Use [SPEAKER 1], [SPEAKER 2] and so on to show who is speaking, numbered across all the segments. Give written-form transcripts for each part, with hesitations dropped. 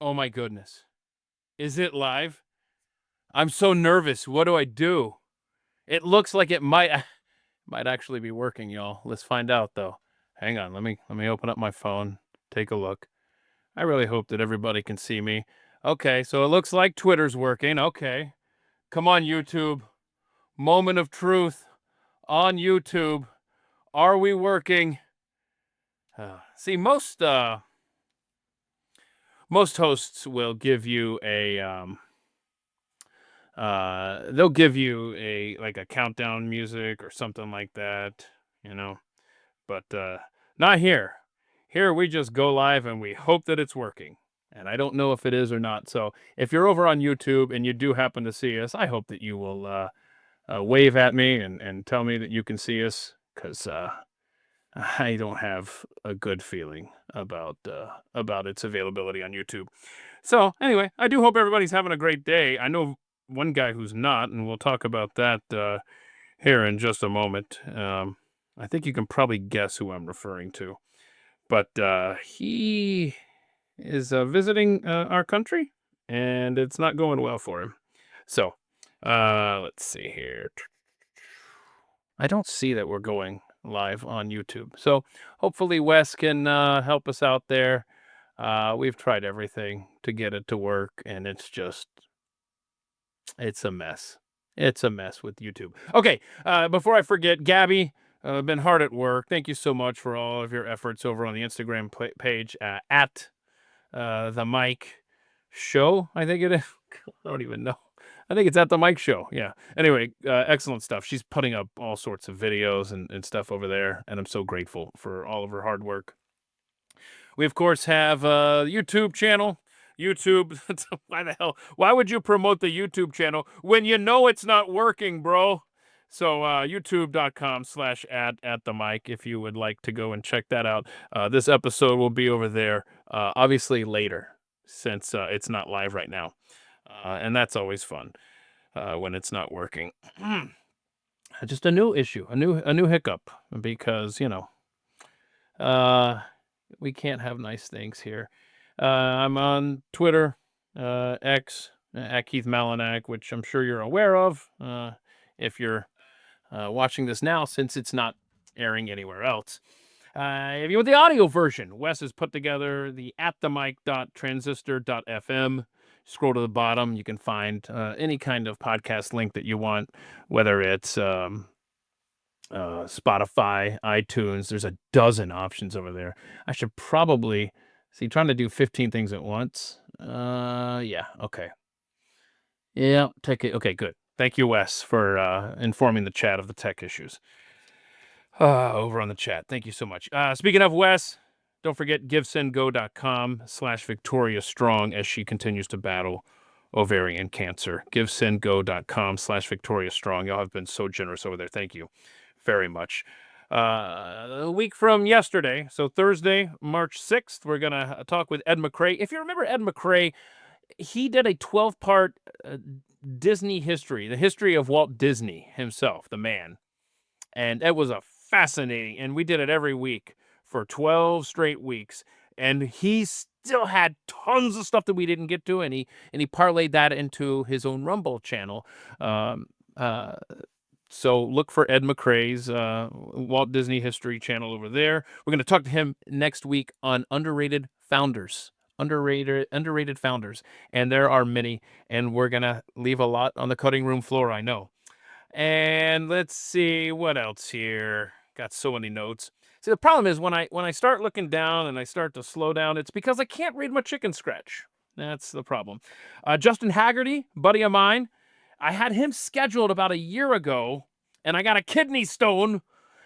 [SPEAKER 1] Oh my goodness. Is it live? I'm so nervous. What do I do? It looks like it might actually be working, y'all. Let's find out though. Hang on, let me open up my phone, take a look. I really hope that everybody can see me. Okay, so it looks like Twitter's working. Okay. Come on, YouTube. Moment of truth on YouTube. Are we working? See, most hosts will give you a they'll give you a countdown music or something like that, you know. But not here. Here we just go live and we hope that it's working. And I don't know if it is or not. So if you're over on YouTube and you do happen to see us, I hope that you will wave at me and tell me that you can see us, because I don't have a good feeling about its availability on YouTube. So anyway, I do hope everybody's having a great day. I know one guy who's not, and we'll talk about that here in just a moment. I think you can probably guess who I'm referring to. But he is visiting our country, and it's not going well for him. So let's see here. I don't see that we're going live on YouTube. So hopefully Wes can help us out there. We've tried everything to get it to work, and it's a mess. It's a mess with YouTube. Okay, before I forget, Gabby, been hard at work. Thank you so much for all of your efforts over on the Instagram page at the Mike Show, I think it is. I don't even know. I think it's at the Mike Show. Yeah. Anyway, excellent stuff. She's putting up all sorts of videos and stuff over there, and I'm so grateful for all of her hard work. We, of course, have a YouTube channel. YouTube, why would you promote the YouTube channel when you know it's not working, bro? So youtube.com/at the mic if you would like to go and check that out. This episode will be over there, obviously later, since it's not live right now. And that's always fun when it's not working. Just a new issue, a new hiccup, because, we can't have nice things here. I'm on Twitter, X, at Keith Malinak, which I'm sure you're aware of if you're watching this now, since it's not airing anywhere else. If you want the audio version, Wes has put together the atthemic.transistor.fm. Scroll to the bottom, you can find any kind of podcast link that you want, whether it's Spotify, iTunes. There's a dozen options over there. I should probably trying to do 15 things at once. Yeah, okay. Yeah, tech. Okay, good. Thank you, Wes, for informing the chat of the tech issues over on the chat. Thank you so much. Speaking of Wes, don't forget givesendgo.com/Victoria Strong as she continues to battle ovarian cancer. givesendgo.com/Victoria Strong. Y'all have been so generous over there. Thank you very much. A week from yesterday, so Thursday, March 6th, we're going to talk with Ed McCrae. If you remember Ed McCrae, he did a 12-part Disney history, the history of Walt Disney himself, the man. And it was a fascinating, and we did it every week for 12 straight weeks. And he still had tons of stuff that we didn't get to, and he parlayed that into his own Rumble channel. So look for Ed McCrae's Walt Disney History channel over there. We're going to talk to him next week on underrated founders. Underrated founders. And there are many. And we're going to leave a lot on the cutting room floor, I know. And let's see what else here. Got so many notes. See, the problem is when I start looking down and I start to slow down, it's because I can't read my chicken scratch. That's the problem. Justin Haggerty, buddy of mine, I had him scheduled about a year ago, and I got a kidney stone,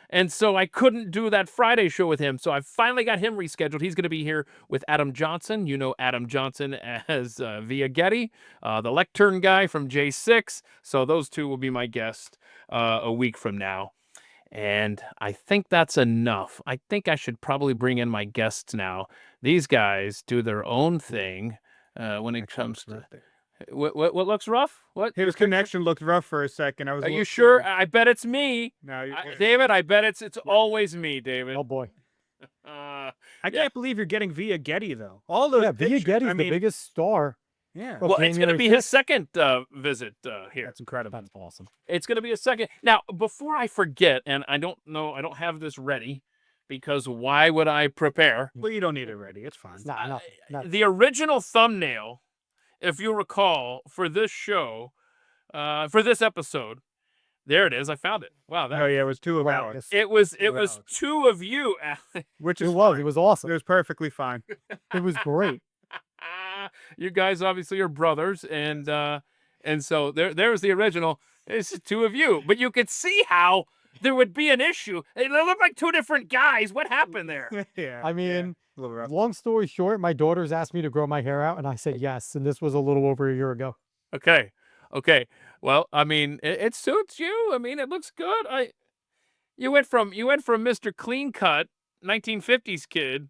[SPEAKER 1] and so I couldn't do that Friday show with him. So I finally got him rescheduled. He's going to be here with Adam Johnson. You know Adam Johnson as Via Getty, the lectern guy from J6. So those two will be my guests a week from now. And I think that's enough. I think I should probably bring in my guests now. These guys do their own thing when it comes to... What looks rough? What?
[SPEAKER 2] His connection looked rough for a second.
[SPEAKER 1] Are you sure? I bet it's me.
[SPEAKER 2] No,
[SPEAKER 1] David, I bet it's always me, David.
[SPEAKER 3] Oh boy.
[SPEAKER 2] I can't believe you're getting Via Getty though. All those
[SPEAKER 3] Yeah, Via
[SPEAKER 2] pictures,
[SPEAKER 3] Getty's
[SPEAKER 2] I
[SPEAKER 3] the
[SPEAKER 2] mean,
[SPEAKER 3] biggest star.
[SPEAKER 2] yeah,
[SPEAKER 3] of
[SPEAKER 1] Well, it's going to
[SPEAKER 3] January
[SPEAKER 1] be his
[SPEAKER 3] 6th.
[SPEAKER 1] second visit here.
[SPEAKER 2] that's incredible.
[SPEAKER 3] That's awesome.
[SPEAKER 1] It's going to be a second. Now, before I forget, and I don't know, I don't have this ready because why would I prepare?
[SPEAKER 2] Well, you don't need it ready. It's fine.
[SPEAKER 3] Nah, nothing. Nothing.
[SPEAKER 1] The original thumbnail, if you recall, for this show, for this episode, there it is. I found it. Wow,
[SPEAKER 2] Oh yeah, it was 2 of
[SPEAKER 3] Wow,
[SPEAKER 2] ours,
[SPEAKER 1] it was
[SPEAKER 2] Wow.
[SPEAKER 1] 2 of you, Alex.
[SPEAKER 2] which
[SPEAKER 3] It
[SPEAKER 2] is
[SPEAKER 3] was.
[SPEAKER 2] fine.
[SPEAKER 3] It was
[SPEAKER 2] It
[SPEAKER 3] awesome.
[SPEAKER 2] was perfectly fine.
[SPEAKER 3] It was great.
[SPEAKER 1] You guys obviously are brothers, and so there's the original. It's 2 of you, but you could see how there would be an issue. They look like 2 different guys. What happened there?
[SPEAKER 2] Yeah.
[SPEAKER 3] I mean,
[SPEAKER 2] a little rough.
[SPEAKER 3] long story short, my daughters asked me to grow my hair out, and I said yes. And this was a little over a year ago.
[SPEAKER 1] Okay. Well, I mean, it suits you. I mean, it looks good. You went from Mr. Clean Cut 1950s kid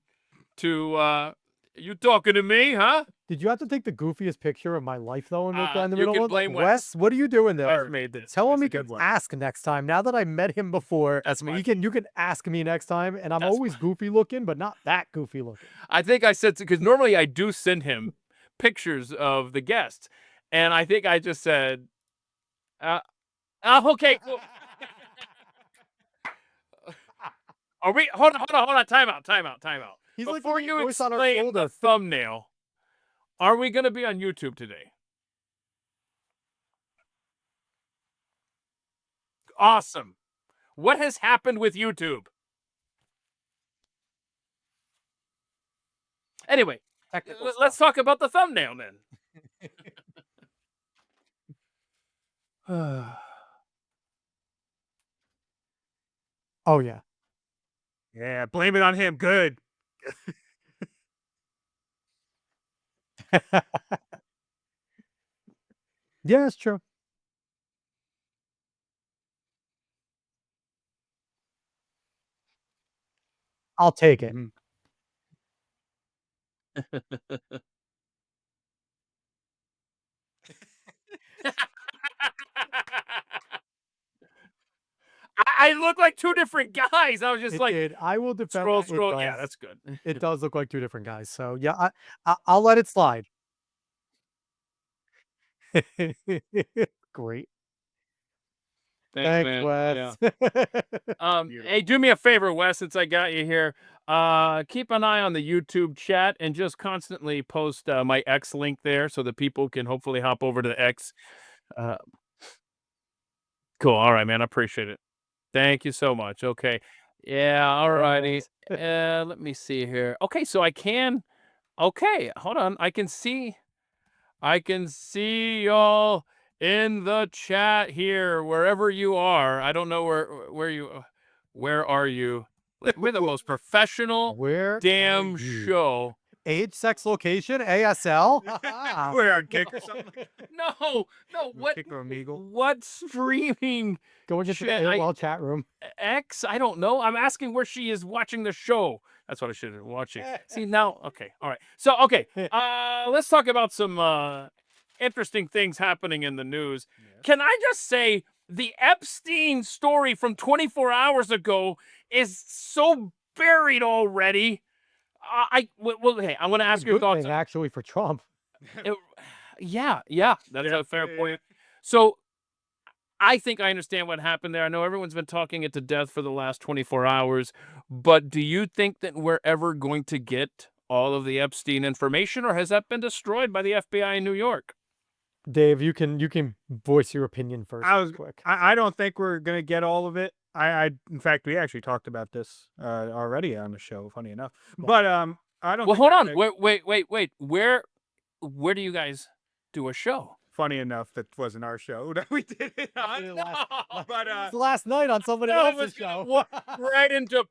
[SPEAKER 1] to you talking to me, huh?
[SPEAKER 3] Did you have to take the goofiest picture of my life though and make that in the
[SPEAKER 1] You
[SPEAKER 3] middle
[SPEAKER 1] can
[SPEAKER 3] of it?
[SPEAKER 1] blame Wes.
[SPEAKER 3] What are you doing there?
[SPEAKER 1] Wes made this.
[SPEAKER 3] Tell him he
[SPEAKER 2] That's a
[SPEAKER 3] can
[SPEAKER 2] good one.
[SPEAKER 3] ask next time. Now that I met him before,
[SPEAKER 1] That's
[SPEAKER 3] you
[SPEAKER 1] fine.
[SPEAKER 3] can ask me next time, and I'm
[SPEAKER 1] That's
[SPEAKER 3] always goofy looking, but not that goofy looking.
[SPEAKER 1] I think I said because normally I do send him pictures of the guests, and I think I just said, okay, cool. Are we? Hold on. Time out.
[SPEAKER 3] He's like
[SPEAKER 1] Before
[SPEAKER 3] the
[SPEAKER 1] you
[SPEAKER 3] voice on our
[SPEAKER 1] explain the
[SPEAKER 3] shoulder.
[SPEAKER 1] thumbnail, are we going to be on YouTube today? Awesome. What has happened with YouTube? Anyway, let's talk about the thumbnail then.
[SPEAKER 3] Oh yeah.
[SPEAKER 2] Yeah, blame it on him. Good.
[SPEAKER 3] Yeah, it's true. I'll take it.
[SPEAKER 2] Mhm.
[SPEAKER 1] I look like 2 different guys. I was just
[SPEAKER 3] It
[SPEAKER 1] like,
[SPEAKER 3] did. I will defend.
[SPEAKER 1] scroll.
[SPEAKER 3] It
[SPEAKER 1] Yeah,
[SPEAKER 3] does.
[SPEAKER 1] that's good.
[SPEAKER 3] It does look like 2 different guys. So yeah, I'll let it slide. Great. Thanks,
[SPEAKER 1] man.
[SPEAKER 3] Wes.
[SPEAKER 1] Hey, do me a favor, Wes, since I got you here. Keep an eye on the YouTube chat and just constantly post my X link there so that people can hopefully hop over to the X. Cool. All right, man. I appreciate it. Thank you so much. Okay. Yeah. All righty. Let me see here. Okay, so I can. Okay, hold on. I can see y'all in the chat here, wherever you are. I don't know where are you? We're the most professional
[SPEAKER 3] Where
[SPEAKER 1] damn
[SPEAKER 3] are you?
[SPEAKER 1] show.
[SPEAKER 3] Age, sex, location, ASL.
[SPEAKER 2] We're on Kick or something.
[SPEAKER 1] No, what?
[SPEAKER 2] Kick or Omegle.
[SPEAKER 1] What streaming
[SPEAKER 3] Go into the
[SPEAKER 1] Shit,
[SPEAKER 3] AOL chat room.
[SPEAKER 1] X? I don't know. I'm asking where she is watching the show. That's what I should have been watching. See now, okay, all right. So okay, let's talk about some interesting things happening in the news. Can I just say the Epstein story from 24 hours ago is so buried already? Well, hey, I'm going to ask your
[SPEAKER 3] Good
[SPEAKER 1] thoughts.
[SPEAKER 3] thing, actually, for Trump.
[SPEAKER 1] Yeah, that's a fair point. So I think I understand what happened there. I know everyone's been talking it to death for the last 24 hours, but do you think that we're ever going to get all of the Epstein information, or has that been destroyed by the FBI in New York?
[SPEAKER 3] Dave, you can voice your opinion first. Quick.
[SPEAKER 2] I don't think we're gonna get all of it. In fact, we actually talked about this already on the show. Funny enough, but I don't.
[SPEAKER 1] Well,
[SPEAKER 2] think
[SPEAKER 1] hold on.
[SPEAKER 2] we're gonna-
[SPEAKER 1] Wait. Where do you guys do a show?
[SPEAKER 2] Funny enough, that wasn't our show that we did it on. But
[SPEAKER 3] It's last night on somebody
[SPEAKER 1] No,
[SPEAKER 3] else's
[SPEAKER 1] it's gonna
[SPEAKER 3] show.
[SPEAKER 1] walk right into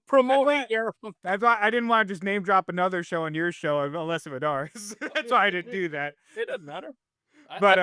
[SPEAKER 1] promoting your.
[SPEAKER 2] that's why I didn't want to just name drop another show on your show unless it was ours. That's why I didn't do that.
[SPEAKER 1] It doesn't matter.
[SPEAKER 2] But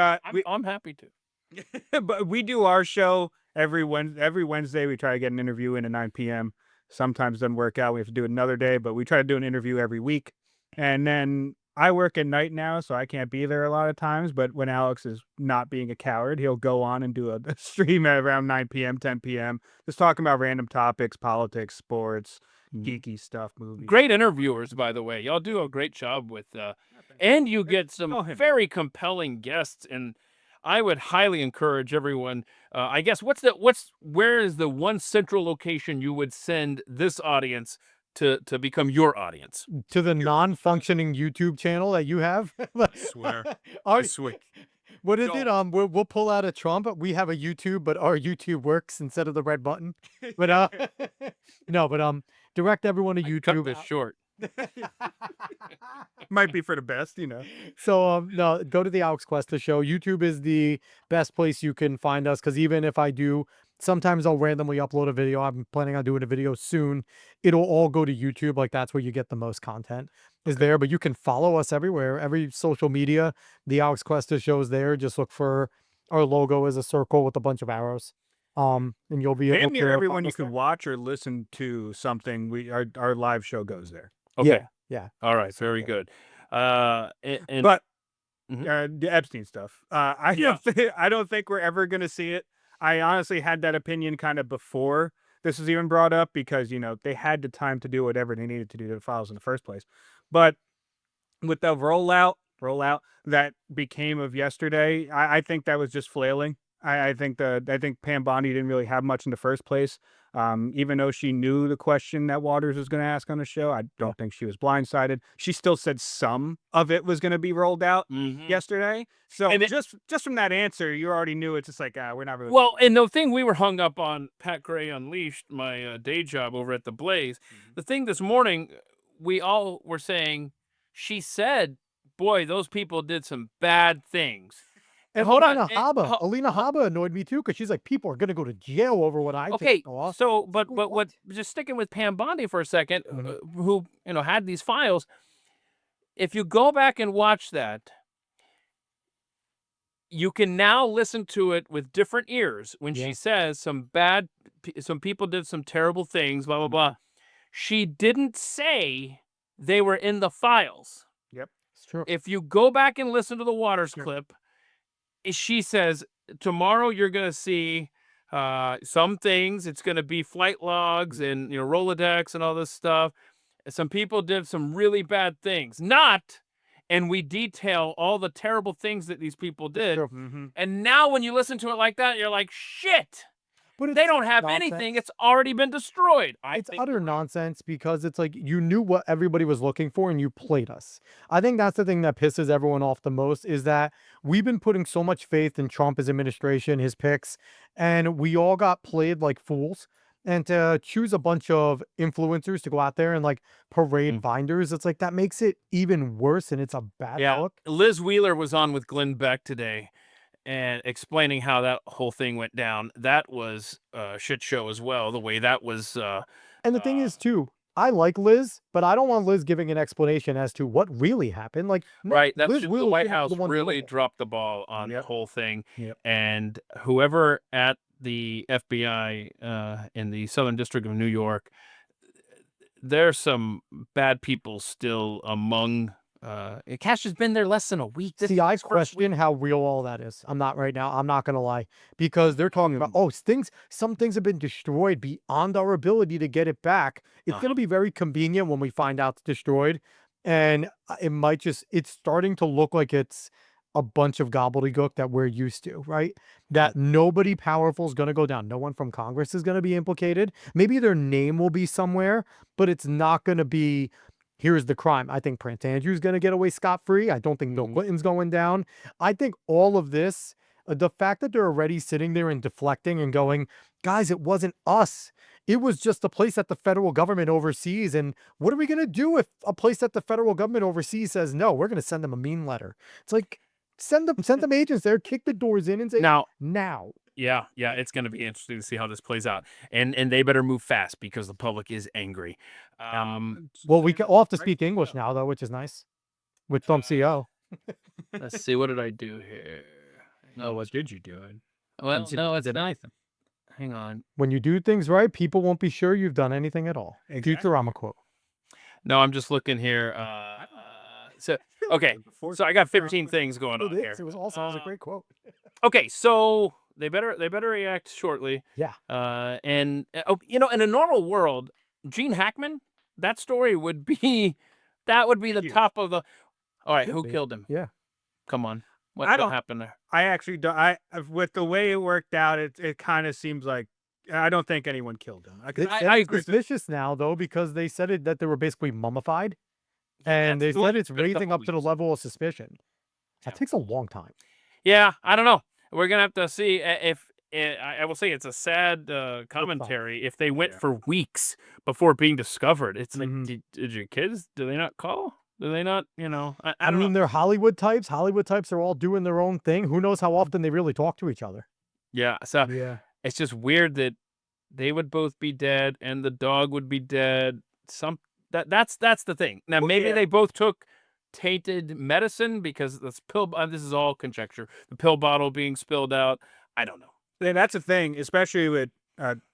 [SPEAKER 1] I'm happy to.
[SPEAKER 2] but we do our show every Wednesday. We try to get an interview in at 9 p.m. Sometimes it doesn't work out. We have to do it another day, but we try to do an interview every week. And then I work at night now, so I can't be there a lot of times. But when Alex is not being a coward, he'll go on and do a stream at around 9 p.m., 10 p.m., just talking about random topics, politics, sports, geeky stuff, movies.
[SPEAKER 1] Great interviewers, by the way. Y'all do a great job with, and you get some
[SPEAKER 2] Oh, him.
[SPEAKER 1] very compelling guests. And I would highly encourage everyone. I guess where is the one central location you would send this audience to become your audience?
[SPEAKER 3] To the non-functioning YouTube channel that you have.
[SPEAKER 1] I swear.
[SPEAKER 3] Our-
[SPEAKER 1] I swear.
[SPEAKER 3] What is it?
[SPEAKER 1] Don't.
[SPEAKER 3] We'll pull out a Trump. We have a YouTube, but our YouTube works instead of the red button. But no, but direct everyone to
[SPEAKER 1] Cut
[SPEAKER 3] YouTube.
[SPEAKER 1] this short.
[SPEAKER 2] Might be for the best, you know.
[SPEAKER 3] So no, go to the Alex Cuesta show. YouTube is the best place you can find us, because even if I do, sometimes I'll randomly upload a video. I'm planning on doing a video soon. It'll all go to YouTube. Like, that's where you get the most content is there. But you can follow us everywhere, every social media. The Alex Cuesta show is there. Just look for our logo as a circle with a bunch of arrows. And you'll be able
[SPEAKER 2] Damn near
[SPEAKER 3] to
[SPEAKER 2] everyone
[SPEAKER 3] follow
[SPEAKER 2] you
[SPEAKER 3] us
[SPEAKER 2] can
[SPEAKER 3] there.
[SPEAKER 2] watch or listen to something. Our live show goes there.
[SPEAKER 1] Okay.
[SPEAKER 3] Yeah.
[SPEAKER 1] All right. Very good. And
[SPEAKER 2] But
[SPEAKER 1] Mhm.
[SPEAKER 2] the Epstein stuff.
[SPEAKER 1] Yeah.
[SPEAKER 2] I don't think we're ever going to see it. I honestly had that opinion kind of before this was even brought up, because they had the time to do whatever they needed to do to the files in the first place. But with the rollout that became of yesterday, I think that was just flailing. I think Pam Bondi didn't really have much in the first place. Even though she knew the question that Waters was going to ask on the show, I don't think she was blindsided. She still said some of it was going to be rolled out yesterday. So
[SPEAKER 1] And
[SPEAKER 2] just from that answer, you already knew it's just like, we're not really.
[SPEAKER 1] Well, and the thing we were hung up on, Pat Gray Unleashed, my day job over at the Blaze. The thing this morning, we all were saying, she said, "Boy, those people did some bad things."
[SPEAKER 3] And
[SPEAKER 1] hold on,
[SPEAKER 3] Alina Habba annoyed me too, because she's like, people are gonna go to jail over what I
[SPEAKER 1] Okay,
[SPEAKER 3] think. Off.
[SPEAKER 1] so but what? Just sticking with Pam Bondi for a second, who had these files. If you go back and watch that, you can now listen to it with different ears when she says some people did some terrible things, blah blah blah. She didn't say they were in the files.
[SPEAKER 2] Yep,
[SPEAKER 3] It's true.
[SPEAKER 1] If you go back and listen to the Waters clip, she says tomorrow you're gonna see some things. It's gonna be flight logs and Rolodex and all this stuff. Some people did some really bad things. And we detail all the terrible things that these people did. And now when you listen to it like that, you're like, shit.
[SPEAKER 3] But
[SPEAKER 1] They don't have anything. It's already been destroyed.
[SPEAKER 3] It's utter nonsense, because it's like you knew what everybody was looking for and you played us. I think that's the thing that pisses everyone off the most, is that we've been putting so much faith in Trump, his administration, his picks, and we all got played like fools. And to choose a bunch of influencers to go out there and like parade binders, it's like that makes it even worse, and it's a bad look.
[SPEAKER 1] Liz Wheeler was on with Glenn Beck today and explaining how that whole thing went down. That was a shit show as well, the way that was.
[SPEAKER 3] And the thing is, too, I like Liz, but I don't want Liz giving an explanation as to what really happened. Like, no,
[SPEAKER 1] right, that's
[SPEAKER 3] Liz
[SPEAKER 1] the
[SPEAKER 3] Wheeler
[SPEAKER 1] White
[SPEAKER 3] should have
[SPEAKER 1] House
[SPEAKER 3] the one
[SPEAKER 1] really
[SPEAKER 3] doing it.
[SPEAKER 1] dropped the ball on the whole thing.
[SPEAKER 2] Yep.
[SPEAKER 1] And whoever at the FBI in the Southern District of New York, there's some bad people still among. Cash has been there less than a week.
[SPEAKER 3] See, I question how real all that is. I'm not right now. I'm not going to lie, because they're talking about, some things have been destroyed beyond our ability to get it back. It's going to be very convenient when we find out it's destroyed. And it might it's starting to look like it's a bunch of gobbledygook that we're used to, right? That nobody powerful is going to go down. No one from Congress is going to be implicated. Maybe their name will be somewhere, but it's not going to be, here's the crime. I think Prince Andrew's going to get away scot-free. I don't think Bill Clinton's going down. I think all of this, the fact that they're already sitting there and deflecting and going, guys, it wasn't us. It was just a place that the federal government oversees. And what are we going to do if a place that the federal government oversees says, no, we're going to send them a mean letter? It's like, send them agents there, kick the doors in and say, now.
[SPEAKER 1] Yeah, it's going to be interesting to see how this plays out, and they better move fast because the public is angry.
[SPEAKER 3] Well, we'll have to speak English now, though, which is nice with Trump CO.
[SPEAKER 1] Let's see, what did I do here?
[SPEAKER 2] No, what did you do?
[SPEAKER 1] Well, no, it's nice. Hang on.
[SPEAKER 3] When you do things right, people won't be sure you've done anything at all. Futurama quote.
[SPEAKER 1] No, I'm just looking here. So I got 15 things going on here.
[SPEAKER 3] It was a great quote.
[SPEAKER 1] Okay, so they better react shortly.
[SPEAKER 3] Yeah.
[SPEAKER 1] And in a normal world, Gene Hackman, that story would be the
[SPEAKER 2] Huge.
[SPEAKER 1] top of the. All right,
[SPEAKER 3] Could
[SPEAKER 1] who
[SPEAKER 3] be.
[SPEAKER 1] killed him?
[SPEAKER 3] Yeah.
[SPEAKER 1] Come on, what
[SPEAKER 2] I don't-
[SPEAKER 1] happened there?
[SPEAKER 2] I actually don't. With the way it worked out, it kind of seems like I don't think anyone killed him.
[SPEAKER 1] I agree.
[SPEAKER 3] It's vicious now though because they said that they were basically mummified, and they
[SPEAKER 1] that's
[SPEAKER 3] said it's
[SPEAKER 1] been a
[SPEAKER 3] raising
[SPEAKER 1] couple
[SPEAKER 3] up to the
[SPEAKER 1] weeks.
[SPEAKER 3] level of suspicion. That
[SPEAKER 1] Yeah.
[SPEAKER 3] takes a long time.
[SPEAKER 1] Yeah, I don't know. We're gonna have to see if I will say it's a sad commentary if they went
[SPEAKER 2] Yeah.
[SPEAKER 1] for weeks before being discovered. It's like,
[SPEAKER 3] Mhm.
[SPEAKER 1] did your kids? Do they not call? Do they not? You know, I
[SPEAKER 3] I
[SPEAKER 1] don't
[SPEAKER 3] mean,
[SPEAKER 1] know.
[SPEAKER 3] they're Hollywood types. Hollywood types are all doing their own thing. Who knows how often they really talk to each other?
[SPEAKER 1] Yeah, so
[SPEAKER 2] Yeah.
[SPEAKER 1] it's just weird that they would both be dead and the dog would be dead. That's the thing. Now maybe
[SPEAKER 2] yeah.
[SPEAKER 1] they both took tainted medicine because this pill. This is all conjecture. The pill bottle being spilled out. I don't know.
[SPEAKER 2] And that's the thing, especially with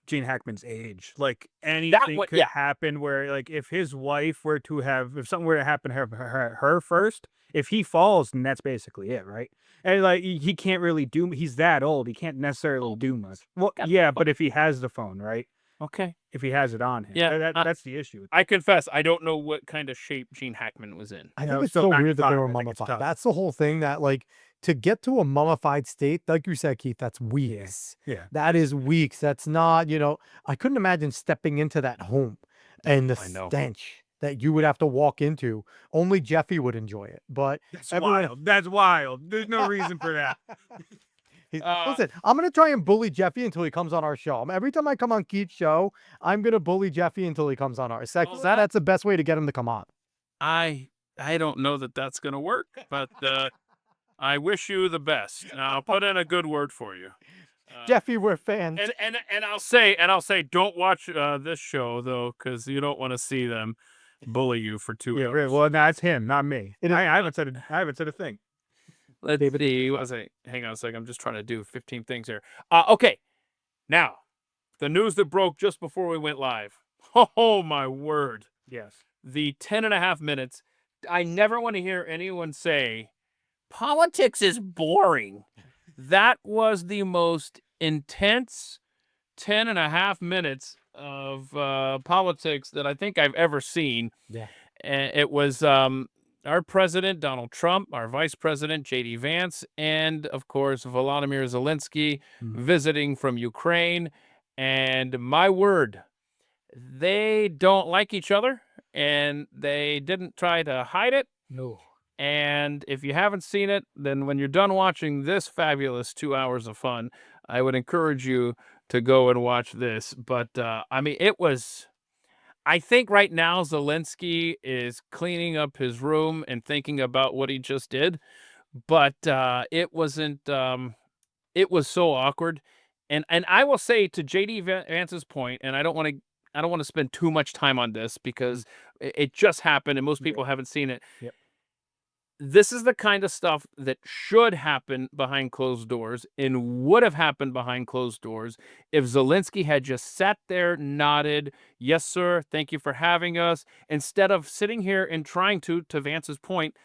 [SPEAKER 2] Gene Hackman's age. Like anything could
[SPEAKER 1] yeah.
[SPEAKER 2] happen where, like, if his wife were to have, if something were to happen to her first, if he falls, then that's basically it, right? And like he can't really do. He's that old. He can't necessarily do much. Well,
[SPEAKER 1] Got the
[SPEAKER 2] yeah, but if he has the phone, right?
[SPEAKER 1] Okay.
[SPEAKER 2] If he has it on him,
[SPEAKER 1] Yeah,
[SPEAKER 2] that's the issue.
[SPEAKER 1] I confess, I don't know what kind of shape Gene Hackman was in.
[SPEAKER 3] I
[SPEAKER 2] No,
[SPEAKER 3] think it's
[SPEAKER 2] still
[SPEAKER 3] so weird that they
[SPEAKER 2] 95,
[SPEAKER 3] were
[SPEAKER 2] I think it's
[SPEAKER 3] mummified.
[SPEAKER 2] tough.
[SPEAKER 3] That's the whole thing. That like to get to a mummified state, like you said, Keith, that's weeks.
[SPEAKER 2] Yeah.
[SPEAKER 3] That is weeks. That's not, I couldn't imagine stepping into that home and the
[SPEAKER 1] I know.
[SPEAKER 3] stench that you would have to walk into. Only Jeffy would enjoy it. But
[SPEAKER 2] That's
[SPEAKER 3] everyone-
[SPEAKER 2] wild. That's wild. There's no reason for that.
[SPEAKER 3] listen, I'm gonna try and bully Jeffy until he comes on our show. Every time I come on Keith's show, I'm gonna bully Jeffy until he comes on ours. That's the best way to get him to come on.
[SPEAKER 1] I don't know that that's gonna work, but I wish you the best. I'll put in a good word for you.
[SPEAKER 3] Jeffy, we're fans.
[SPEAKER 1] And I'll say, don't watch this show though, because you don't want to see them bully you for 2
[SPEAKER 2] Yeah,
[SPEAKER 1] hours.
[SPEAKER 2] well, that's him, not me.
[SPEAKER 3] It is-
[SPEAKER 2] I haven't said a thing.
[SPEAKER 1] Let's
[SPEAKER 3] David.
[SPEAKER 1] see. What was I? Hang on a second. I'm just trying to do 15 things here. Okay. Now, the news that broke just before we went live. Oh my word!
[SPEAKER 2] Yes.
[SPEAKER 1] The 10.5 minutes. I never want to hear anyone say politics is boring. That was the most intense 10.5 minutes of politics that I think I've ever seen.
[SPEAKER 3] Yeah.
[SPEAKER 1] And it was our president, Donald Trump, our vice president, J.D. Vance, and, of course, Volodymyr Zelensky visiting from Ukraine. And my word, they don't like each other, and they didn't try to hide it.
[SPEAKER 2] No.
[SPEAKER 1] And if you haven't seen it, then when you're done watching this fabulous 2 hours of fun, I would encourage you to go and watch this. But, I mean, it was... I think right now Zelensky is cleaning up his room and thinking about what he just did, but it wasn't. It was so awkward, and I will say to JD Vance's point, and I don't want to spend too much time on this because it just happened and most people haven't seen it.
[SPEAKER 2] Yep.
[SPEAKER 1] This is the kind of stuff that should happen behind closed doors and would have happened behind closed doors if Zelensky had just sat there, nodded, yes, sir, thank you for having us, instead of sitting here and trying to Vance's point,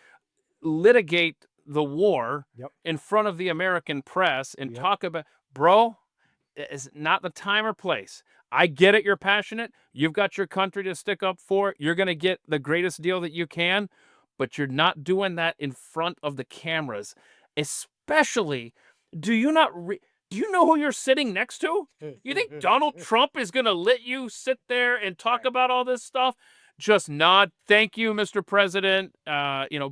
[SPEAKER 1] litigate the war in front of the American press and talk about, bro, it's not the time or place. I get it, you're passionate. You've got your country to stick up for. You're going to get the greatest deal that you can. But you're not doing that in front of the cameras. Especially, do you know who you're sitting next to? You think Donald Trump is going to let you sit there and talk about all this stuff? Just nod. Thank you, Mr. President.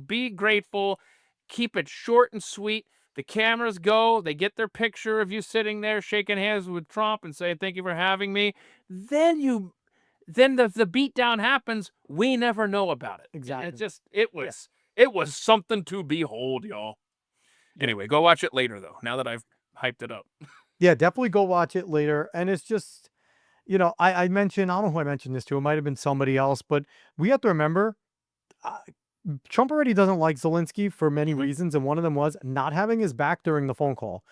[SPEAKER 1] Be grateful. Keep it short and sweet. The cameras go. They get their picture of you sitting there shaking hands with Trump and saying, thank you for having me. Then the beatdown happens. We never know about it.
[SPEAKER 3] Exactly.
[SPEAKER 1] It was something to behold, y'all. Anyway, go watch it later, though, now that I've hyped it up.
[SPEAKER 3] Yeah, definitely go watch it later. And it's just, I mentioned, I don't know who I mentioned this to. It might have been somebody else, but we have to remember, Trump already doesn't like Zelensky for many reasons. And one of them was not having his back during the phone call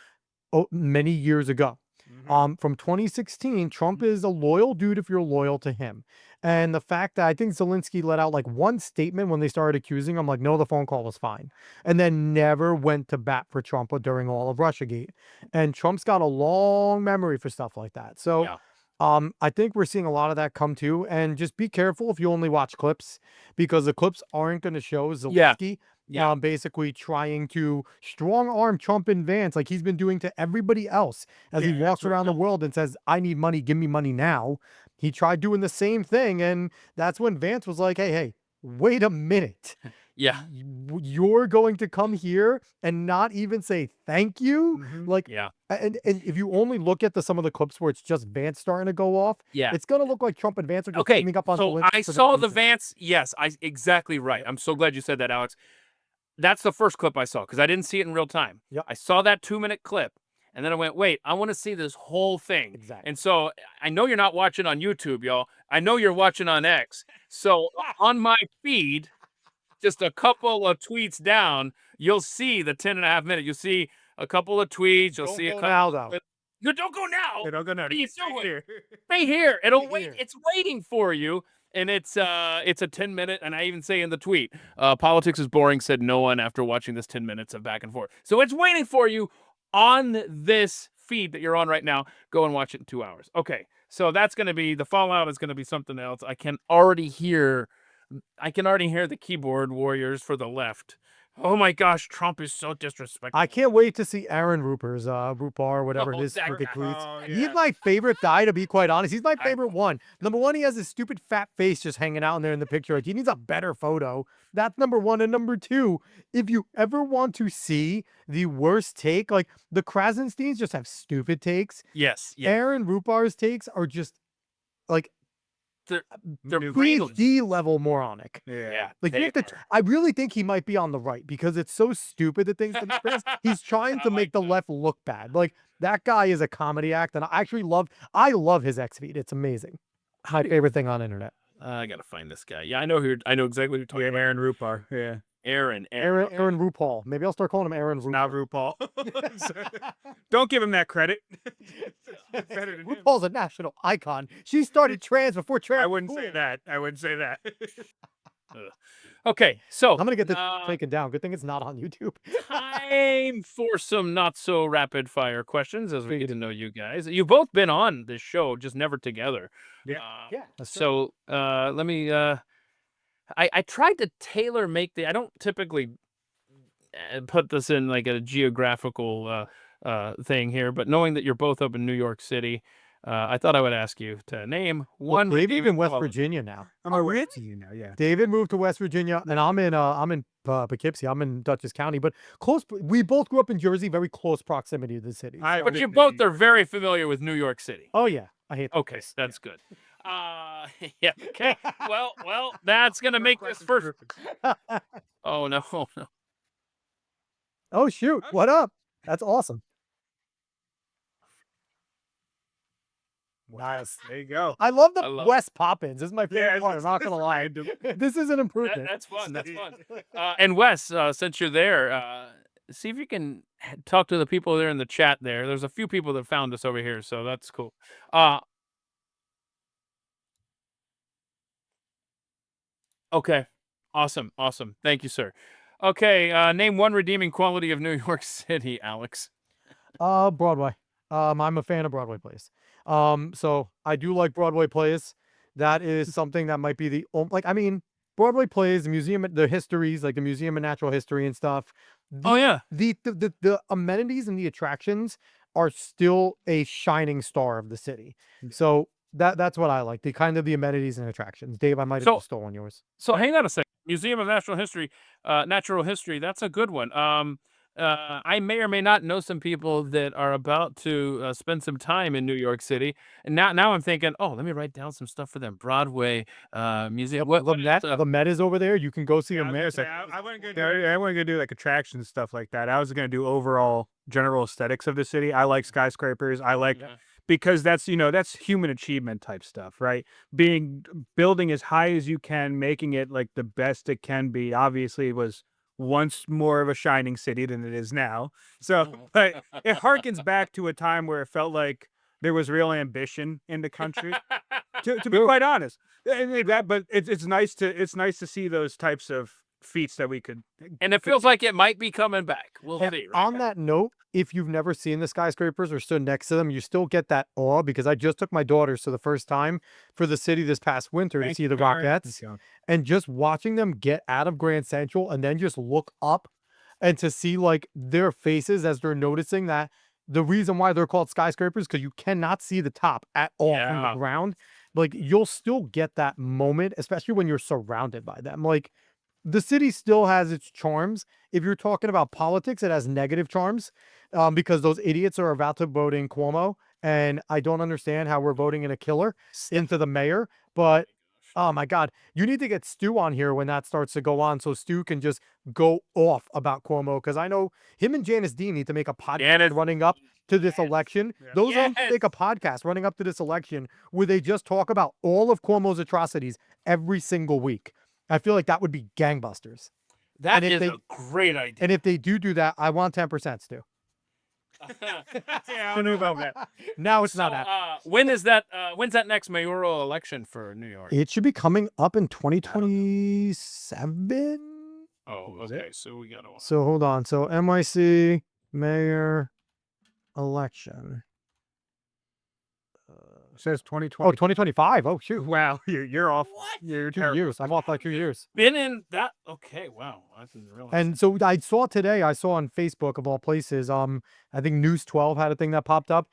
[SPEAKER 3] many years ago. From 2016, Trump is a loyal dude if you're loyal to him. And the fact that I think Zelensky let out like one statement when they started accusing him, like, no, the phone call was fine. And then never went to bat for Trump during all of Russiagate. And Trump's got a long memory for stuff like that. So I think we're seeing a lot of that come too, and just be careful if you only watch clips, because the clips aren't going to show
[SPEAKER 1] Yeah.
[SPEAKER 3] Zelensky,
[SPEAKER 1] Yeah.
[SPEAKER 3] basically trying to strong arm Trump and Vance like he's been doing to everybody else as he
[SPEAKER 2] Yeah,
[SPEAKER 3] walks
[SPEAKER 2] that's
[SPEAKER 3] around the world and says, "I need money, give me money now." He tried doing the same thing, and that's when Vance was like, "Hey, wait a minute."
[SPEAKER 1] Yeah.
[SPEAKER 3] You're going to come here and not even say thank you?
[SPEAKER 2] Mhm.
[SPEAKER 3] Like,
[SPEAKER 1] Yeah.
[SPEAKER 3] and if you only look at some of the clips where it's just Vance starting to go off,
[SPEAKER 1] Yeah.
[SPEAKER 3] it's gonna look like Trump and Vance are just
[SPEAKER 1] Okay,
[SPEAKER 3] teaming up on
[SPEAKER 1] so
[SPEAKER 3] Zelensky
[SPEAKER 1] I
[SPEAKER 3] for no
[SPEAKER 1] saw the
[SPEAKER 3] reason.
[SPEAKER 1] Vance. Yes, exactly right. I'm so glad you said that, Alex. That's the first clip I saw because I didn't see it in real time.
[SPEAKER 3] Yep.
[SPEAKER 1] I saw that 2-minute clip, and then I went, "Wait, I want to see this whole thing."
[SPEAKER 3] Exactly.
[SPEAKER 1] And so I know you're not watching on YouTube, y'all. I know you're watching on X. So on my feed, just a couple of tweets down, you'll see the 10.5 minute. You'll see a couple of tweets. You'll
[SPEAKER 3] Don't
[SPEAKER 1] see a
[SPEAKER 3] go
[SPEAKER 1] couple.
[SPEAKER 3] now, though.
[SPEAKER 1] You don't go now.
[SPEAKER 2] They don't go now.
[SPEAKER 1] What are you
[SPEAKER 2] Stay
[SPEAKER 1] doing?
[SPEAKER 2] here.
[SPEAKER 1] Stay here. It'll wait.
[SPEAKER 3] here.
[SPEAKER 1] It's waiting for you. And it's a 10-minute, and I even say in the tweet, politics is boring, said no one after watching this 10 minutes of back and forth. So it's waiting for you on this feed that you're on right now. Go and watch it in 2 hours. Okay. So that's going to be, the fallout is going to be something else. I can already hear the keyboard warriors for the left. Oh my gosh, Trump is so disrespectful.
[SPEAKER 3] I can't wait to see Aaron Ruper's Rupar, whatever
[SPEAKER 1] Oh,
[SPEAKER 3] his
[SPEAKER 1] that
[SPEAKER 3] crooked
[SPEAKER 1] guy.
[SPEAKER 3] tweets.
[SPEAKER 2] Oh,
[SPEAKER 3] He's
[SPEAKER 2] yeah.
[SPEAKER 3] my favorite guy, to be quite honest. He's my favorite one. Number one, he has his stupid fat face just hanging out in there in the picture. Like, he needs a better photo. That's number one. And number two, if you ever want to see the worst take, like the Krasensteins just have stupid takes.
[SPEAKER 1] Yes. Yeah.
[SPEAKER 3] Aaron Rupar's takes are just like
[SPEAKER 1] They're
[SPEAKER 2] New
[SPEAKER 1] brainless.
[SPEAKER 3] PhD level moronic.
[SPEAKER 2] Yeah.
[SPEAKER 3] Like, you
[SPEAKER 1] They
[SPEAKER 3] have to,
[SPEAKER 1] are.
[SPEAKER 3] I really think he might be on the right because it's so stupid the things that he says. He's trying to
[SPEAKER 1] I
[SPEAKER 3] make
[SPEAKER 1] like
[SPEAKER 3] the
[SPEAKER 1] that.
[SPEAKER 3] left look bad. Like, that guy is a comedy act, and I love his X feed. It's amazing. My favorite thing on internet.
[SPEAKER 1] I gotta find this guy. Yeah, I know exactly who you're talking
[SPEAKER 2] Yeah,
[SPEAKER 1] about.
[SPEAKER 2] Aaron Rupar. Yeah.
[SPEAKER 1] Aaron.
[SPEAKER 3] Aaron RuPaul. Maybe I'll start calling him Aaron
[SPEAKER 2] Now
[SPEAKER 3] RuPaul.
[SPEAKER 2] RuPaul. Don't give him that credit. It's better than him.
[SPEAKER 3] RuPaul's a national icon. She started trans before trans.
[SPEAKER 2] I
[SPEAKER 3] was
[SPEAKER 2] wouldn't
[SPEAKER 3] cool.
[SPEAKER 2] say that. I wouldn't say that.
[SPEAKER 1] Okay, so
[SPEAKER 3] I'm gonna get this
[SPEAKER 1] uh,
[SPEAKER 3] taken down. Good thing it's not on YouTube.
[SPEAKER 1] time for some not so rapid fire questions as we get to know you guys. You've both been on this show, just never together.
[SPEAKER 2] Yeah.
[SPEAKER 3] Yeah, that's true.
[SPEAKER 1] So let me. I tried to tailor make I don't typically put this in like a geographical thing here, but knowing that you're both up in New York City, I thought I would ask you to name one.
[SPEAKER 3] Well, David's in West
[SPEAKER 1] quality.
[SPEAKER 3] Virginia now.
[SPEAKER 2] I'm a Ritzy, you know, yeah.
[SPEAKER 3] David moved to West Virginia, and I'm in Poughkeepsie. I'm in Dutchess County, but close. We both grew up in Jersey, very close proximity to the city.
[SPEAKER 1] But you both are very familiar with New York City.
[SPEAKER 3] Oh yeah, I hate.
[SPEAKER 1] Okay, that's good. Yeah. Okay. Well, that's gonna make this first. Oh no, no.
[SPEAKER 3] Oh shoot! What up? That's awesome.
[SPEAKER 2] Nice. There you go.
[SPEAKER 3] I love the
[SPEAKER 1] I love-
[SPEAKER 3] West Poppins. This is my favorite
[SPEAKER 2] Yeah,
[SPEAKER 3] part. I'm not gonna lie. This is an improvement.
[SPEAKER 1] That's fun. That's fun. And Wes, since you're there, see if you can talk to the people there in the chat. There's a few people that found us over here, so that's cool. Okay, awesome. Thank you, sir. Okay, name one redeeming quality of New York City, Alex.
[SPEAKER 3] Broadway. I'm a fan of Broadway plays. So I do like Broadway plays. That is something that might be the like. I mean, Broadway plays, the museum, the histories, like the Museum of Natural History and stuff.
[SPEAKER 1] Oh yeah.
[SPEAKER 3] The amenities and the attractions are still a shining star of the city. So that's what I like. The kind of the amenities and attractions. Dave, I might have just stolen yours.
[SPEAKER 1] So hang on a second. Museum of Natural History, that's a good one. I may or may not know some people that are about to spend some time in New York City, and now I'm thinking, oh, let me write down some stuff for them. Broadway, museum.
[SPEAKER 3] Yep, the Met is over there. You can go see
[SPEAKER 2] Yeah,
[SPEAKER 3] the Met.
[SPEAKER 2] I wasn't gonna do like attractions stuff like that. I was gonna do overall general aesthetics of the city. I like skyscrapers. I like because that's that's human achievement type stuff, right? Building as high as you can, making it like the best it can be. Obviously, it was once more of a shining city than it is now. So, but it harkens back to a time where it felt like there was real ambition in the country. to be quite honest, but it's nice to see those types of feats that we could.
[SPEAKER 1] And it feels like it might be coming back. We'll see. Right?
[SPEAKER 3] On that note, if you've never seen the skyscrapers or stood next to them, you still get that awe, because I just took my daughters for the first time for the city this past winter to see the Rockettes, and just watching them get out of Grand Central and then just look up and to see like their faces as they're noticing that the reason why they're called skyscrapers, because you cannot see the top at all from the ground. Like, you'll still get that moment, especially when you're surrounded by them. Like, the city still has its charms. If you're talking about politics, it has negative charms, because those idiots are about to vote in Cuomo, and I don't understand how we're voting in a killer into the mayor. But oh my God, you need to get Stu on here when that starts to go on, so Stu can just go off about Cuomo, because I know him and Janice Dean need to make a podcast running up to this election. Those are make a podcast running up to this election where they just talk about all of Cuomo's atrocities every single week. I feel like that would be gangbusters.
[SPEAKER 1] That is a great idea.
[SPEAKER 3] And if they do that, I want 10%, Stu.
[SPEAKER 2] Yeah, I don't know about that.
[SPEAKER 3] Now it's not happening.
[SPEAKER 1] When is that? When's that next mayoral election for New York?
[SPEAKER 3] It should be coming up in 2027.
[SPEAKER 1] Oh, okay. So we got to.
[SPEAKER 3] So hold on. So NYC mayor election.
[SPEAKER 2] It says 2020.
[SPEAKER 3] Oh, 2025. Oh, shoot.
[SPEAKER 2] Wow, you're off.
[SPEAKER 1] What?
[SPEAKER 2] You're
[SPEAKER 3] 2
[SPEAKER 2] terrible.
[SPEAKER 3] years. I'm off by 2 years.
[SPEAKER 1] Been in that? Okay, wow. I didn't realize.
[SPEAKER 3] And so I saw today, I saw on Facebook of all places, I think News 12 had a thing that popped up.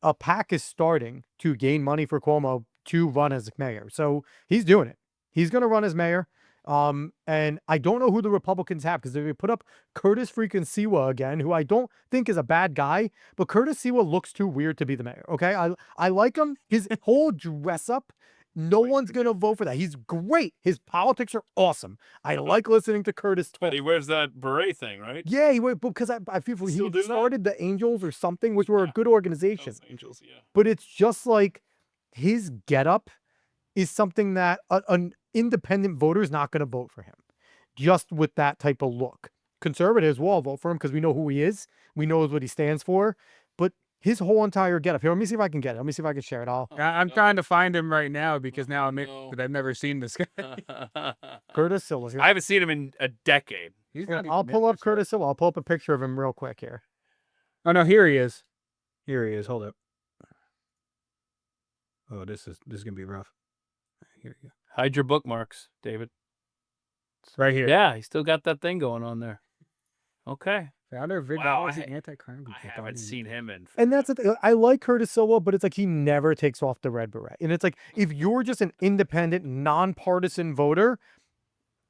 [SPEAKER 3] A PAC is starting to gain money for Cuomo to run as mayor. So he's doing it. He's going to run as mayor. And I don't know who the Republicans have, because they put up Curtis freaking Siwa again, who I don't think is a bad guy, but Curtis Siwa looks too weird to be the mayor. Okay. I like him. His whole dress up. No one's going to vote for that. He's great. His politics are awesome. I like listening to Curtis talk.
[SPEAKER 1] But he wears that beret thing, right?
[SPEAKER 3] Yeah, because I feel he
[SPEAKER 1] Still do that?
[SPEAKER 3] started the Angels or something, which were a good organization.
[SPEAKER 1] Those Angels, yeah.
[SPEAKER 3] But it's just like his getup is something that an independent voter is not going to vote for him, just with that type of look. Conservatives will all vote for him because we know who he is. We know what he stands for. But his whole entire getup here. Let me see if I can get it. Let me see if I can share it all.
[SPEAKER 2] I'm trying to find him right now because now but I've never seen this guy.
[SPEAKER 3] Curtis Silva.
[SPEAKER 1] I haven't seen him in a decade.
[SPEAKER 3] I'll pull up Curtis Silva. I'll pull up a picture of him real quick here.
[SPEAKER 2] Oh no, here he is. Here he is. Hold up. Oh, this is gonna be rough. Here you go.
[SPEAKER 1] Hide your bookmarks, David.
[SPEAKER 2] It's right here.
[SPEAKER 1] Yeah, he still got that thing going on there. Okay.
[SPEAKER 2] Founder of
[SPEAKER 1] Wow,
[SPEAKER 2] anti-crime group.
[SPEAKER 1] I haven't seen him in.
[SPEAKER 3] And that's the thing. I like Curtis Silva, but it's like he never takes off the red beret. And it's like, if you're just an independent, nonpartisan voter,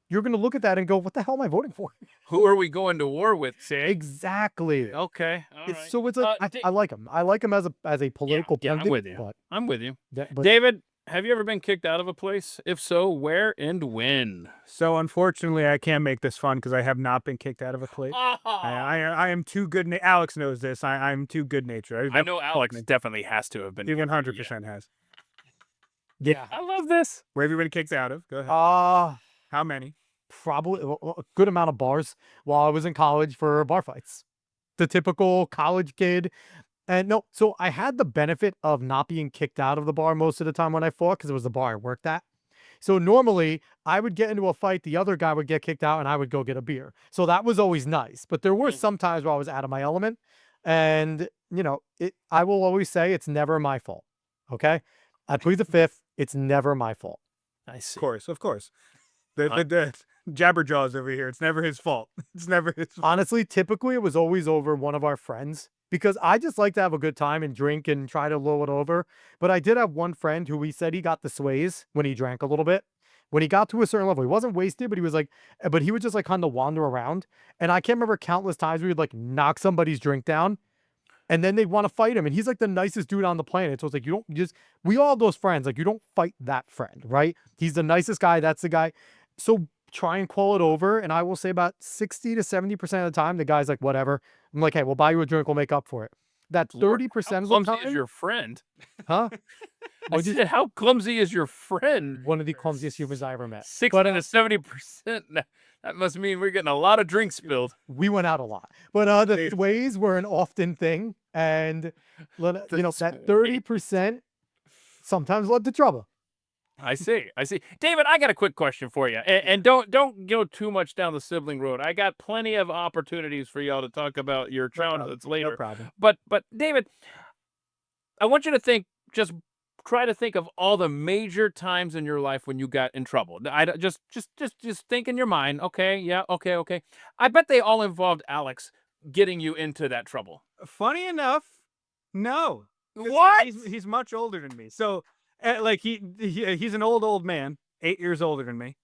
[SPEAKER 3] you're going to look at that and go, what the hell am I voting for?
[SPEAKER 1] Who are we going to war with, Sig?
[SPEAKER 3] Exactly.
[SPEAKER 1] Okay. All right.
[SPEAKER 3] So it's like, I like him. I like him as a political
[SPEAKER 1] yeah, I'm
[SPEAKER 3] pundit,
[SPEAKER 1] with you.
[SPEAKER 3] but-
[SPEAKER 1] I'm with you.
[SPEAKER 3] but
[SPEAKER 1] David, have you ever been kicked out of a place? If so, where and when?
[SPEAKER 2] So unfortunately, I can't make this fun because I have not been kicked out of a place. I am too good. Alex knows this. I'm too good natured.
[SPEAKER 1] I know Alex definitely has to have been.
[SPEAKER 2] He 100% has.
[SPEAKER 3] yeah.
[SPEAKER 1] I love this.
[SPEAKER 2] Where have you been kicked out of? Go ahead. How many?
[SPEAKER 3] Probably a good amount of bars while I was in college for bar fights. The typical college kid. And no, so I had the benefit of not being kicked out of the bar most of the time when I fought, because it was the bar I worked at. So normally I would get into a fight, the other guy would get kicked out, and I would go get a beer. So that was always nice. But there were some times where I was out of my element. And, you know, I will always say it's never my fault. Okay? I plead the fifth. It's never my fault.
[SPEAKER 1] I see.
[SPEAKER 2] Of course. The Jabberjaws over here. It's never his fault. It's never his fault.
[SPEAKER 3] Honestly, typically it was always over one of our friends, because I just like to have a good time and drink and try to lull it over. But I did have one friend who he said he got the sways when he drank a little bit. When he got to a certain level, he wasn't wasted, but he was like, but he would just like kind of wander around. And I can't remember countless times we would like knock somebody's drink down and then they'd want to fight him. And he's like the nicest dude on the planet. So it's like, we all have those friends. Like, you don't fight that friend, right? He's the nicest guy. That's the guy. So try and call it over. And I will say about 60 to 70% of the time, the guy's like, whatever. I'm like, hey, we'll buy you a drink. We'll make up for it. That 30% of the time.
[SPEAKER 1] Is your friend?
[SPEAKER 3] Huh?
[SPEAKER 1] I said, how clumsy is your friend?
[SPEAKER 3] One of the clumsiest humans I ever met.
[SPEAKER 1] 60 to 70%. That must mean we're getting a lot of drinks spilled.
[SPEAKER 3] We went out a lot. But the sways were an often thing. And, you know, that 30% sometimes led to trouble.
[SPEAKER 1] I see. David, I got a quick question for you, and don't go too much down the sibling road. I got plenty of opportunities for y'all to talk about your childhoods later.
[SPEAKER 2] No problem.
[SPEAKER 1] But David, I want you to just try to think of all the major times in your life when you got in trouble. Just think in your mind. Okay, yeah, okay. I bet they all involved Alex getting you into that trouble.
[SPEAKER 2] Funny enough, no. 'Cause
[SPEAKER 1] What?
[SPEAKER 2] He's much older than me. So, like he's an old man, 8 years older than me.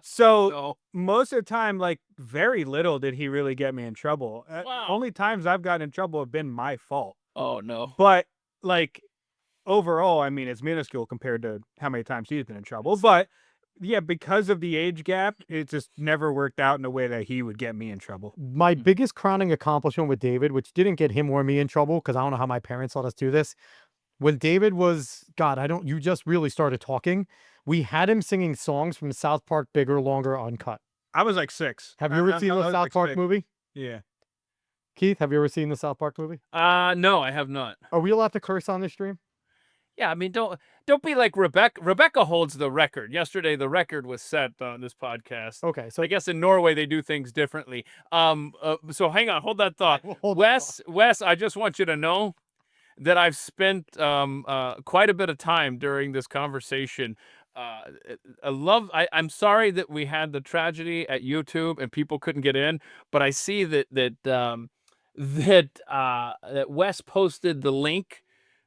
[SPEAKER 2] So
[SPEAKER 1] No.
[SPEAKER 2] most of the time, like very little did he really get me in trouble.
[SPEAKER 1] Wow.
[SPEAKER 2] Only times I've gotten in trouble have been my fault.
[SPEAKER 1] Oh no.
[SPEAKER 2] But like overall, I mean, it's minuscule compared to how many times he's been in trouble. But yeah, because of the age gap, it just never worked out in a way that he would get me in trouble.
[SPEAKER 3] My biggest crowning accomplishment with David, which didn't get him or me in trouble, because I don't know how my parents let us do this. When David was, you just really started talking. We had him singing songs from South Park, Bigger, Longer, Uncut.
[SPEAKER 2] I was like 6.
[SPEAKER 3] Have you ever seen
[SPEAKER 2] I
[SPEAKER 3] the
[SPEAKER 2] was
[SPEAKER 3] South
[SPEAKER 2] like
[SPEAKER 3] Park
[SPEAKER 2] 6.
[SPEAKER 3] movie?
[SPEAKER 2] Yeah.
[SPEAKER 3] Keith, have you ever seen the South Park movie?
[SPEAKER 1] No, I have not.
[SPEAKER 3] Are we allowed to curse on this stream?
[SPEAKER 1] Yeah, I mean, don't be like Rebecca. Rebecca holds the record. Yesterday, the record was set on this podcast.
[SPEAKER 3] Okay, so
[SPEAKER 1] I guess in Norway they do things differently. So hang on, hold that thought.
[SPEAKER 3] Hold
[SPEAKER 1] Wes, I just want you to know that I've spent quite a bit of time during this conversation. I'm sorry that we had the tragedy at YouTube and people couldn't get in, but I see that Wes posted the link.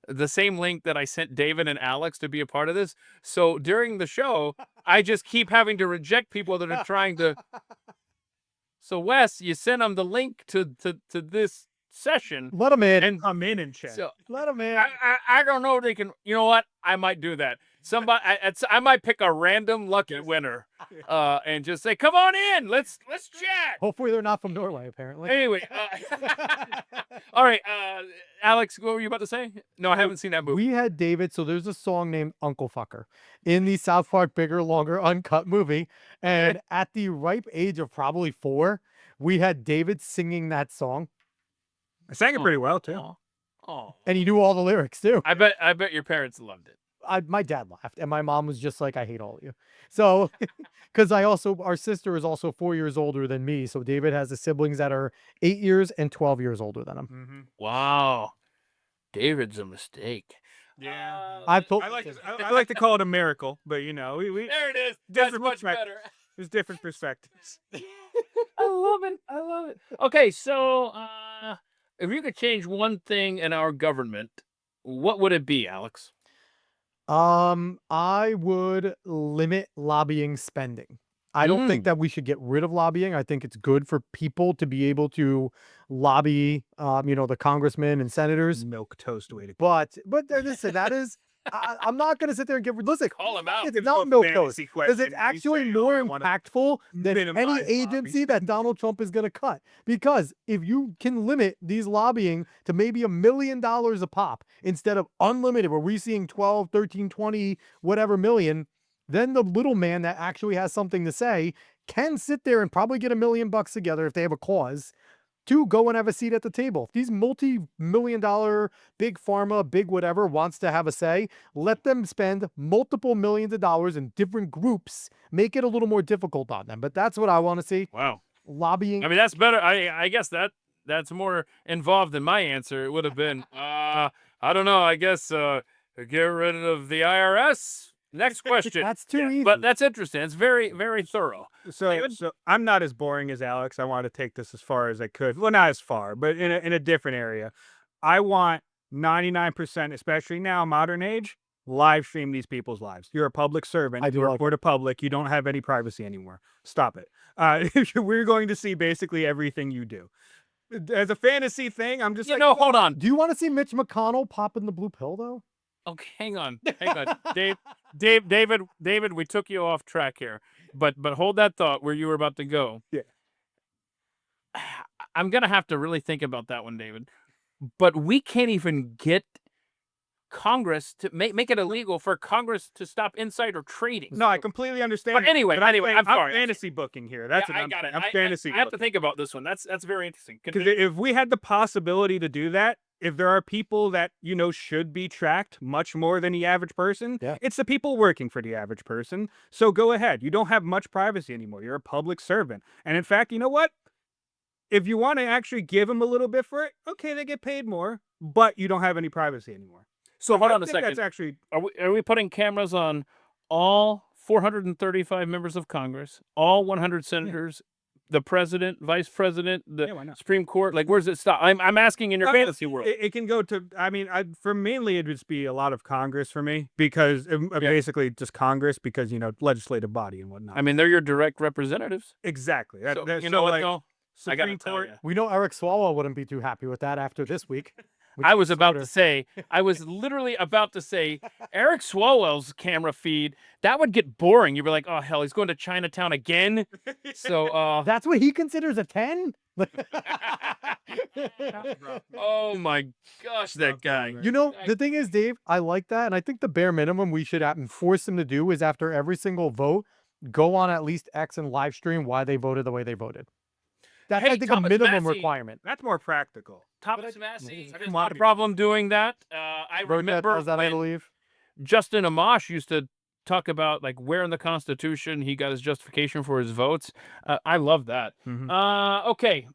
[SPEAKER 1] The same link that I sent David and Alex to be a part of this. So during the show, I just keep having to reject people that are trying to. So Wes, you sent them the link to this session.
[SPEAKER 3] let him in.
[SPEAKER 2] And come in and check.
[SPEAKER 1] So
[SPEAKER 3] Let him in.
[SPEAKER 1] I don't know if they can. You know what? I might do that. I might pick a random lucky winner, and just say, "Come on in, let's chat."
[SPEAKER 3] Hopefully they're not from Norway, apparently.
[SPEAKER 1] Anyway, all right, Alex, what were you about to say? No, I haven't seen that movie.
[SPEAKER 3] We had David, so there's a song named Uncle Fucker in the South Park Bigger, Longer, Uncut movie. And at the ripe age of probably 4, we had David singing that song.
[SPEAKER 2] I sang it pretty well too.
[SPEAKER 1] Oh,
[SPEAKER 3] And he knew all the lyrics too.
[SPEAKER 1] I bet your parents loved it.
[SPEAKER 3] My dad laughed, and my mom was just like, I hate all of you. So, because our sister is also 4 years older than me. So David has the siblings that are 8 years and 12 years older than him.
[SPEAKER 2] Mm-hmm.
[SPEAKER 1] Wow, David's a mistake.
[SPEAKER 2] Yeah.
[SPEAKER 3] I've told
[SPEAKER 2] I like to call it a miracle, but you know, we
[SPEAKER 1] There it is. That's
[SPEAKER 2] different
[SPEAKER 1] much
[SPEAKER 2] perspective.
[SPEAKER 1] better.
[SPEAKER 2] There's different perspectives.
[SPEAKER 1] I love it. Okay, so if you could change one thing in our government, what would it be, Alex?
[SPEAKER 3] I would limit lobbying spending. I don't think that we should get rid of lobbying. I think it's good for people to be able to lobby, the congressmen and senators.
[SPEAKER 2] Milk toast way to
[SPEAKER 3] But listen, that is, I'm not going to sit there and listen.
[SPEAKER 1] Call him out.
[SPEAKER 3] It's not milk toast because it's actually more impactful than any agency that Donald Trump is going to cut. Because if you can limit these lobbying to maybe $1 million a pop instead of unlimited, where we're seeing 12, 13, 20, whatever million, then the little man that actually has something to say can sit there and probably get $1 million together if they have a cause to go and have a seat at the table. If these multi-million-dollar big pharma, big whatever wants to have a say, let them spend multiple millions of dollars in different groups, make it a little more difficult on them. But that's what I want to see.
[SPEAKER 1] Wow.
[SPEAKER 3] Lobbying.
[SPEAKER 1] I mean, that's better. I guess that's more involved than my answer. It would have been, I don't know. I guess get rid of the IRS. Next question.
[SPEAKER 3] That's too easy.
[SPEAKER 1] But that's interesting. It's very, very thorough.
[SPEAKER 2] So I'm not as boring as Alex. I want to take this as far as I could. Well, not as far, but in a different area. I want 99%, especially now, modern age, live stream these people's lives. You're a public servant. You work for the public. You don't have any privacy anymore. Stop it. We're going to see basically everything you do. As a fantasy thing, I'm just
[SPEAKER 1] hold on.
[SPEAKER 3] Do you want to see Mitch McConnell popping the blue pill, though?
[SPEAKER 1] Okay, hang on. David, we took you off track here, but hold that thought where you were about to go.
[SPEAKER 2] Yeah.
[SPEAKER 1] I'm gonna have to really think about that one, David. But we can't even get Congress to make it illegal for Congress to stop insider trading.
[SPEAKER 2] No, I completely understand.
[SPEAKER 1] But anyway, I'm sorry.
[SPEAKER 2] I'm fantasy booking here. That's
[SPEAKER 1] I got it.
[SPEAKER 2] I'm fantasy.
[SPEAKER 1] I have to think about this one. That's very interesting.
[SPEAKER 2] Because if we had the possibility to do that, if there are people that, you know, should be tracked much more than the average person,
[SPEAKER 3] Yeah.
[SPEAKER 2] it's the people working for the average person. So go ahead. You don't have much privacy anymore. You're a public servant. And in fact, you know what? If you want to actually give them a little bit for it, okay, they get paid more, but you don't have any privacy anymore.
[SPEAKER 1] So hold
[SPEAKER 2] I
[SPEAKER 1] on a
[SPEAKER 2] think
[SPEAKER 1] second.
[SPEAKER 2] that's actually
[SPEAKER 1] Are we putting cameras on all 435 members of Congress, all 100 senators, the president, vice president, the
[SPEAKER 2] Yeah, why not?
[SPEAKER 1] Supreme Court? Like, where's it stop? I'm asking in your fantasy world.
[SPEAKER 2] It can go to. I mean, for mainly it'd just be a lot of Congress for me because basically just Congress because you know legislative body and whatnot.
[SPEAKER 1] I mean, they're your direct representatives.
[SPEAKER 2] Exactly.
[SPEAKER 1] So, you know what, though? I gotta
[SPEAKER 2] Supreme
[SPEAKER 1] tell
[SPEAKER 2] Court.
[SPEAKER 1] ya.
[SPEAKER 3] We know Eric Swalwell wouldn't be too happy with that after this week. which
[SPEAKER 1] I was
[SPEAKER 3] is
[SPEAKER 1] about
[SPEAKER 3] sort
[SPEAKER 1] to say, I was literally about to say, Eric Swalwell's camera feed, that would get boring. You'd be like, oh, hell, he's going to Chinatown again? So,
[SPEAKER 3] That's what he considers a 10?
[SPEAKER 1] oh my gosh, that guy.
[SPEAKER 3] You know, the thing is, Dave, I like that. And I think the bare minimum we should force him to do is after every single vote, go on at least X and live stream why they voted the way they voted. That's,
[SPEAKER 1] Hey,
[SPEAKER 3] I think,
[SPEAKER 1] Thomas
[SPEAKER 3] a minimum
[SPEAKER 1] Massey.
[SPEAKER 3] requirement.
[SPEAKER 2] That's more practical.
[SPEAKER 1] Thomas Massey has
[SPEAKER 2] Come
[SPEAKER 1] not a
[SPEAKER 2] on.
[SPEAKER 1] problem doing that. I remember
[SPEAKER 3] does that, I
[SPEAKER 1] when
[SPEAKER 3] believe.
[SPEAKER 1] Justin Amash used to talk about like where in the Constitution he got his justification for his votes. I love that. Okay,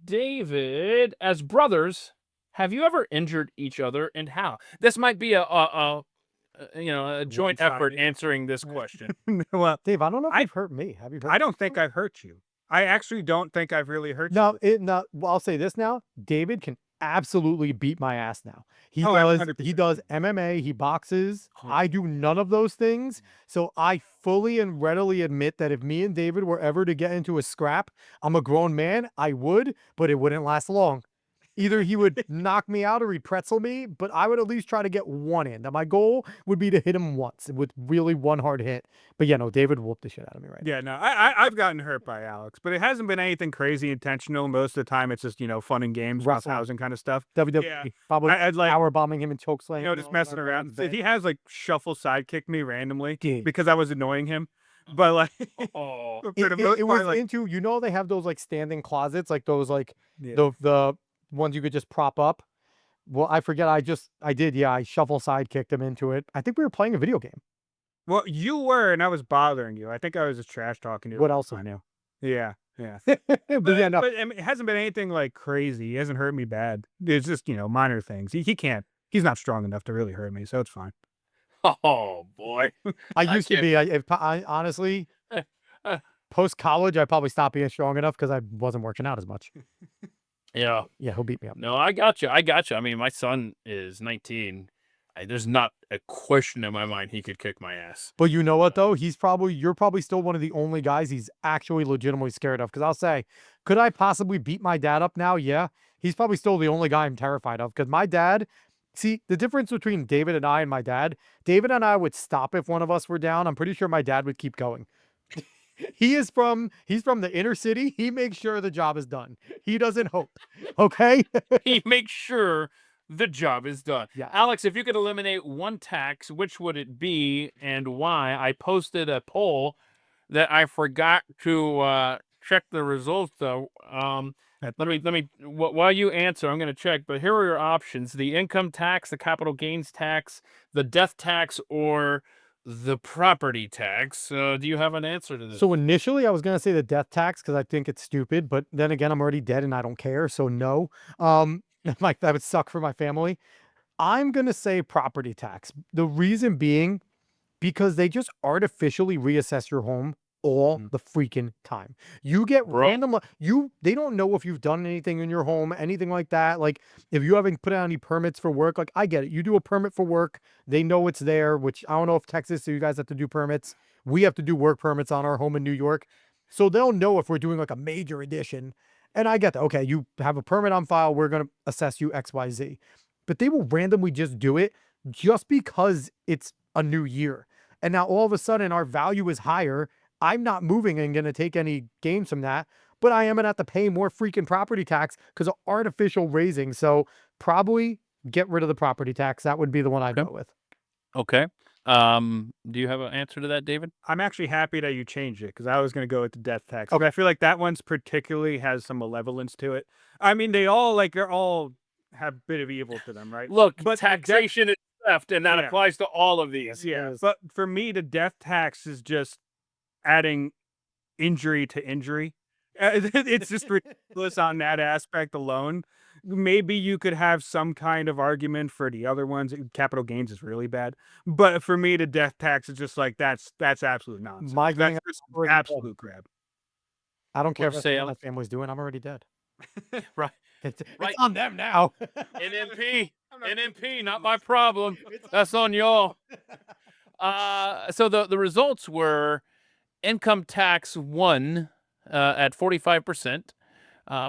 [SPEAKER 1] David, as brothers, have you ever injured each other, and how? This might be a joint effort
[SPEAKER 2] One-sided.
[SPEAKER 1] answering this question.
[SPEAKER 2] Well,
[SPEAKER 3] Dave, I don't know if you've hurt me. Have you hurt
[SPEAKER 2] I don't think I've hurt you. I actually don't think I've really hurt
[SPEAKER 3] No, well, I'll say this now. David can absolutely beat my ass now. He
[SPEAKER 2] Oh,
[SPEAKER 3] does
[SPEAKER 2] 100%.
[SPEAKER 3] MMA, he boxes.
[SPEAKER 1] Hmm.
[SPEAKER 3] I do none of those things. So I fully and readily admit that if me and David were ever to get into a scrap, I'm a grown man, I would, but it wouldn't last long. Either he would knock me out or he'd pretzel me, but I would at least try to get one in. Now, my goal would be to hit him once with really one hard hit. But yeah, no, David whooped the shit out of me right now.
[SPEAKER 2] Yeah, no, I've gotten hurt by Alex, but it hasn't been anything crazy intentional. Most of the time, it's just, you know, fun and games,
[SPEAKER 3] Wrestling.
[SPEAKER 2] roughhousing kind of stuff.
[SPEAKER 3] WWE,
[SPEAKER 2] Yeah.
[SPEAKER 3] probably
[SPEAKER 2] I'd like,
[SPEAKER 3] power bombing him and choke slam.
[SPEAKER 2] you know, just messing around. He has like shuffle sidekick me randomly
[SPEAKER 3] Dude.
[SPEAKER 2] because I was annoying him. But like,
[SPEAKER 1] Oh,
[SPEAKER 2] for the most
[SPEAKER 3] It
[SPEAKER 2] part,
[SPEAKER 3] was
[SPEAKER 2] like,
[SPEAKER 3] into, you know, they have those like standing closets, like those like
[SPEAKER 2] Yeah.
[SPEAKER 3] the ones you could just prop up. Well, I forget. I did. Yeah, I shuffle side kicked him into it. I think we were playing a video game.
[SPEAKER 2] well, you were, and I was bothering you. I think I was just trash talking to you.
[SPEAKER 3] What else I knew?
[SPEAKER 2] Yeah, yeah.
[SPEAKER 3] But yeah, no.
[SPEAKER 2] But I mean, it hasn't been anything like crazy. He hasn't hurt me bad. It's just, you know, minor things. He can't. He's not strong enough to really hurt me, so it's fine.
[SPEAKER 1] oh boy.
[SPEAKER 3] I used to be. I honestly, post college, I probably stopped being strong enough because I wasn't working out as much.
[SPEAKER 1] Yeah.
[SPEAKER 3] Yeah, he'll beat me up.
[SPEAKER 1] No, I got you. I got you. I mean, my son is 19. There's not a question in my mind he could kick my ass.
[SPEAKER 3] But you know what though? You're probably still one of the only guys he's actually legitimately scared of. Because I'll say, could I possibly beat my dad up now? Yeah. He's probably still the only guy I'm terrified of. Because my dad, see, the difference between David and I and my dad, David and I would stop if one of us were down. I'm pretty sure my dad would keep going. He's from the inner city. He makes sure the job is done. He doesn't hope. Okay.
[SPEAKER 1] He makes sure the job is done.
[SPEAKER 3] Yeah.
[SPEAKER 1] Alex, if you could eliminate one tax, which would it be and why? I posted a poll that I forgot to check the results though. Let me while you answer, I'm going to check, but here are your options: the income tax, the capital gains tax, the death tax, or the property tax. Do you have an answer to this?
[SPEAKER 3] So initially I was going to say the death tax because I think it's stupid, but then again, I'm already dead and I don't care. So no, like that would suck for my family. I'm going to say property tax. The reason being because they just artificially reassess your home all the freaking time. You get random, they don't know if you've done anything in your home, anything like that. Like if you haven't put out any permits for work, like I get it. You do a permit for work, they know it's there, which I don't know if Texas, so you guys have to do permits. We have to do work permits on our home in New York. So they'll know if we're doing like a major addition. And I get that. Okay, you have a permit on file. We're going to assess you X, Y, Z. But they will randomly just do it just because it's a new year. And now all of a sudden our value is higher. I'm not moving and going to take any gains from that, but I am going to have to pay more freaking property tax because of artificial raising. So probably get rid of the property tax. That would be the one I'd go with.
[SPEAKER 1] Okay. Do you have an answer to that, David?
[SPEAKER 2] I'm actually happy that you changed it because I was going to go with the death tax. Okay, I feel like that one's particularly has some malevolence to it. I mean, they're all have a bit of evil to them, right?
[SPEAKER 1] Look,
[SPEAKER 2] But the death-
[SPEAKER 1] taxation is theft, and that
[SPEAKER 2] Yeah.
[SPEAKER 1] applies to all of these.
[SPEAKER 2] Yeah,
[SPEAKER 3] Yes.
[SPEAKER 2] but for me, the death tax is just adding injury to injury. It's just ridiculous on that aspect alone. Maybe you could have some kind of argument for the other ones. Capital gains is really bad, but for me, the death tax is just like that's absolute nonsense.
[SPEAKER 3] My
[SPEAKER 2] That's
[SPEAKER 3] thing-
[SPEAKER 2] just
[SPEAKER 3] already dead.
[SPEAKER 2] absolute crap.
[SPEAKER 3] I don't care
[SPEAKER 1] What
[SPEAKER 3] if
[SPEAKER 1] say,
[SPEAKER 3] that's what my
[SPEAKER 1] Alex?
[SPEAKER 3] family's doing. I'm already dead.
[SPEAKER 1] Right.
[SPEAKER 3] It's
[SPEAKER 1] Right.
[SPEAKER 3] on them now.
[SPEAKER 1] NMP, not my problem. That's on y'all. So the results were income tax won at 45%.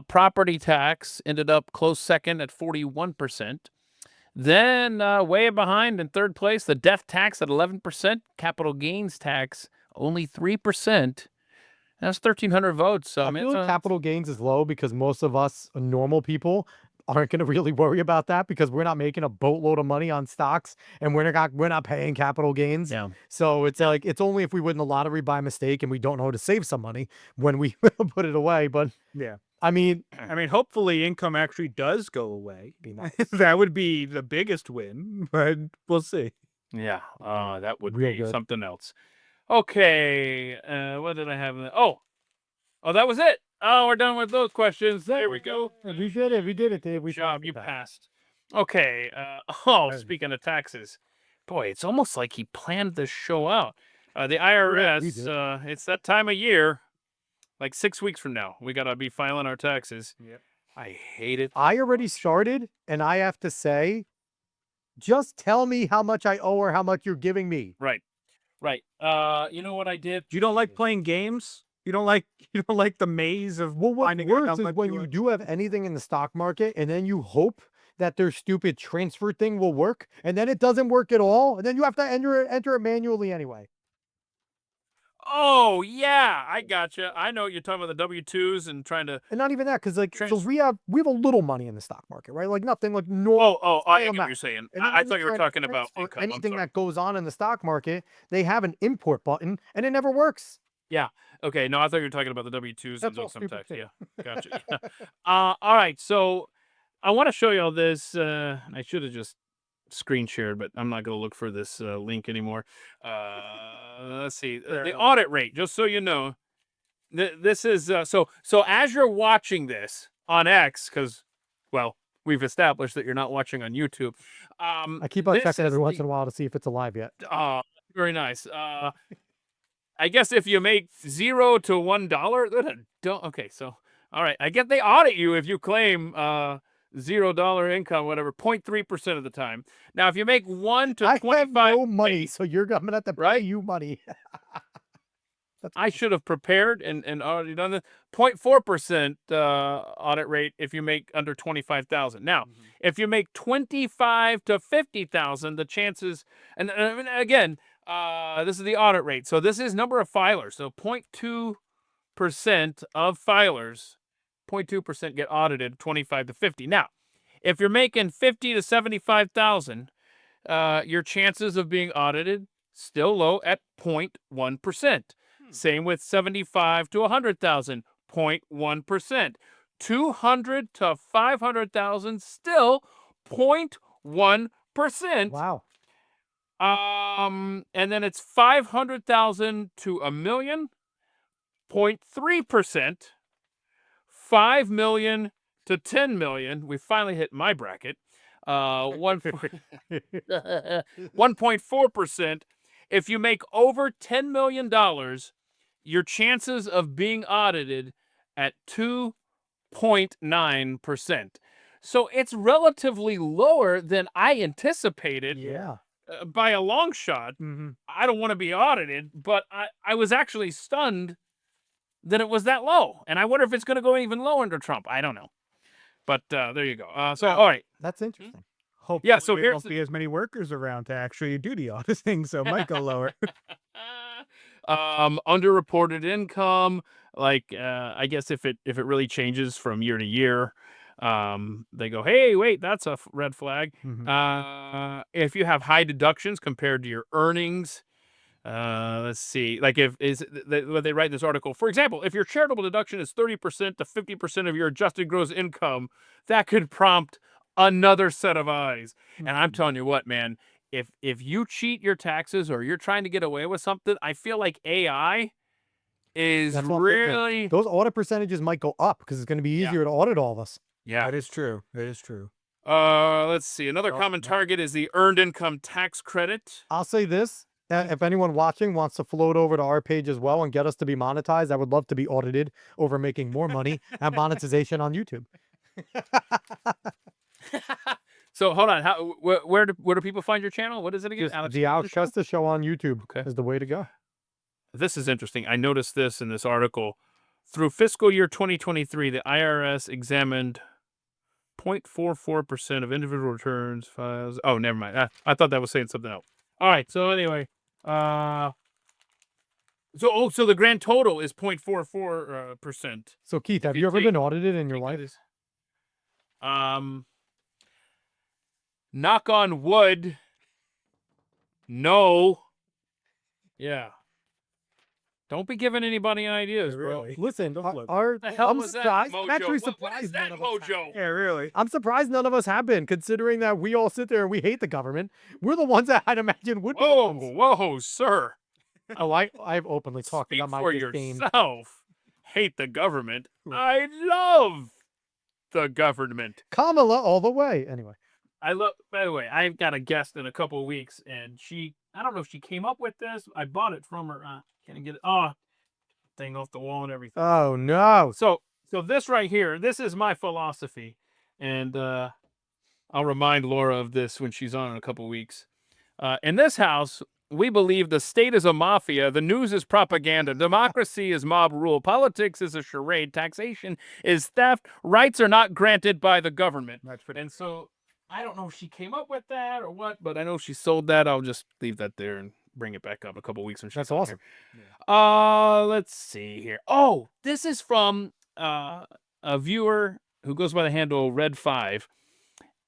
[SPEAKER 1] Property tax ended up close second at 41%. Then way behind in third place, the death tax at 11%. Capital gains tax only 3%. That's 1,300 votes. So
[SPEAKER 3] I
[SPEAKER 1] mean,
[SPEAKER 3] feel
[SPEAKER 1] it's
[SPEAKER 3] like
[SPEAKER 1] a-
[SPEAKER 3] capital gains is low because most of us normal people aren't going to really worry about that because we're not making a boatload of money on stocks and we're not paying capital gains.
[SPEAKER 1] Yeah.
[SPEAKER 3] So it's like it's only if we win the lottery by mistake and we don't know how to save some money when we put it away. But
[SPEAKER 2] Yeah,
[SPEAKER 3] I mean,
[SPEAKER 2] hopefully income actually does go away.
[SPEAKER 3] be nice.
[SPEAKER 2] That would be the biggest win, but we'll see.
[SPEAKER 1] Yeah, that would
[SPEAKER 3] Real
[SPEAKER 1] be
[SPEAKER 3] good.
[SPEAKER 1] something else. Okay, what did I have? Oh, that was it. Oh, we're done with those questions. There we go.
[SPEAKER 3] We did it. We did it, Dave.
[SPEAKER 1] Good job, you
[SPEAKER 3] passed.
[SPEAKER 1] passed. Okay. Speaking of taxes, boy, it's almost like he planned this show out. The IRS. It's that time of year. Like 6 weeks from now, we gotta be filing our taxes.
[SPEAKER 2] Yep.
[SPEAKER 1] I hate it.
[SPEAKER 3] I already started, and I have to say, just tell me how much I owe or how much you're giving me.
[SPEAKER 1] Right. You know what I did?
[SPEAKER 2] You don't like playing games? You don't like the maze of
[SPEAKER 3] Well, what's
[SPEAKER 2] finding out how
[SPEAKER 3] worse is
[SPEAKER 2] much
[SPEAKER 3] when
[SPEAKER 2] you
[SPEAKER 3] you
[SPEAKER 2] owe?
[SPEAKER 3] do have anything in the stock market and then you hope that their stupid transfer thing will work, and then it doesn't work at all, and then you have to enter it manually anyway.
[SPEAKER 1] Oh yeah, I gotcha. I know what you're talking about, the W-2s and trying to.
[SPEAKER 3] And not even that, because like so
[SPEAKER 1] Trans-
[SPEAKER 3] we have a little money in the stock market, right? Like nothing, like no.
[SPEAKER 1] I get what
[SPEAKER 3] amount.
[SPEAKER 1] you're saying.
[SPEAKER 3] And then
[SPEAKER 1] I
[SPEAKER 3] when
[SPEAKER 1] thought you were
[SPEAKER 3] trying to
[SPEAKER 1] talking about
[SPEAKER 3] transfer
[SPEAKER 1] income. I'm
[SPEAKER 3] anything
[SPEAKER 1] sorry.
[SPEAKER 3] that goes on in the stock market. They have an import button, and it never works.
[SPEAKER 1] Okay, no, I thought you were talking about the W-2s
[SPEAKER 3] That's
[SPEAKER 1] and
[SPEAKER 3] all
[SPEAKER 1] income
[SPEAKER 3] stupid
[SPEAKER 1] tax.
[SPEAKER 3] too.
[SPEAKER 1] Yeah, gotcha. Yeah. All right, so I want to show you all this. I should have just screen shared, but I'm not going to look for this link anymore. Let's see. The audit rate, just so you know. This is so as you're watching this on X, because, well, we've established that you're not watching on YouTube.
[SPEAKER 3] I keep on
[SPEAKER 1] this
[SPEAKER 3] checking every
[SPEAKER 1] is
[SPEAKER 3] once
[SPEAKER 1] the-
[SPEAKER 3] in a while to see if it's alive yet.
[SPEAKER 1] Very nice. I guess if you make $0 to $1, okay. So, all right, I get they audit you if you claim $0 income, whatever, 0.3% of the time. Now, if you make 1 to
[SPEAKER 3] I
[SPEAKER 1] 25,
[SPEAKER 3] have no money, so you're gonna have to pay
[SPEAKER 1] Right?
[SPEAKER 3] you money.
[SPEAKER 1] I should have prepared and already done this. 0.4% audit rate if you make under 25,000. Now, if you make 25 to 50,000, the chances, and again, this is the audit rate. So this is number of filers. So 0.2% of filers, 0.2% get audited 25 to 50. Now, if you're making 50 to 75,000, your chances of being audited still low at 0.1%. Same with 75 to 100,000, 0.1%. 200 to 500,000, still 0.1%.
[SPEAKER 3] Wow.
[SPEAKER 1] And then it's 500,000 to a million, 0.3%. 5 million to 10 million. We finally hit my bracket. 1.4%. If you make over $10 million, your chances of being audited at 2.9%. So it's relatively lower than I anticipated.
[SPEAKER 3] Yeah.
[SPEAKER 1] By a long shot. I don't want to be audited, but I was actually stunned that it was that low. And I wonder if it's going to go even lower under Trump. I don't know. But there you go. So, all right.
[SPEAKER 3] That's interesting.
[SPEAKER 2] Hopefully,
[SPEAKER 1] Yeah, so
[SPEAKER 2] there
[SPEAKER 1] here's
[SPEAKER 2] won't be as many workers around to actually do the auditing, so it might go lower.
[SPEAKER 1] Underreported income, like I guess if it really changes from year to year, they go, hey, wait, that's a red flag. If you have high deductions compared to your earnings, let's see, like when they write this article, for example, if your charitable deduction is 30% to 50% of your adjusted gross income, that could prompt another set of eyes. And I'm telling you what, man, if you cheat your taxes or you're trying to get away with something, I feel like AI is
[SPEAKER 3] That's what I'm thinking.
[SPEAKER 1] really
[SPEAKER 3] Those audit percentages might go up because it's going to be
[SPEAKER 1] Yeah.
[SPEAKER 3] easier to audit all of us.
[SPEAKER 1] yeah.
[SPEAKER 2] That is true. That is true.
[SPEAKER 1] Let's see. Another
[SPEAKER 2] Oh,
[SPEAKER 1] common
[SPEAKER 2] yeah.
[SPEAKER 1] target is the earned income tax credit.
[SPEAKER 3] I'll say this. If anyone watching wants to float over to our page as well and get us to be monetized, I would love to be audited over making more money and monetization on YouTube.
[SPEAKER 1] So hold on. How where do people find your channel? What is it again?
[SPEAKER 3] Just the Alex Cuesta Show on YouTube is the way to go.
[SPEAKER 1] This is interesting. I noticed this in this article. Through fiscal year 2023, the IRS examined 0.44% of individual returns files. Oh, never mind. I thought that was saying something else. All right. So anyway, so the grand total is 0.44%.
[SPEAKER 3] So Keith, have
[SPEAKER 1] you
[SPEAKER 3] you ever
[SPEAKER 1] take-
[SPEAKER 3] been audited in your life?
[SPEAKER 1] Knock on wood. No. Yeah. Don't be giving anybody ideas, bro.
[SPEAKER 2] Really?
[SPEAKER 3] Listen,
[SPEAKER 2] Don't flip.
[SPEAKER 3] our,
[SPEAKER 1] The hell
[SPEAKER 3] I'm
[SPEAKER 1] was
[SPEAKER 3] surprised.
[SPEAKER 1] that, Mojo?
[SPEAKER 3] I'm actually
[SPEAKER 1] What
[SPEAKER 3] surprised
[SPEAKER 1] is that,
[SPEAKER 3] none of us have.
[SPEAKER 1] Mojo?
[SPEAKER 2] Yeah, really.
[SPEAKER 3] I'm surprised none of us have been, considering that we all sit there and we hate the government. We're the ones that I'd imagine would be.
[SPEAKER 1] Whoa, sir.
[SPEAKER 3] Oh, I've openly talked
[SPEAKER 1] Speak
[SPEAKER 3] about my
[SPEAKER 1] for
[SPEAKER 3] disdain.
[SPEAKER 1] yourself. Hate the government. I love the government.
[SPEAKER 3] Kamala all the way. Anyway,
[SPEAKER 1] By the way, I've got a guest in a couple of weeks, and I don't know if she came up with this. I bought it from her. Can I get it? Oh, thing off the wall and everything.
[SPEAKER 3] oh no.
[SPEAKER 1] So this right here, this is my philosophy, and I'll remind Laura of this when she's on in a couple weeks. In this house, we believe the state is a mafia, the news is propaganda, democracy is mob rule, politics is a charade, taxation is theft, rights are not granted by the government.
[SPEAKER 2] That's pretty.
[SPEAKER 1] And so I don't know if she came up with that or what, but I know she sold that. I'll just leave that there and bring it back up in a couple weeks when she's
[SPEAKER 3] That's
[SPEAKER 1] on
[SPEAKER 3] awesome.
[SPEAKER 1] here. Let's see here. Oh, this is from a viewer who goes by the handle Red5,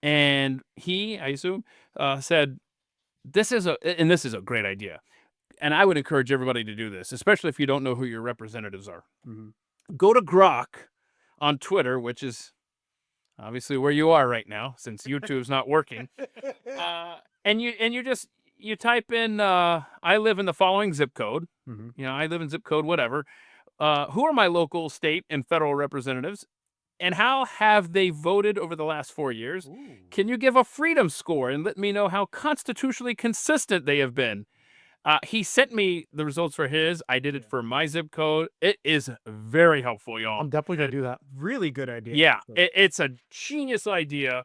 [SPEAKER 1] and he, I assume, said this is a great idea, and I would encourage everybody to do this, especially if you don't know who your representatives are. Go to Grok on Twitter, which is obviously where you are right now since YouTube's not working, and you type in I live in the following zip code. I live in zip code whatever. Who are my local, state, and federal representatives, and how have they voted over the last 4 years? Can you give a freedom score and let me know how constitutionally consistent they have been? He sent me the results for his. I did it for my zip code. It is very helpful, y'all.
[SPEAKER 3] I'm definitely gonna do that.
[SPEAKER 2] Really good idea.
[SPEAKER 1] Yeah, it's a genius idea.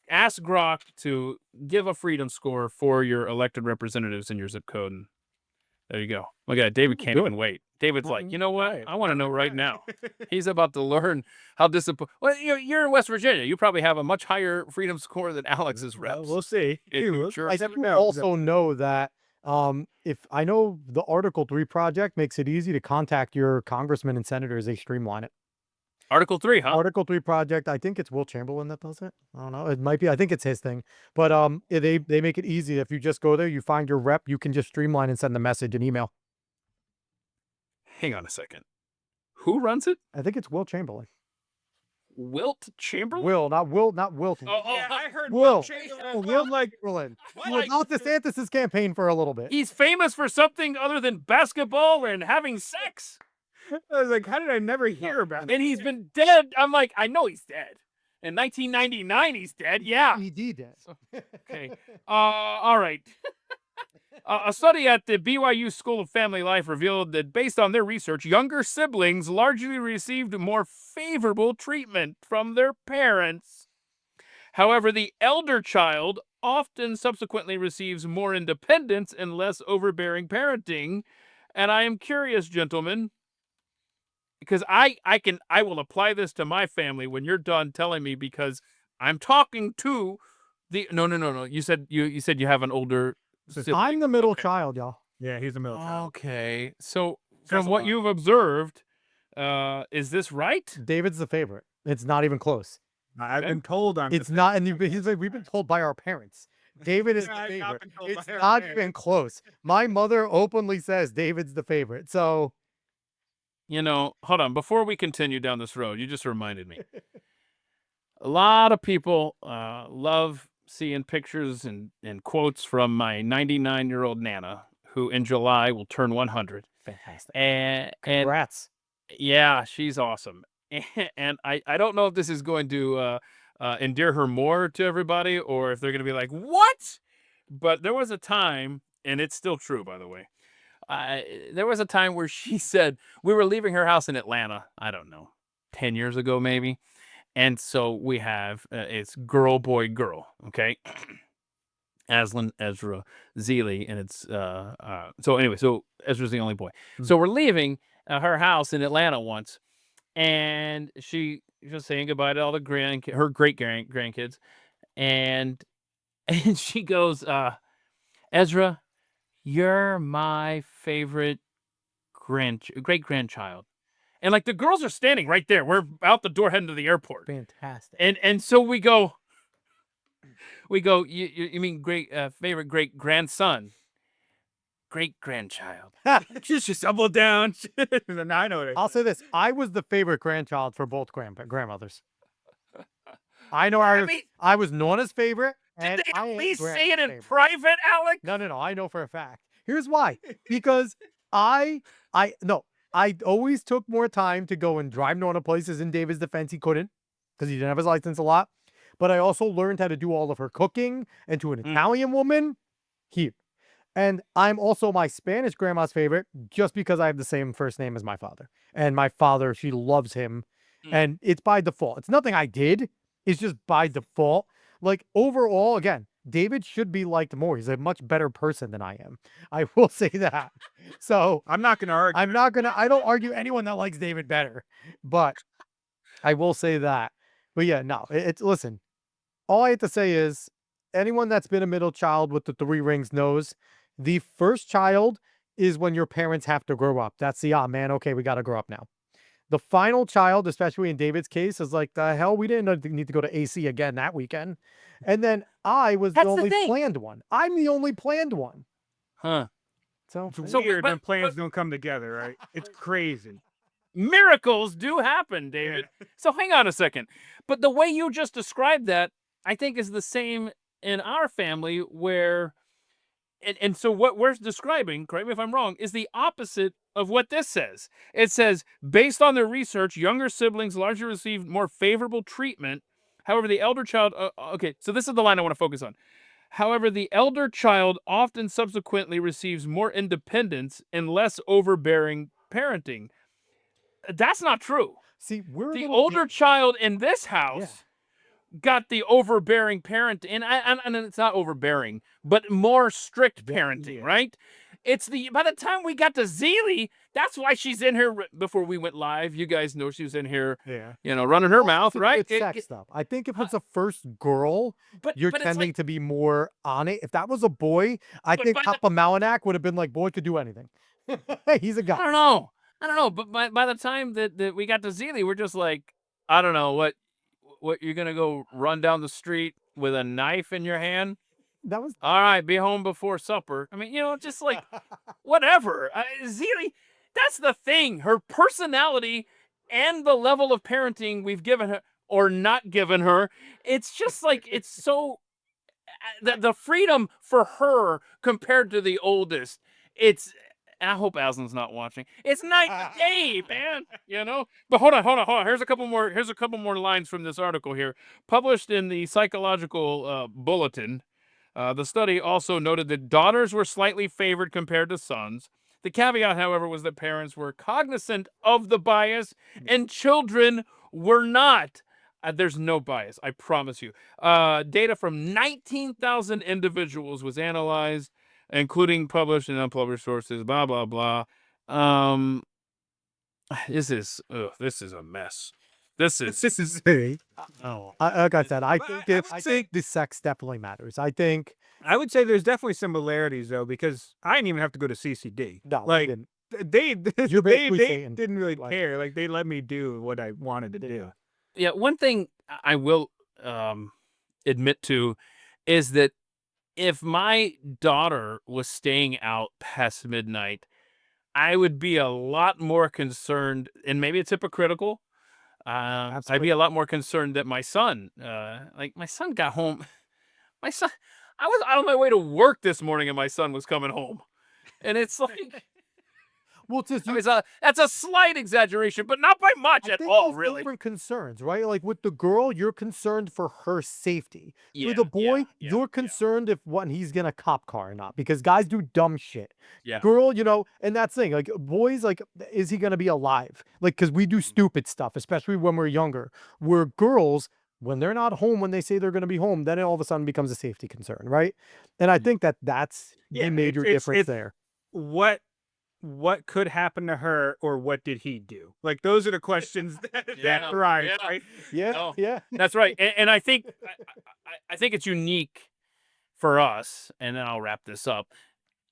[SPEAKER 1] Ask Grok to give a freedom score for your elected representatives in your zip code. And there you go. Look at it. David can't even wait. David's like, you know what? I want to know right now. He's about to learn how discipline. Well, you're in West Virginia. You probably have a much higher freedom score than Alex's reps.
[SPEAKER 2] We'll see.
[SPEAKER 1] Sure.
[SPEAKER 3] I
[SPEAKER 2] never
[SPEAKER 3] do
[SPEAKER 2] know.
[SPEAKER 3] also know that if I know the Article 3 project makes it easy to contact your congressmen and senators, they streamline it.
[SPEAKER 1] Article 3, huh?
[SPEAKER 3] Article 3 project, I think it's Will Chamberlain that does it. I don't know. It might be. I think it's his thing. But they make it easy. If you just go there, you find your rep, you can just streamline and send the message and email.
[SPEAKER 1] Hang on a second. Who runs it?
[SPEAKER 3] I think it's Will Chamberlain.
[SPEAKER 1] Wilt Chamberlain?
[SPEAKER 3] Not Wilt.
[SPEAKER 2] Yeah, I heard
[SPEAKER 3] Will.
[SPEAKER 2] Chamberlain.
[SPEAKER 3] Will Chamberlain. He was out DeSantis' campaign for a little bit.
[SPEAKER 1] He's famous for something other than basketball and having sex.
[SPEAKER 2] I was like, how did I never hear about it?
[SPEAKER 1] And he's been dead. I'm like, I know he's dead. In 1999, he's dead. Yeah.
[SPEAKER 3] He did.
[SPEAKER 1] Okay. All right. A study at the BYU School of Family Life revealed that based on their research, younger siblings largely received more favorable treatment from their parents. However, the elder child often subsequently receives more independence and less overbearing parenting. And I am curious, gentlemen, because I will apply this to my family when you're done telling me, because I'm talking to the no. You said you have an older sibling.
[SPEAKER 3] I'm the middle child, y'all.
[SPEAKER 2] Yeah, he's a middle child.
[SPEAKER 1] Okay. So
[SPEAKER 2] Says
[SPEAKER 1] from
[SPEAKER 2] a
[SPEAKER 1] what
[SPEAKER 2] lot.
[SPEAKER 1] you've observed, is this right?
[SPEAKER 3] David's the favorite. It's not even close.
[SPEAKER 2] I've been told I'm.
[SPEAKER 3] It's not, and he's like, we've been told by our parents. David is the
[SPEAKER 2] I've not
[SPEAKER 3] favorite.
[SPEAKER 2] been told
[SPEAKER 3] It's
[SPEAKER 2] by our
[SPEAKER 3] not
[SPEAKER 2] parents.
[SPEAKER 3] even close. My mother openly says David's the favorite. So
[SPEAKER 1] You know, hold on. Before we continue down this road, you just reminded me. a lot of people love seeing pictures and quotes from my 99-year-old Nana, who in July will turn 100.
[SPEAKER 3] Fantastic.
[SPEAKER 1] And
[SPEAKER 3] Congrats.
[SPEAKER 1] yeah, she's awesome. And I don't know if this is going to endear her more to everybody or if they're going to be like, what? But there was a time, and it's still true, by the way. There was a time where she said we were leaving her house in Atlanta. I don't know, 10 years ago, maybe. And so we have it's girl, boy, girl. Okay. Aslan, Ezra, Zeely, and it's so anyway, so Ezra's the only boy. So we're leaving her house in Atlanta once, and she was saying goodbye to all the her great grandkids, and and she goes, Ezra, you're my favorite great grandchild. And like the girls are standing right there. We're out the door heading to the airport.
[SPEAKER 3] Fantastic.
[SPEAKER 1] And so we go, you mean great favorite great grandson? Great grandchild.
[SPEAKER 2] Just double down. And I know it.
[SPEAKER 3] I'll say this: I was the favorite grandchild for both grandmothers. I know I was Norna's favorite, and
[SPEAKER 1] Did they
[SPEAKER 3] I
[SPEAKER 1] at
[SPEAKER 3] ain't
[SPEAKER 1] least
[SPEAKER 3] Grant's
[SPEAKER 1] say it in
[SPEAKER 3] favorite.
[SPEAKER 1] private, Alex?
[SPEAKER 3] No. I know for a fact. Here's why: because I always took more time to go and drive Norna places. In David's defense, he couldn't because he didn't have his license a lot. But I also learned how to do all of her cooking, and to an Italian woman, here. And I'm also my Spanish grandma's favorite just because I have the same first name as my father. And my father, she loves him. And it's by default. It's nothing I did. It's just by default. Like overall, again, David should be liked more. He's a much better person than I am. I will say that. So
[SPEAKER 2] I'm not gonna argue.
[SPEAKER 3] I don't argue anyone that likes David better. But I will say that. But yeah, no, listen, all I have to say is anyone that's been a middle child with the 3 rings knows the first child is when your parents have to grow up. That's the, man, okay, we got to grow up now. The final child, especially in David's case, is like, the hell, we didn't need to go to AC again that weekend. And then I was the only planned one. I'm the only planned one.
[SPEAKER 1] Huh.
[SPEAKER 3] So
[SPEAKER 2] It's weird when plans don't come together, right? It's crazy.
[SPEAKER 1] Miracles do happen, David. So hang on a second. But the way you just described that, I think is the same in our family where and so what we're describing, correct me if I'm wrong, is the opposite of what this says. It says, based on their research, younger siblings largely received more favorable treatment. However, the elder child, okay, so this is the line I want to focus on. However, the elder child often subsequently receives more independence and less overbearing parenting. That's not true.
[SPEAKER 3] see, we're
[SPEAKER 1] The older child in this house got the overbearing parent, and it's not overbearing, but more strict parenting, right? It's by the time we got to Zeely, that's why she's in here before we went live. You guys know she was in here, running her mouth, right?
[SPEAKER 3] It's sex stuff. I think if it's a first girl, you're tending to be more on it. If that was a boy, I think Papa Malinak would have been like, boy could do anything. He's a guy.
[SPEAKER 1] I don't know. But by the time that we got to Zeely, we're just like, I don't know, what you're gonna go run down the street with a knife in your hand?
[SPEAKER 3] That was
[SPEAKER 1] all right. Be home before supper. I mean, just like whatever. Zeely, that's the thing. Her personality and the level of parenting we've given her or not given her. It's just like it's so the freedom for her compared to the oldest. It's. And I hope Aslan's not watching. It's night and day, man. But hold on. Here's a couple more lines from this article here, published in the Psychological Bulletin. The study also noted that daughters were slightly favored compared to sons. The caveat, however, was that parents were cognizant of the bias and children were not. There's no bias, I promise you. Data from 19,000 individuals was analyzed, including published and unpublished sources, blah, blah, blah. This is a mess. This is
[SPEAKER 3] like I said, I think the sex definitely matters. I
[SPEAKER 2] would say there's definitely similarities though, because I didn't even have to go to CCD.
[SPEAKER 3] No,
[SPEAKER 2] like they
[SPEAKER 3] saying,
[SPEAKER 2] didn't really care. Like they let me do what I wanted to do.
[SPEAKER 1] Yeah, one thing I will admit to is that if my daughter was staying out past midnight, I would be a lot more concerned, and maybe it's hypocritical, I'd be a lot more concerned that my son, like my son got home. My son, I was on my way to work this morning and my son was coming home. And it's like,
[SPEAKER 3] Well, it's just
[SPEAKER 1] I mean, that's a slight exaggeration, but not by much
[SPEAKER 3] I
[SPEAKER 1] at
[SPEAKER 3] think
[SPEAKER 1] all,
[SPEAKER 3] there's
[SPEAKER 1] really.
[SPEAKER 3] different concerns, right? Like with the girl, you're concerned for her safety.
[SPEAKER 1] Yeah,
[SPEAKER 3] For the boy,
[SPEAKER 1] yeah,
[SPEAKER 3] you're
[SPEAKER 1] yeah.
[SPEAKER 3] concerned if when he's gonna cop car or not, because guys do dumb shit.
[SPEAKER 1] Yeah.
[SPEAKER 3] Girl, you know, and that's the thing. Like boys, like, is he gonna be alive? Like, because we do stupid stuff, especially when we're younger. Where girls, when they're not home, when they say they're gonna be home, then it all of a sudden becomes a safety concern, right? And I think that that's the major difference there.
[SPEAKER 2] What could happen to her, or what did he do? Like, those are the questions that arise, right?
[SPEAKER 3] Yeah,
[SPEAKER 1] No.
[SPEAKER 3] yeah.
[SPEAKER 1] That's right. And I think I think it's unique for us, and then I'll wrap this up,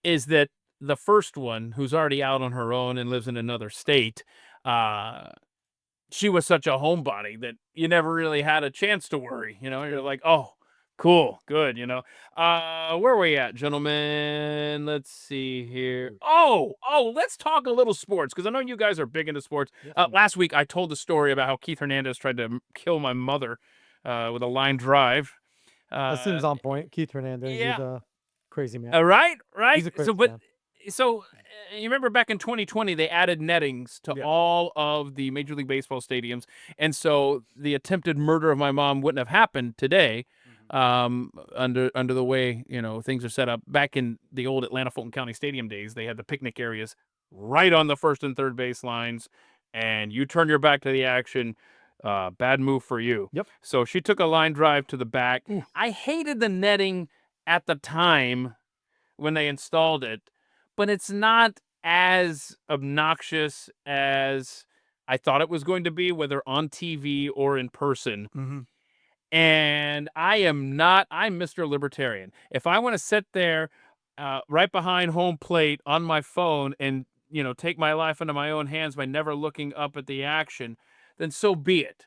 [SPEAKER 1] is that the first one, who's already out on her own and lives in another state, she was such a homebody that you never really had a chance to worry. You know, you're like, oh, cool, good. You know, where are we at, gentlemen? Let's see here. Oh, let's talk a little sports, because I know you guys are big into sports. Last week I told the story about how Keith Hernandez tried to kill my mother with a line drive.
[SPEAKER 3] That seems on point. Keith Hernandez,
[SPEAKER 1] yeah.
[SPEAKER 3] he's a crazy man.
[SPEAKER 1] Right.
[SPEAKER 3] He's a crazy
[SPEAKER 1] So, but
[SPEAKER 3] man.
[SPEAKER 1] so you remember back in 2020, they added nettings to all of the Major League Baseball stadiums, and so the attempted murder of my mom wouldn't have happened today, under the way, you know, things are set up. Back in the old Atlanta Fulton County Stadium days, they had the picnic areas right on the first and third base lines, and you turn your back to the action. Bad move for you.
[SPEAKER 3] Yep.
[SPEAKER 1] So she took a line drive to the back. I hated the netting at the time when they installed it, but it's not as obnoxious as I thought it was going to be, whether on TV or in person. And I'm Mr. Libertarian. If I want to sit there right behind home plate on my phone and, you know, take my life into my own hands by never looking up at the action, then so be it.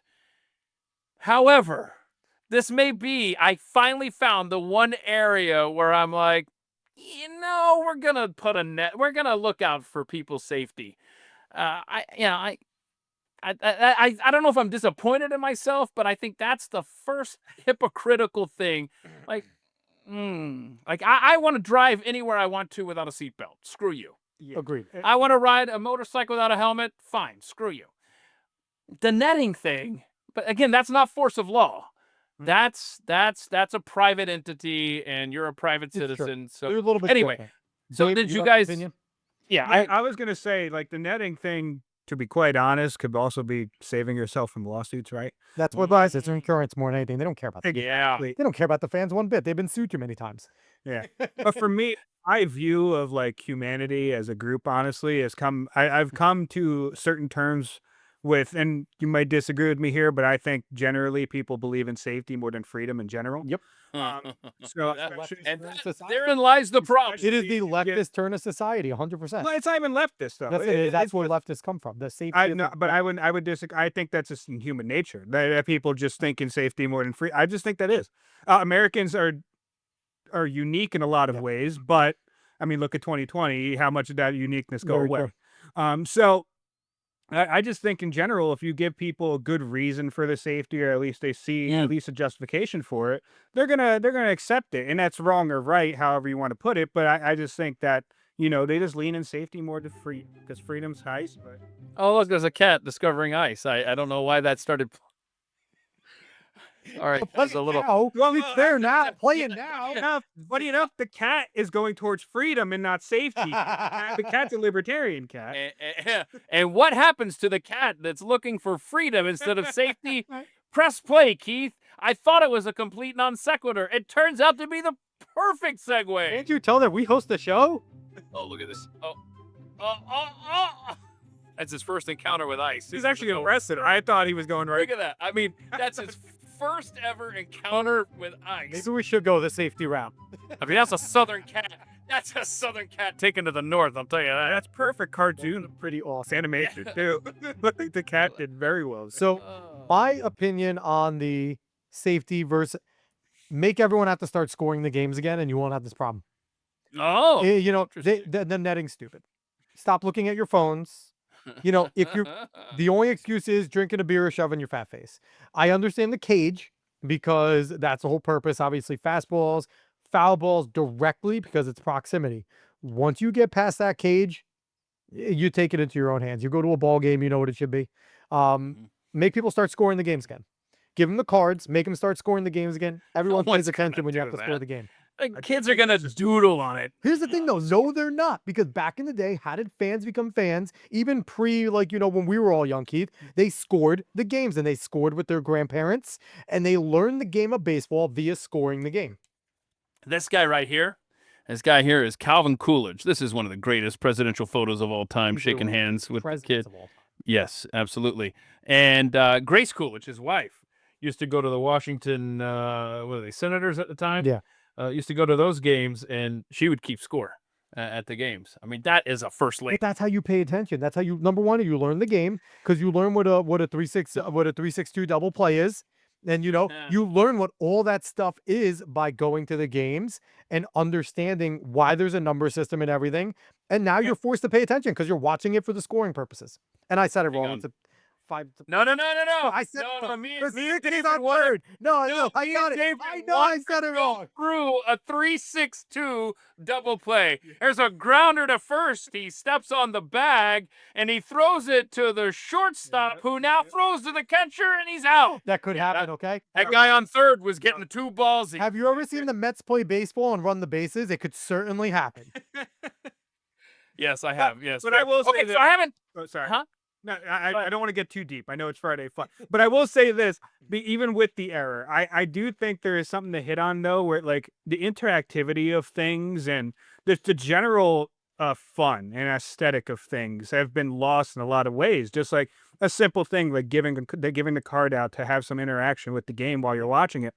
[SPEAKER 1] However, I finally found the one area where I'm like, you know, we're gonna put a net. We're gonna look out for people's safety. I don't know if I'm disappointed in myself, but I think that's the first hypocritical thing. Like, I want to drive anywhere I want to without a seatbelt. Screw you.
[SPEAKER 3] Agreed.
[SPEAKER 1] I want to ride a motorcycle without a helmet. Fine. Screw you. The netting thing, but again, that's not force of law. That's a private entity, and you're a private citizen. So
[SPEAKER 3] they're a little bit
[SPEAKER 1] anyway,
[SPEAKER 3] different.
[SPEAKER 1] so
[SPEAKER 3] Dave,
[SPEAKER 1] did you
[SPEAKER 3] got an
[SPEAKER 1] guys?
[SPEAKER 3] opinion?
[SPEAKER 1] Yeah,
[SPEAKER 2] I was gonna say, like, the netting thing, to be quite honest, could also be saving yourself from lawsuits, right?
[SPEAKER 3] That's what buys it's insurance more than anything. They don't care about that.
[SPEAKER 1] Yeah.
[SPEAKER 2] Exactly.
[SPEAKER 3] They don't care about the fans one bit. They've been sued too many times.
[SPEAKER 2] Yeah. But for me, my view of, like, humanity as a group, honestly, I've come to certain terms with, and you might disagree with me here, but I think generally people believe in safety more than freedom in general.
[SPEAKER 3] Yep.
[SPEAKER 2] So
[SPEAKER 1] Therein lies the problem.
[SPEAKER 3] It is the leftist turn of society, 100%.
[SPEAKER 2] well, it's not even leftist though.
[SPEAKER 3] That's where leftists come from. The safety.
[SPEAKER 2] I would disagree. I think that's just in human nature that people just think in safety more than free. I just think that is. Americans are unique in a lot of ways, but I mean, look at 2020. How much did that uniqueness go away? So I just think in general, if you give people a good reason for the safety, or at least they see at least a justification for it, they're gonna accept it, and that's wrong or right, however you want to put it. But I just think that, you know, they just lean in safety more to free, because freedom's nice. But
[SPEAKER 1] Oh, look, there's a cat discovering ice. I don't know why that started. All right, that's a little.
[SPEAKER 3] Well, it's there now. Play it now.
[SPEAKER 2] Funny enough, the cat is going towards freedom and not safety. The cat's a libertarian cat.
[SPEAKER 1] And what happens to the cat that's looking for freedom instead of safety? Press play, Keith. I thought it was a complete non sequitur. It turns out to be the perfect segue.
[SPEAKER 3] Can't you tell that we host the show?
[SPEAKER 1] Oh, look at this. Oh. That's his first encounter with ice.
[SPEAKER 2] He's actually arrested. I thought he was going right.
[SPEAKER 1] Look at that. I mean, that's his first ever encounter with ice.
[SPEAKER 3] Maybe we should go the safety route.
[SPEAKER 1] I mean, that's a southern cat. That's a southern cat taken to the north, I'll tell you that.
[SPEAKER 2] That's perfect cartoon.
[SPEAKER 3] Pretty awesome.
[SPEAKER 2] Animation, too. But the cat did very well.
[SPEAKER 3] So, my opinion on the safety versus make everyone have to start scoring the games again, and you won't have this problem.
[SPEAKER 1] Oh,
[SPEAKER 3] You know, the netting's stupid. Stop looking at your phones. You know, if you're the only excuse is drinking a beer or shoving your fat face. I understand the cage because that's the whole purpose. Obviously, fastballs, foul balls directly because it's proximity. Once you get past that cage, you take it into your own hands. You go to a ball game, you know what it should be. Make people start scoring the games again. Give them the cards, make them start scoring the games again. Everyone pays
[SPEAKER 1] one's
[SPEAKER 3] attention
[SPEAKER 1] gonna
[SPEAKER 3] when you have
[SPEAKER 1] do
[SPEAKER 3] to score
[SPEAKER 1] that.
[SPEAKER 3] the game.
[SPEAKER 1] Like, kids are gonna doodle on it.
[SPEAKER 3] Here's the thing though, no, they're not. Because back in the day, how did fans become fans? Even pre, like, when we were all young, Keith, they scored the games and they scored with their grandparents and they learned the game of baseball via scoring the game.
[SPEAKER 1] This guy here is Calvin Coolidge. This is one of the greatest presidential photos of all time,
[SPEAKER 3] These are
[SPEAKER 1] shaking
[SPEAKER 3] one of the
[SPEAKER 1] hands with the
[SPEAKER 3] presidents
[SPEAKER 1] kid.
[SPEAKER 3] of all time.
[SPEAKER 1] Yes, absolutely. And Grace Coolidge, his wife, used to go to the Washington, what are they, Senators at the time?
[SPEAKER 3] Yeah.
[SPEAKER 1] Used to go to those games, and she would keep score at the games. I mean, that is a first lady.
[SPEAKER 3] But that's how you pay attention. That's how you, number one, you learn the game because you learn what a 3-6-2 double play is. And you learn what all that stuff is by going to the games and understanding why there's a number system and everything. And now you're forced to pay attention because you're watching it for the scoring purposes. And I said it wrong. It's a 5.
[SPEAKER 1] No.
[SPEAKER 3] I said it wrong.
[SPEAKER 1] Me
[SPEAKER 3] There's
[SPEAKER 1] and
[SPEAKER 3] 6
[SPEAKER 1] David
[SPEAKER 3] on
[SPEAKER 1] won.
[SPEAKER 3] third. No, I
[SPEAKER 1] me
[SPEAKER 3] got
[SPEAKER 1] and
[SPEAKER 3] it.
[SPEAKER 1] David
[SPEAKER 3] I know I
[SPEAKER 1] won
[SPEAKER 3] said it wrong.
[SPEAKER 1] Through a 3-6-2 double play. There's a grounder to first. He steps on the bag and he throws it to the shortstop, who now throws to the catcher, and he's out.
[SPEAKER 3] That could happen, okay?
[SPEAKER 1] That guy on third was getting too ballsy.
[SPEAKER 3] Have you ever seen the Mets play baseball and run the bases? It could certainly happen.
[SPEAKER 1] Yes, I have. Yes,
[SPEAKER 2] but I will say
[SPEAKER 1] okay,
[SPEAKER 2] that-
[SPEAKER 1] so I haven't.
[SPEAKER 2] Oh, sorry.
[SPEAKER 1] Huh?
[SPEAKER 2] No, I don't want to get too deep. I know it's Friday fun, but I will say this: even with the error, I do think there is something to hit on though, where like the interactivity of things and the general fun and aesthetic of things have been lost in a lot of ways. Just like a simple thing like giving the card out to have some interaction with the game while you're watching it.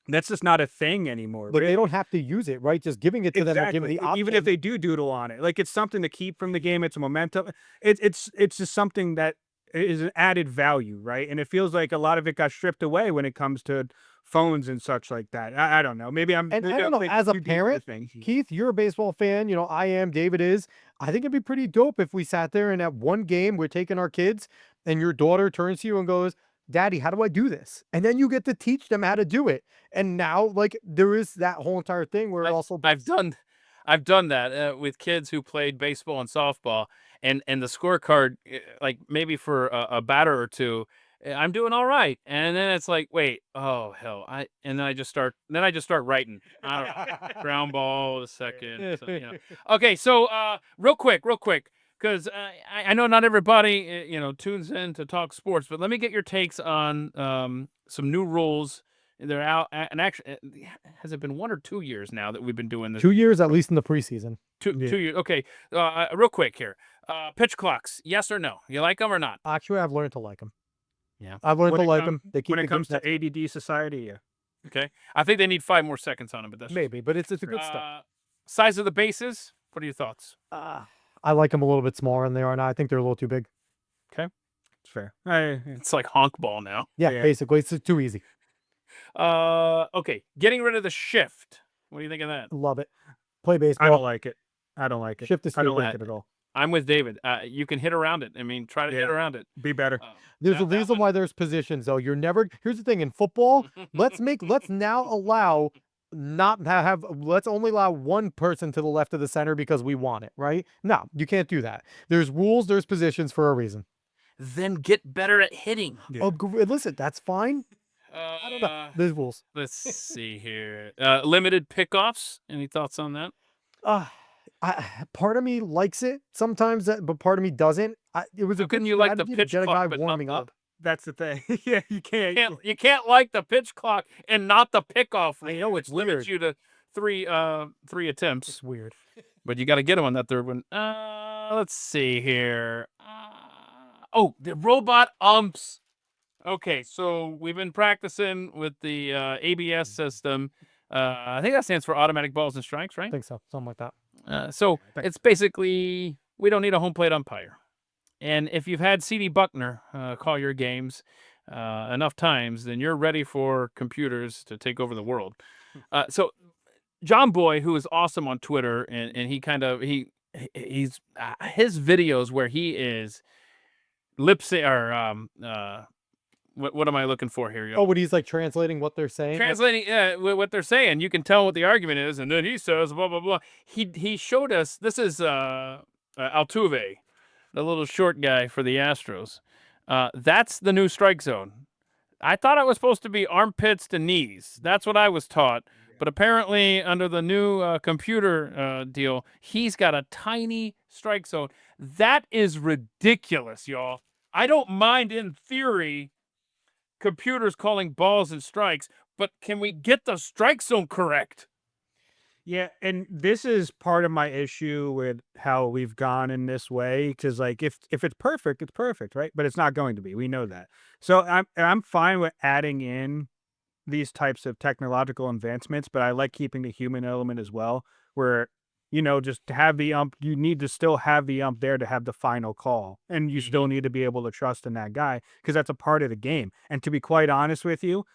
[SPEAKER 2] That's just not a thing anymore.
[SPEAKER 3] But they don't have to use it, right? Just giving it to them and giving the option.
[SPEAKER 2] Even if they do doodle on it, like it's something to keep from the game. It's a momentum. It's just something that is an added value, right? And it feels like a lot of it got stripped away when it comes to phones and such like that. I don't know. Maybe I'm.
[SPEAKER 3] And I don't know.
[SPEAKER 2] thinking
[SPEAKER 3] As a
[SPEAKER 2] too deep into
[SPEAKER 3] parent,
[SPEAKER 2] things.
[SPEAKER 3] Keith, you're a baseball fan. I am. David is. I think it'd be pretty dope if we sat there and at one game we're taking our kids, and your daughter turns to you and goes, "Daddy, how do I do this?" And then you get to teach them how to do it. And now, like, there is that whole entire thing where
[SPEAKER 1] I've done that with kids who played baseball and softball, and the scorecard, like maybe for a batter or two, I'm doing all right, and then it's like, wait, oh hell, and then I just start writing. I don't know, ground ball the second. Okay, so real quick, because I know not everybody tunes in to talk sports, but let me get your takes on some new rules. They're out, and actually, has it been 1 or 2 years now that we've been doing this?
[SPEAKER 3] 2 years at least in the preseason.
[SPEAKER 1] 2 years. Okay, real quick here. Pitch clocks, yes or no? You like them or not?
[SPEAKER 3] Actually, I've learned to like them.
[SPEAKER 1] Yeah.
[SPEAKER 3] I've learned
[SPEAKER 2] When
[SPEAKER 3] to
[SPEAKER 2] it
[SPEAKER 3] like
[SPEAKER 2] come-
[SPEAKER 3] them. They keep
[SPEAKER 2] when
[SPEAKER 3] the
[SPEAKER 2] it comes
[SPEAKER 3] game-
[SPEAKER 2] to ADD society, yeah.
[SPEAKER 1] Okay. I think they need 5 more seconds on it, but that's
[SPEAKER 3] maybe, but it's a good stuff.
[SPEAKER 1] Size of the bases. What are your thoughts?
[SPEAKER 3] I like them a little bit smaller than they are now. I think they're a little too big.
[SPEAKER 2] It's fair.
[SPEAKER 1] It's like honk ball now.
[SPEAKER 3] Yeah,
[SPEAKER 2] Yeah.
[SPEAKER 3] basically, it's too easy.
[SPEAKER 1] Okay. Getting rid of the shift. What do you think of that?
[SPEAKER 3] Love it. Play baseball.
[SPEAKER 2] I don't like it. I don't like it.
[SPEAKER 3] Shift is
[SPEAKER 2] I don't
[SPEAKER 3] stupid.
[SPEAKER 2] like it at all.
[SPEAKER 1] I'm with David. You can hit around it. I mean, try to hit
[SPEAKER 2] Yeah.
[SPEAKER 1] around it.
[SPEAKER 2] Be better.
[SPEAKER 3] There's a
[SPEAKER 1] that
[SPEAKER 3] reason why there's positions though. You're never. Here's the thing in football. let's now allow let's only allow one person to the left of the center because we want it, right? No, you can't do that. There's rules, there's positions for a reason.
[SPEAKER 1] Then get better at hitting.
[SPEAKER 2] Yeah.
[SPEAKER 3] Oh, listen, that's fine. I don't know. There's rules.
[SPEAKER 1] Let's see here. Limited pickoffs. Any thoughts on that?
[SPEAKER 3] Part of me likes it sometimes, but part of me doesn't. It was
[SPEAKER 1] How
[SPEAKER 3] a
[SPEAKER 1] can
[SPEAKER 3] good
[SPEAKER 1] you like the
[SPEAKER 3] strategy to
[SPEAKER 1] pitch
[SPEAKER 3] get a
[SPEAKER 1] clock,
[SPEAKER 3] guy
[SPEAKER 1] but not
[SPEAKER 3] warming
[SPEAKER 1] the-
[SPEAKER 3] up.
[SPEAKER 2] That's the thing. Yeah, you can't.
[SPEAKER 1] You can't like the pitch clock and not the pickoff.
[SPEAKER 3] I know, it's
[SPEAKER 1] limits
[SPEAKER 3] weird.
[SPEAKER 1] you to three attempts,
[SPEAKER 3] It's weird.
[SPEAKER 1] but you got to get him on that third one. Let's see here. The robot umps. Okay, so we've been practicing with the ABS system. I think that stands for automatic balls and strikes,
[SPEAKER 3] I
[SPEAKER 1] right?
[SPEAKER 3] think so. Something like that.
[SPEAKER 1] So it's basically we don't need a home plate umpire. And if you've had C.D. Buckner call your games enough times, then you're ready for computers to take over the world. So John Boy, who is awesome on Twitter, and he he's his videos where he is lip sync or what am I looking for here?
[SPEAKER 3] Oh, when he's like translating what they're saying.
[SPEAKER 1] Translating what they're saying, you can tell what the argument is, and then he says blah blah blah. He showed us. This is Altuve, the little short guy for the Astros. That's the new strike zone. I thought it was supposed to be armpits to knees. That's what I was taught. But apparently, under the new computer deal, he's got a tiny strike zone. That is ridiculous, y'all. I don't mind in theory computers calling balls and strikes, but can we get the strike zone correct?
[SPEAKER 2] Yeah, and this is part of my issue with how we've gone in this way. Because like if it's perfect, right? But it's not going to be. We know that. So I'm fine with adding in these types of technological advancements, but I like keeping the human element as well, where just to have the ump, you need to still have the ump there to have the final call, and you still need to be able to trust in that guy because that's a part of the game. And to be quite honest with you,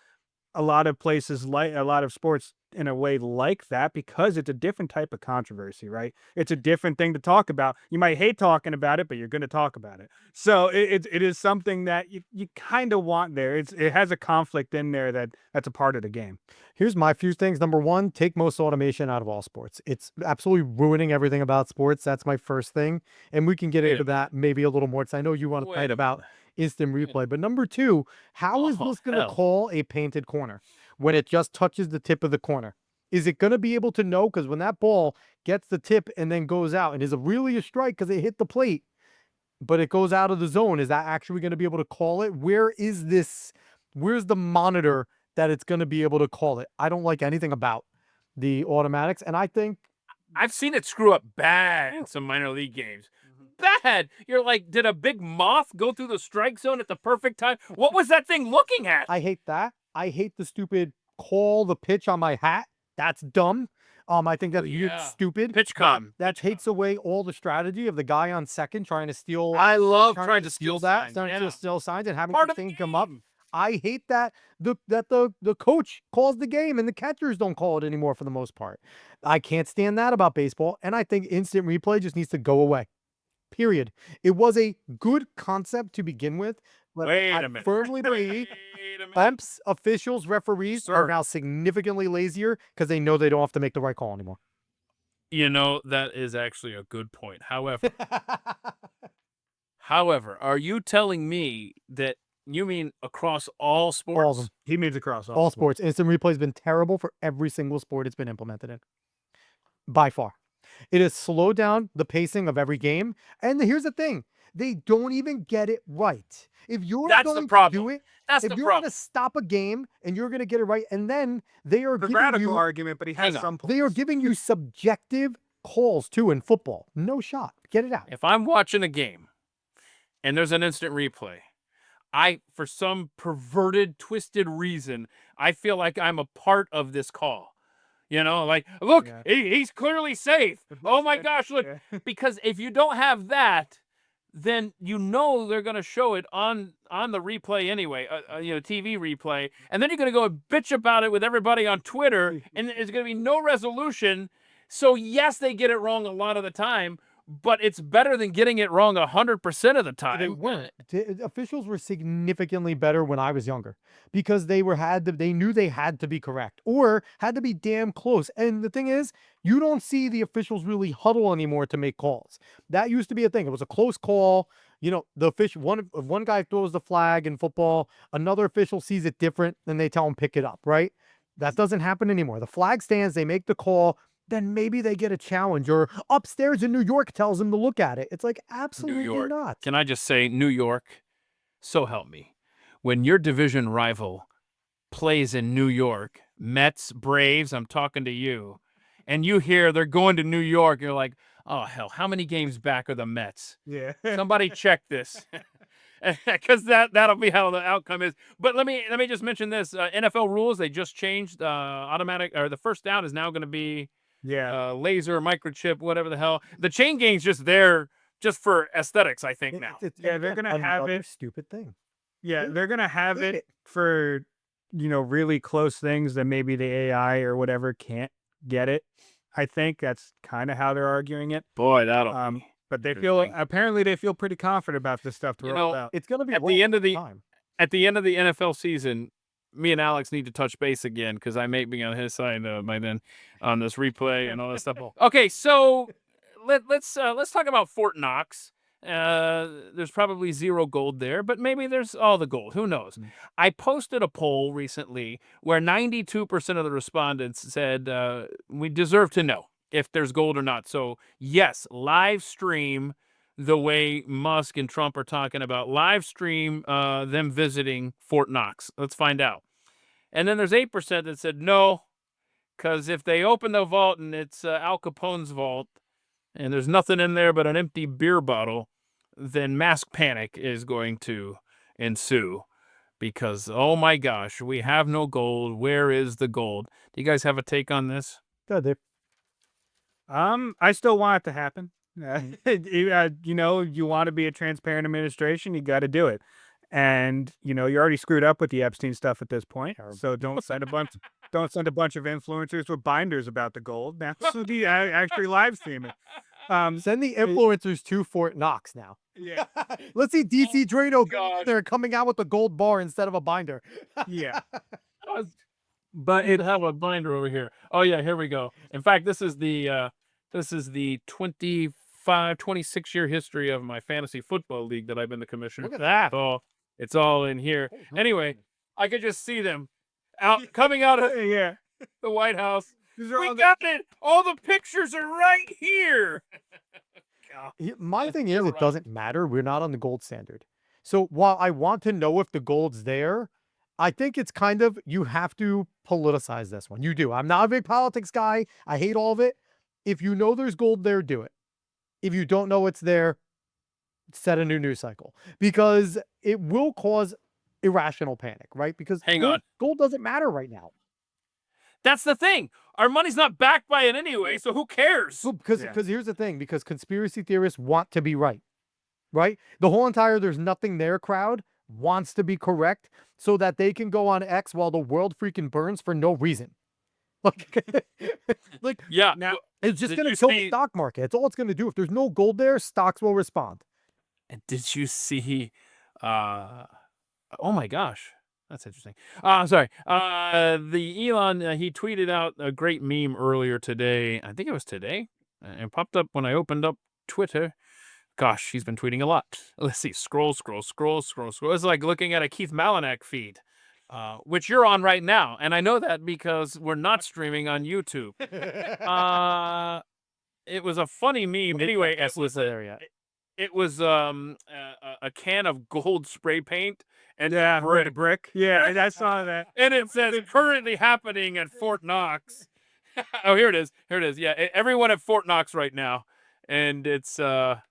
[SPEAKER 2] a lot of places, like a lot of sports in a way like that, because it's a different type of controversy, right? It's a different thing to talk about. You might hate talking about it, but you're going to talk about it. So it is something that you kind of want there. It has a conflict in there that's a part of the game.
[SPEAKER 3] Here's my few things. Number one, take most automation out of all sports. It's absolutely ruining everything about sports. That's my first thing. And we can get into that maybe a little more because I know you want to fight about instant replay. But number two, how is this going to call a painted corner when it just touches the tip of the corner? Is it going to be able to know? Because when that ball gets the tip and then goes out, and is it really a strike because it hit the plate, but it goes out of the zone? Is that actually going to be able to call it? Where is this? Where's the monitor that it's going to be able to call it? I don't like anything about the automatics. And I think
[SPEAKER 1] I've seen it screw up bad in some minor league games. Bad. You're like, did a big moth go through the strike zone at the perfect time? What was that thing looking at?
[SPEAKER 3] I hate that. I hate the stupid call the pitch on my hat. That's dumb. I think that's stupid.
[SPEAKER 1] Pitch com.
[SPEAKER 3] That takes away all the strategy of the guy on second trying to steal.
[SPEAKER 1] I love trying to steal
[SPEAKER 3] that. Trying to steal signs and having the thing come up. I hate that the coach calls the game and the catchers don't call it anymore for the most part. I can't stand that about baseball, and I think instant replay just needs to go away. Period. It was a good concept to begin with, but I firmly believe umps, officials, referees are now significantly lazier because they know they don't have to make the right call anymore.
[SPEAKER 1] That is actually a good point. However, are you telling me that you mean across all sports?
[SPEAKER 3] All of them.
[SPEAKER 2] He means across all
[SPEAKER 3] sports. Instant replay has been terrible for every single sport it's been implemented in. By far. It has slowed down the pacing of every game. And here's the thing. They don't even get it right. If you're going to do it, if you're going to stop a game and you're going to get it right, and then they are giving
[SPEAKER 2] radical argument, but he has some points.
[SPEAKER 3] They are giving you subjective calls too in football. No shot. Get it out.
[SPEAKER 1] If I'm watching a game and there's an instant replay, for some perverted, twisted reason, I feel like I'm a part of this call. Like, look, he's clearly safe. Oh my gosh, look. Because if you don't have that, then they're going to show it on the replay anyway, TV replay. And then you're going to go and bitch about it with everybody on Twitter, and there's going to be no resolution. So yes, they get it wrong a lot of the time, but it's better than getting it wrong 100% of the time.
[SPEAKER 3] They weren't. The officials were significantly better when I was younger because they knew they had to be correct or had to be damn close. And the thing is, you don't see the officials really huddle anymore to make calls. That used to be a thing. It was a close call. The official, one guy throws the flag in football, another official sees it different, and they tell him pick it up, right? That doesn't happen anymore. The flag stands, they make the call, then maybe they get a challenge, or upstairs in New York tells them to look at it. It's like, absolutely not.
[SPEAKER 1] Can I just say, New York, so help me. When your division rival plays in New York, Mets, Braves, I'm talking to you, and you hear they're going to New York, you're like, oh, hell, how many games back are the Mets?
[SPEAKER 2] Yeah.
[SPEAKER 1] Somebody check this. Because that'll be how the outcome is. But let me just mention this. NFL rules, they just changed automatic, or the first down is now going to be laser, microchip, whatever the hell. The chain gang's just there just for aesthetics, I think, now.
[SPEAKER 2] They're going to have it.
[SPEAKER 3] Stupid thing.
[SPEAKER 2] Yeah, they're going to have it for, really close things that maybe the AI or whatever can't get it. I think that's kind of how they're arguing it.
[SPEAKER 1] Boy, that'll be
[SPEAKER 2] But they
[SPEAKER 1] interesting.
[SPEAKER 2] apparently they feel pretty confident about this stuff to
[SPEAKER 1] You
[SPEAKER 2] roll
[SPEAKER 1] know,
[SPEAKER 2] out.
[SPEAKER 3] It's gonna be
[SPEAKER 1] at
[SPEAKER 3] a
[SPEAKER 1] the end of the
[SPEAKER 3] time.
[SPEAKER 1] at the end of the NFL season, me and Alex need to touch base again because I may be on his side by then on this replay and all that stuff. Okay, so let's talk about Fort Knox. There's probably zero gold there, but maybe there's all the gold. Who knows? I posted a poll recently where 92% of the respondents said we deserve to know if there's gold or not. So yes, live stream the way Musk and Trump are talking about. Live stream them visiting Fort Knox. Let's find out. And then there's 8% that said no, because if they open the vault and it's Al Capone's vault and there's nothing in there but an empty beer bottle, then mass panic is going to ensue because, oh my gosh, we have no gold. Where is the gold? Do you guys have a take on this?
[SPEAKER 3] Good.
[SPEAKER 2] I still want it to happen. You know, you want to be a transparent administration, you got to do it. And you know, you're already screwed up with the Epstein stuff at this point. So don't send a bunch of influencers with binders about the gold. Now, so actually live stream it.
[SPEAKER 3] Send the influencers to Fort Knox now.
[SPEAKER 2] Yeah.
[SPEAKER 3] Let's see DC Drano
[SPEAKER 1] God.
[SPEAKER 3] they're coming out with a gold bar instead of a binder.
[SPEAKER 2] Yeah.
[SPEAKER 1] But it have a binder over here. Oh yeah, here we go. In fact, this is the 26-year history of my fantasy football league that I've been the commissioner.
[SPEAKER 3] Look at that.
[SPEAKER 1] So it's all in here. Anyway, I could just see them coming out of
[SPEAKER 2] Yeah.
[SPEAKER 1] the White House.
[SPEAKER 2] These are
[SPEAKER 1] We
[SPEAKER 2] all the-
[SPEAKER 1] got it. All the pictures are right here.
[SPEAKER 3] My thing is, it
[SPEAKER 1] right.
[SPEAKER 3] doesn't matter. We're not on the gold standard. So while I want to know if the gold's there, I think it's kind of, you have to politicize this one. You do. I'm not a big politics guy. I hate all of it. If you know there's gold there, do it. If you don't know it's there, set a new news cycle, because it will cause irrational panic, right? Because gold doesn't matter right now.
[SPEAKER 1] That's the thing. Our money's not backed by it anyway, so who cares?
[SPEAKER 3] Well, because here's the thing, because conspiracy theorists want to be right? The whole entire "there's nothing there" crowd wants to be correct so that they can go on X while the world freaking burns for no reason. Like
[SPEAKER 1] Yeah.
[SPEAKER 2] Now,
[SPEAKER 3] it's just
[SPEAKER 1] Did
[SPEAKER 3] going
[SPEAKER 1] you
[SPEAKER 3] to kill the
[SPEAKER 1] see-
[SPEAKER 3] stock market. That's all it's going to do. If there's no gold there, stocks will respond.
[SPEAKER 1] And did you see? Oh my gosh, that's interesting. Sorry. The Elon he tweeted out a great meme earlier today. I think it was today, and it popped up when I opened up Twitter. Gosh, he's been tweeting a lot. Let's see. Scroll. It's like looking at a Keith Malinak feed, which you're on right now, and I know that because we're not streaming on YouTube. It was a funny meme. Anyway, it was a can of gold spray paint and
[SPEAKER 2] brick. Yeah, I saw that.
[SPEAKER 1] and it says currently happening at Fort Knox. Oh, here it is. Yeah, everyone at Fort Knox right now, and it's that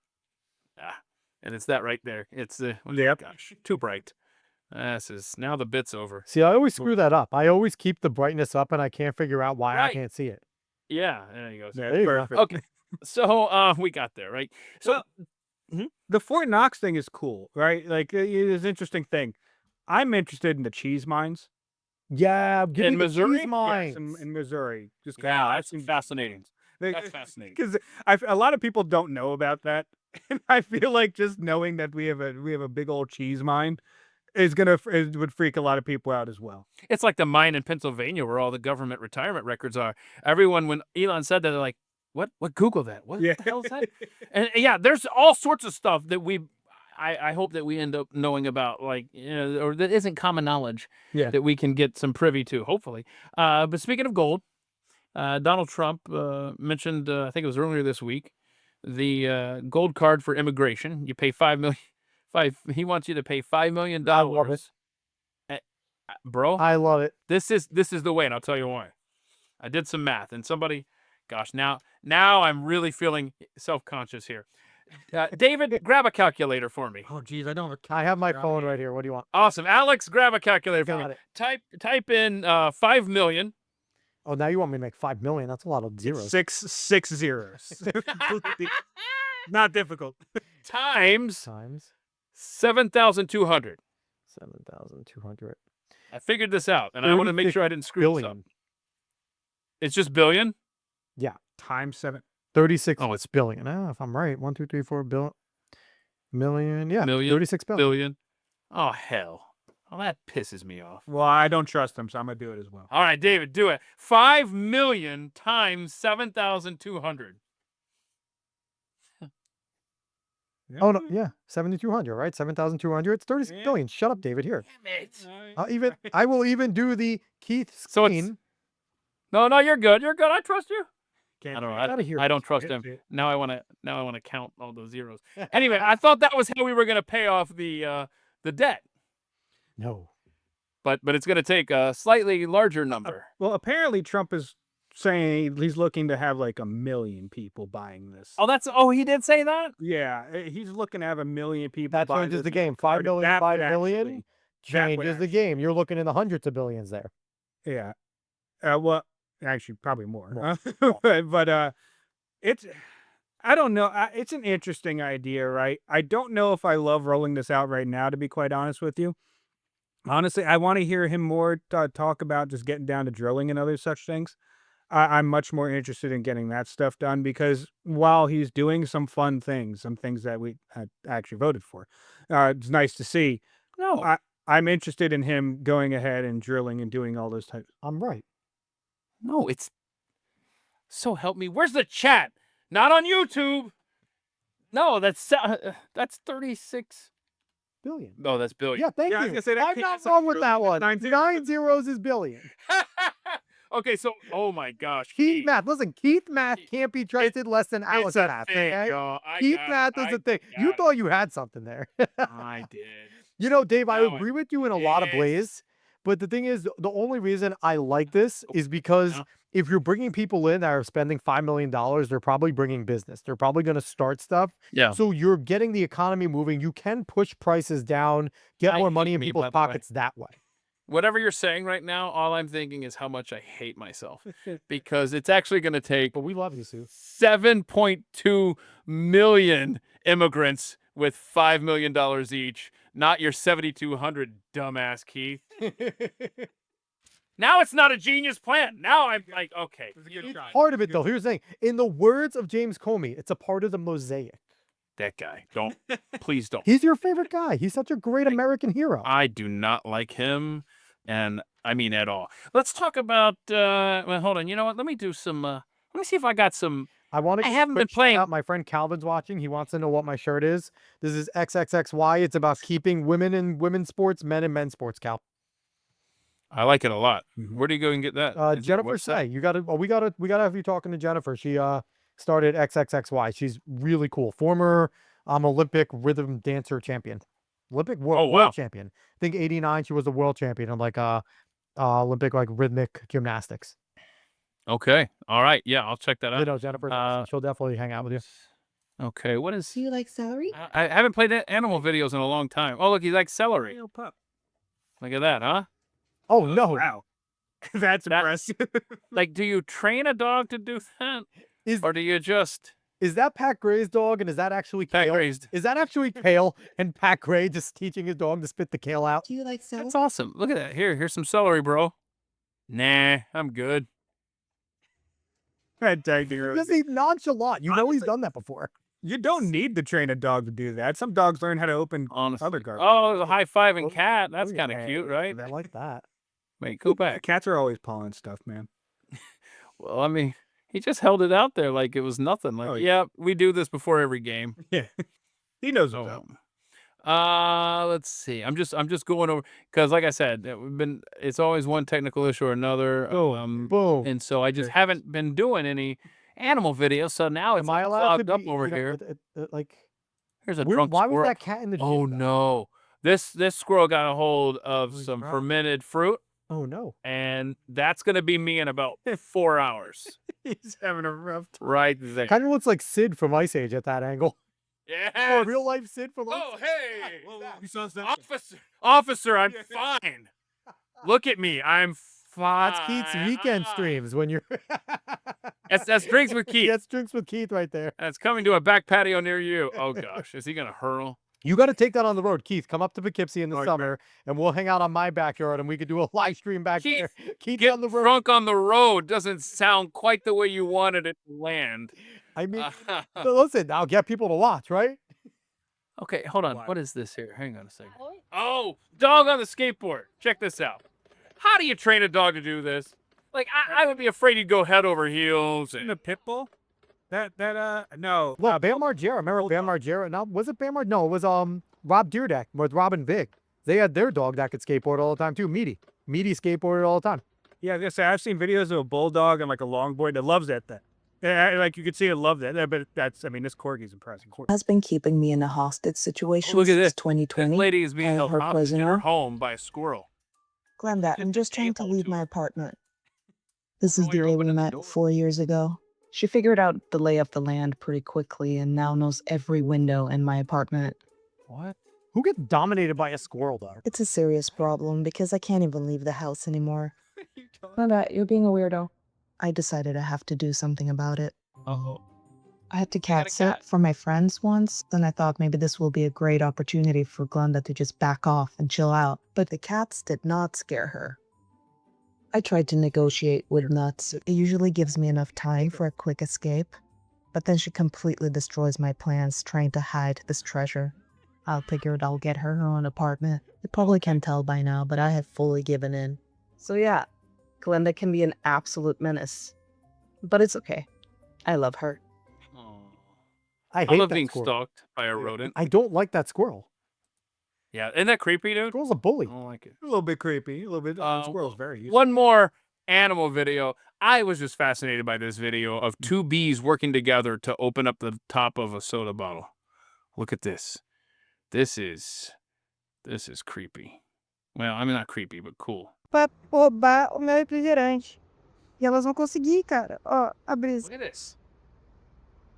[SPEAKER 1] right there. It's gosh, too bright. This is now the bit's over.
[SPEAKER 3] See, I always screw that up. I always keep the brightness up, and I can't figure out why I
[SPEAKER 1] Right.
[SPEAKER 3] can't see it.
[SPEAKER 1] Yeah, there you go.
[SPEAKER 3] There you go.
[SPEAKER 2] Perfect.
[SPEAKER 1] Okay, so we got there, right? So
[SPEAKER 2] The Fort Knox thing is cool, right? Like, it is an interesting thing. I'm interested in the cheese mines.
[SPEAKER 3] Yeah, give
[SPEAKER 1] In
[SPEAKER 3] me the
[SPEAKER 1] Missouri?
[SPEAKER 3] cheese mines.
[SPEAKER 2] in Missouri. Just
[SPEAKER 1] that's fascinating. That's fascinating.
[SPEAKER 2] Because a lot of people don't know about that, and I feel like just knowing that we have a big old cheese mine would freak a lot of people out as well.
[SPEAKER 1] It's like the mine in Pennsylvania where all the government retirement records are. Everyone, when Elon said that, they're like, "What? Google that? What the hell is that?" And yeah, there's all sorts of stuff that I hope that we end up knowing about, like, or that isn't common knowledge.
[SPEAKER 2] Yeah.
[SPEAKER 1] That we can get some privy to, hopefully. But speaking of gold, Donald Trump mentioned, I think it was earlier this week, the gold card for immigration. You pay $5 million. He wants you to pay $5 million.
[SPEAKER 3] I love it.
[SPEAKER 1] Bro.
[SPEAKER 3] I love it.
[SPEAKER 1] This is the way, and I'll tell you why. I did some math, and somebody, gosh, now I'm really feeling self-conscious here. David, grab a calculator for me.
[SPEAKER 3] Oh, geez, I don't. I have my phone right here. What do you want?
[SPEAKER 1] Awesome, Alex, grab a calculator for
[SPEAKER 3] Got
[SPEAKER 1] me.
[SPEAKER 3] it.
[SPEAKER 1] Type in 5 million.
[SPEAKER 3] Oh, now you want me to make 5 million? That's a lot of zeros.
[SPEAKER 2] Six zeros. Not difficult.
[SPEAKER 1] Times
[SPEAKER 3] Times
[SPEAKER 1] 7,200.
[SPEAKER 3] 7,200
[SPEAKER 1] I figured this out, and I want to make sure I didn't screw this up.
[SPEAKER 3] billion.
[SPEAKER 1] It's just billion.
[SPEAKER 3] Yeah.
[SPEAKER 2] times 7.
[SPEAKER 3] 36
[SPEAKER 1] Oh, it's
[SPEAKER 3] billion. If I'm right, 1, 2, 3, 4 million. Yeah,
[SPEAKER 1] million,
[SPEAKER 3] 36 billion.
[SPEAKER 1] billion. Oh, hell. Well, that pisses me off.
[SPEAKER 2] Well, I don't trust him, so I'm gonna do it as well.
[SPEAKER 1] All right, David, do it. 5 million times 7,200.
[SPEAKER 3] Oh no, yeah, 7,200, right? 7,200. It's 36
[SPEAKER 2] Yeah.
[SPEAKER 3] billion. Shut up, David. Here,
[SPEAKER 1] Damn it.
[SPEAKER 3] I will even do the Keith
[SPEAKER 1] So it's-
[SPEAKER 3] screen.
[SPEAKER 1] No, you're good. You're good. I trust you.
[SPEAKER 2] Can't
[SPEAKER 1] I don't know.
[SPEAKER 3] Get outta here.
[SPEAKER 1] I don't trust
[SPEAKER 2] Can't
[SPEAKER 1] him.
[SPEAKER 2] see it.
[SPEAKER 1] Now I want to count all those zeros. Anyway, I thought that was how we were going to pay off the debt,
[SPEAKER 3] No.
[SPEAKER 1] but it's going to take a slightly larger number.
[SPEAKER 2] Well, apparently Trump is saying he's looking to have like 1 million people buying this.
[SPEAKER 1] Oh, he did say that?
[SPEAKER 2] Yeah, he's looking to have 1 million people.
[SPEAKER 3] That
[SPEAKER 2] buy
[SPEAKER 3] changes
[SPEAKER 2] this
[SPEAKER 3] the game.
[SPEAKER 2] card.
[SPEAKER 3] 5 million,
[SPEAKER 2] That
[SPEAKER 3] 5
[SPEAKER 2] would
[SPEAKER 3] million
[SPEAKER 2] actually- that would
[SPEAKER 3] changes the game. You're looking in the hundreds of billions there.
[SPEAKER 2] Yeah. Well, actually, probably more.
[SPEAKER 3] More.
[SPEAKER 2] But it's. I don't know. It's an interesting idea, right? I don't know if I love rolling this out right now, to be quite honest with you. Honestly, I want to hear him more talk about just getting down to drilling and other such things. I'm much more interested in getting that stuff done because while he's doing some fun things, some things that we actually voted for, it's nice to see.
[SPEAKER 1] No.
[SPEAKER 2] I'm interested in him going ahead and drilling and doing all those types.
[SPEAKER 3] I'm right.
[SPEAKER 1] No, it's so help me. Where's the chat? Not on YouTube. No, that's 36.
[SPEAKER 3] Billion.
[SPEAKER 1] Oh, that's billion.
[SPEAKER 3] Yeah, thank
[SPEAKER 2] Yeah, I was
[SPEAKER 3] you.
[SPEAKER 2] gonna say, that
[SPEAKER 3] I'm
[SPEAKER 2] can't-
[SPEAKER 3] not
[SPEAKER 2] that's not
[SPEAKER 3] wrong with
[SPEAKER 2] true.
[SPEAKER 3] that one.
[SPEAKER 2] 9 zeros.
[SPEAKER 3] 9 zeros is billion.
[SPEAKER 1] Okay, so oh my gosh,
[SPEAKER 3] Keith math. Listen, Keith math can't be trusted less than Alice
[SPEAKER 1] It's a
[SPEAKER 3] math.
[SPEAKER 1] thing,
[SPEAKER 3] Okay?
[SPEAKER 1] y'all.
[SPEAKER 3] Keith math is a thing. You
[SPEAKER 1] got
[SPEAKER 3] thought you had something there.
[SPEAKER 1] I did.
[SPEAKER 3] You know, Dave, I
[SPEAKER 1] Now I-
[SPEAKER 3] agree with you in a lot of
[SPEAKER 1] Yes.
[SPEAKER 3] ways. But the thing is, the only reason I like this is because
[SPEAKER 1] Yeah.
[SPEAKER 3] if you're bringing people in that are spending $5 million, they're probably bringing business. They're probably going to start stuff.
[SPEAKER 1] Yeah.
[SPEAKER 3] So you're getting the economy moving. You can push prices down, get
[SPEAKER 1] I
[SPEAKER 3] more
[SPEAKER 1] hate
[SPEAKER 3] money in
[SPEAKER 1] me,
[SPEAKER 3] people's
[SPEAKER 1] by the way.
[SPEAKER 3] pockets that way.
[SPEAKER 1] Whatever you're saying right now, all I'm thinking is how much I hate myself because it's actually going to take
[SPEAKER 3] But we love you, Sue.
[SPEAKER 1] 7.2 million immigrants with $5 million each, not your 7,200 dumbass Keith. Now it's not a genius plan. Now I'm like, okay,
[SPEAKER 3] It's part of it, though. Here's the thing. In the words of James Comey, it's a part of the mosaic.
[SPEAKER 1] that guy. Don't, please don't.
[SPEAKER 3] He's your favorite guy. He's such a great American hero.
[SPEAKER 1] I do not like him, and I mean at all. Let's talk about. Well, hold on. You know what? Let me do some. Let me see if I got some.
[SPEAKER 3] I want to.
[SPEAKER 1] I haven't been playing-
[SPEAKER 3] Out. My friend Calvin's watching. He wants to know what my shirt is. This is XXXY. It's about keeping women in women's sports, men in men's sports. Cal.
[SPEAKER 1] I like it a lot.
[SPEAKER 2] Mhm.
[SPEAKER 1] Where do you go and get that? Is it
[SPEAKER 3] Jennifer
[SPEAKER 1] website?
[SPEAKER 3] Say. You got to. Well, we got to have you talking to Jennifer. She started XXXY. She's really cool. Former Olympic rhythm dancer champion. Olympic
[SPEAKER 1] Oh, wow.
[SPEAKER 3] world champion. I think 89. She was the world champion in like Olympic like rhythmic gymnastics.
[SPEAKER 1] Okay. All right. Yeah, I'll check that
[SPEAKER 3] You
[SPEAKER 1] out.
[SPEAKER 3] know, Jennifer's awesome. She'll definitely hang out with you.
[SPEAKER 1] Okay. What is?
[SPEAKER 4] Do you like celery?
[SPEAKER 1] I haven't played animal videos in a long time. Oh, look, he likes celery.
[SPEAKER 2] Real pup.
[SPEAKER 1] Look at that, huh?
[SPEAKER 3] Oh no!
[SPEAKER 2] Wow. That's
[SPEAKER 1] That-
[SPEAKER 2] impressive.
[SPEAKER 1] Like, do you train a dog to do that,
[SPEAKER 3] Is
[SPEAKER 1] or do you just
[SPEAKER 3] is that Pat Gray's dog, and is that actually
[SPEAKER 1] pet
[SPEAKER 3] Kale?
[SPEAKER 1] raised?
[SPEAKER 3] Is that actually Kale and Pat Gray just teaching his dog to spit the kale out?
[SPEAKER 4] Do you like celery?
[SPEAKER 1] That's awesome. Look at that. Here's some celery, bro. Nah, I'm good.
[SPEAKER 3] Because he's nonchalant. You know he's done that before.
[SPEAKER 2] You don't need to train a dog to do that. Some dogs learn how to open
[SPEAKER 1] Honestly.
[SPEAKER 2] other garbage.
[SPEAKER 1] Oh, the high five and
[SPEAKER 3] Oh,
[SPEAKER 1] cat. That's
[SPEAKER 3] oh,
[SPEAKER 1] kind of
[SPEAKER 3] yeah.
[SPEAKER 1] cute, right?
[SPEAKER 3] I like that.
[SPEAKER 1] Wait, go back.
[SPEAKER 2] Cats are always pawing stuff, man.
[SPEAKER 1] Well, I mean, he just held it out there like it was nothing. Like,
[SPEAKER 2] Oh,
[SPEAKER 1] yeah, we do this before every game.
[SPEAKER 2] Yeah. He knows what's up.
[SPEAKER 1] Let's see. I'm just going over because, like I said, it's always one technical issue or another.
[SPEAKER 3] Boom.
[SPEAKER 1] And so I just haven't been doing any animal videos. So now it's
[SPEAKER 3] Am I
[SPEAKER 1] all
[SPEAKER 3] allowed to
[SPEAKER 1] clogged up
[SPEAKER 3] be
[SPEAKER 1] over
[SPEAKER 3] you know,
[SPEAKER 1] here.
[SPEAKER 3] like,
[SPEAKER 1] Here's a
[SPEAKER 3] where-
[SPEAKER 1] drunk
[SPEAKER 3] why
[SPEAKER 1] squirrel.
[SPEAKER 3] was that cat in the?
[SPEAKER 1] Oh
[SPEAKER 3] gym, though?
[SPEAKER 1] no! This squirrel got a hold of
[SPEAKER 2] Holy
[SPEAKER 1] some
[SPEAKER 2] crap.
[SPEAKER 1] fermented fruit,
[SPEAKER 3] Oh no!
[SPEAKER 1] and that's gonna be me in about 4 hours.
[SPEAKER 2] He's having a rough time.
[SPEAKER 1] Right there.
[SPEAKER 3] Kind of looks like Sid from Ice Age at that angle.
[SPEAKER 1] Yeah.
[SPEAKER 3] Real life Sid from Ice
[SPEAKER 1] Oh
[SPEAKER 3] Age.
[SPEAKER 1] hey,
[SPEAKER 2] He sounds that.
[SPEAKER 1] officer, I'm fine. Look at me, I'm fine.
[SPEAKER 3] That's Keith's weekend streams when you're.
[SPEAKER 1] That's drinks with Keith.
[SPEAKER 3] That's drinks with Keith right there.
[SPEAKER 1] That's coming to a back patio near you. Oh gosh, is he gonna hurl?
[SPEAKER 3] You got to take that on the road, Keith. Come up to Poughkeepsie in the
[SPEAKER 2] Right,
[SPEAKER 3] summer, and we'll hang out on my backyard, and we could do a live stream back
[SPEAKER 1] Keith,
[SPEAKER 3] there. Keith
[SPEAKER 1] Get
[SPEAKER 3] on the road.
[SPEAKER 1] drunk on the road doesn't sound quite the way you wanted it to land.
[SPEAKER 3] I mean, listen, I'll get people to watch, right?
[SPEAKER 1] Okay, hold on.
[SPEAKER 2] Why?
[SPEAKER 1] What is this here? Hang on a second. Oh, dog on the skateboard. Check this out. How do you train a dog to do this? Like, I would be afraid he'd go head over heels.
[SPEAKER 2] In the pit bull? No.
[SPEAKER 3] Well, Bam Margera. Remember Bam Margera? No, was it Bam Margera? No, it was Rob Dyrdek with Robin Vig. They had their dog that could skateboard all the time too. Meaty skateboarded all the time.
[SPEAKER 2] Yeah, I was gonna say, I've seen videos of a bulldog and like a longboard that loves that thing. Yeah, like you could see it love that. But that's, I mean, this corgi's impressive.
[SPEAKER 4] Has been keeping me in a hostage situation
[SPEAKER 1] Look at this.
[SPEAKER 4] since 2020.
[SPEAKER 1] This lady is being
[SPEAKER 4] I
[SPEAKER 1] held
[SPEAKER 4] her
[SPEAKER 1] hostage in her
[SPEAKER 4] prisoner.
[SPEAKER 1] home by a squirrel.
[SPEAKER 4] Glenda, I'm just trying to
[SPEAKER 1] able
[SPEAKER 4] leave
[SPEAKER 1] to.
[SPEAKER 4] my apartment. This is
[SPEAKER 1] Oh,
[SPEAKER 4] the
[SPEAKER 1] you're
[SPEAKER 4] day we
[SPEAKER 1] opening the
[SPEAKER 4] met
[SPEAKER 1] door.
[SPEAKER 4] 4 years ago. She figured out the lay of the land pretty quickly and now knows every window in my apartment.
[SPEAKER 3] What? Who gets dominated by a squirrel, though?
[SPEAKER 4] It's a serious problem because I can't even leave the house anymore. Glenda, you're being a weirdo. I decided I have to do something about it.
[SPEAKER 1] Uh-oh.
[SPEAKER 4] I had to
[SPEAKER 1] got a
[SPEAKER 4] cat sit
[SPEAKER 1] cat?
[SPEAKER 4] for my friends once, and I thought maybe this will be a great opportunity for Glenda to just back off and chill out. But the cats did not scare her. I tried to negotiate with Nuts. It usually gives me enough time for a quick escape, but then she completely destroys my plans trying to hide this treasure. I figured I'll get her own apartment. You probably can tell by now, but I have fully given in. So yeah, Glenda can be an absolute menace. But it's okay. I love her.
[SPEAKER 3] I
[SPEAKER 1] I
[SPEAKER 3] hate
[SPEAKER 1] love
[SPEAKER 3] that
[SPEAKER 1] being
[SPEAKER 3] squirrel.
[SPEAKER 1] stalked by a rodent.
[SPEAKER 3] I don't like that squirrel.
[SPEAKER 1] Yeah, isn't that creepy, dude?
[SPEAKER 3] Squirrel's a bully.
[SPEAKER 1] I don't like it.
[SPEAKER 2] A little bit creepy. A little bit.
[SPEAKER 1] Uh,
[SPEAKER 2] Squirrel's very useful.
[SPEAKER 1] One more animal video. I was just fascinated by this video of two bees working together to open up the top of a soda bottle. Look at this. This is creepy. Well, I mean, not creepy, but cool.
[SPEAKER 5] Pra roubar o meu refrigerante. E elas vão conseguir, cara. Ó, a brisa.
[SPEAKER 1] Look at this.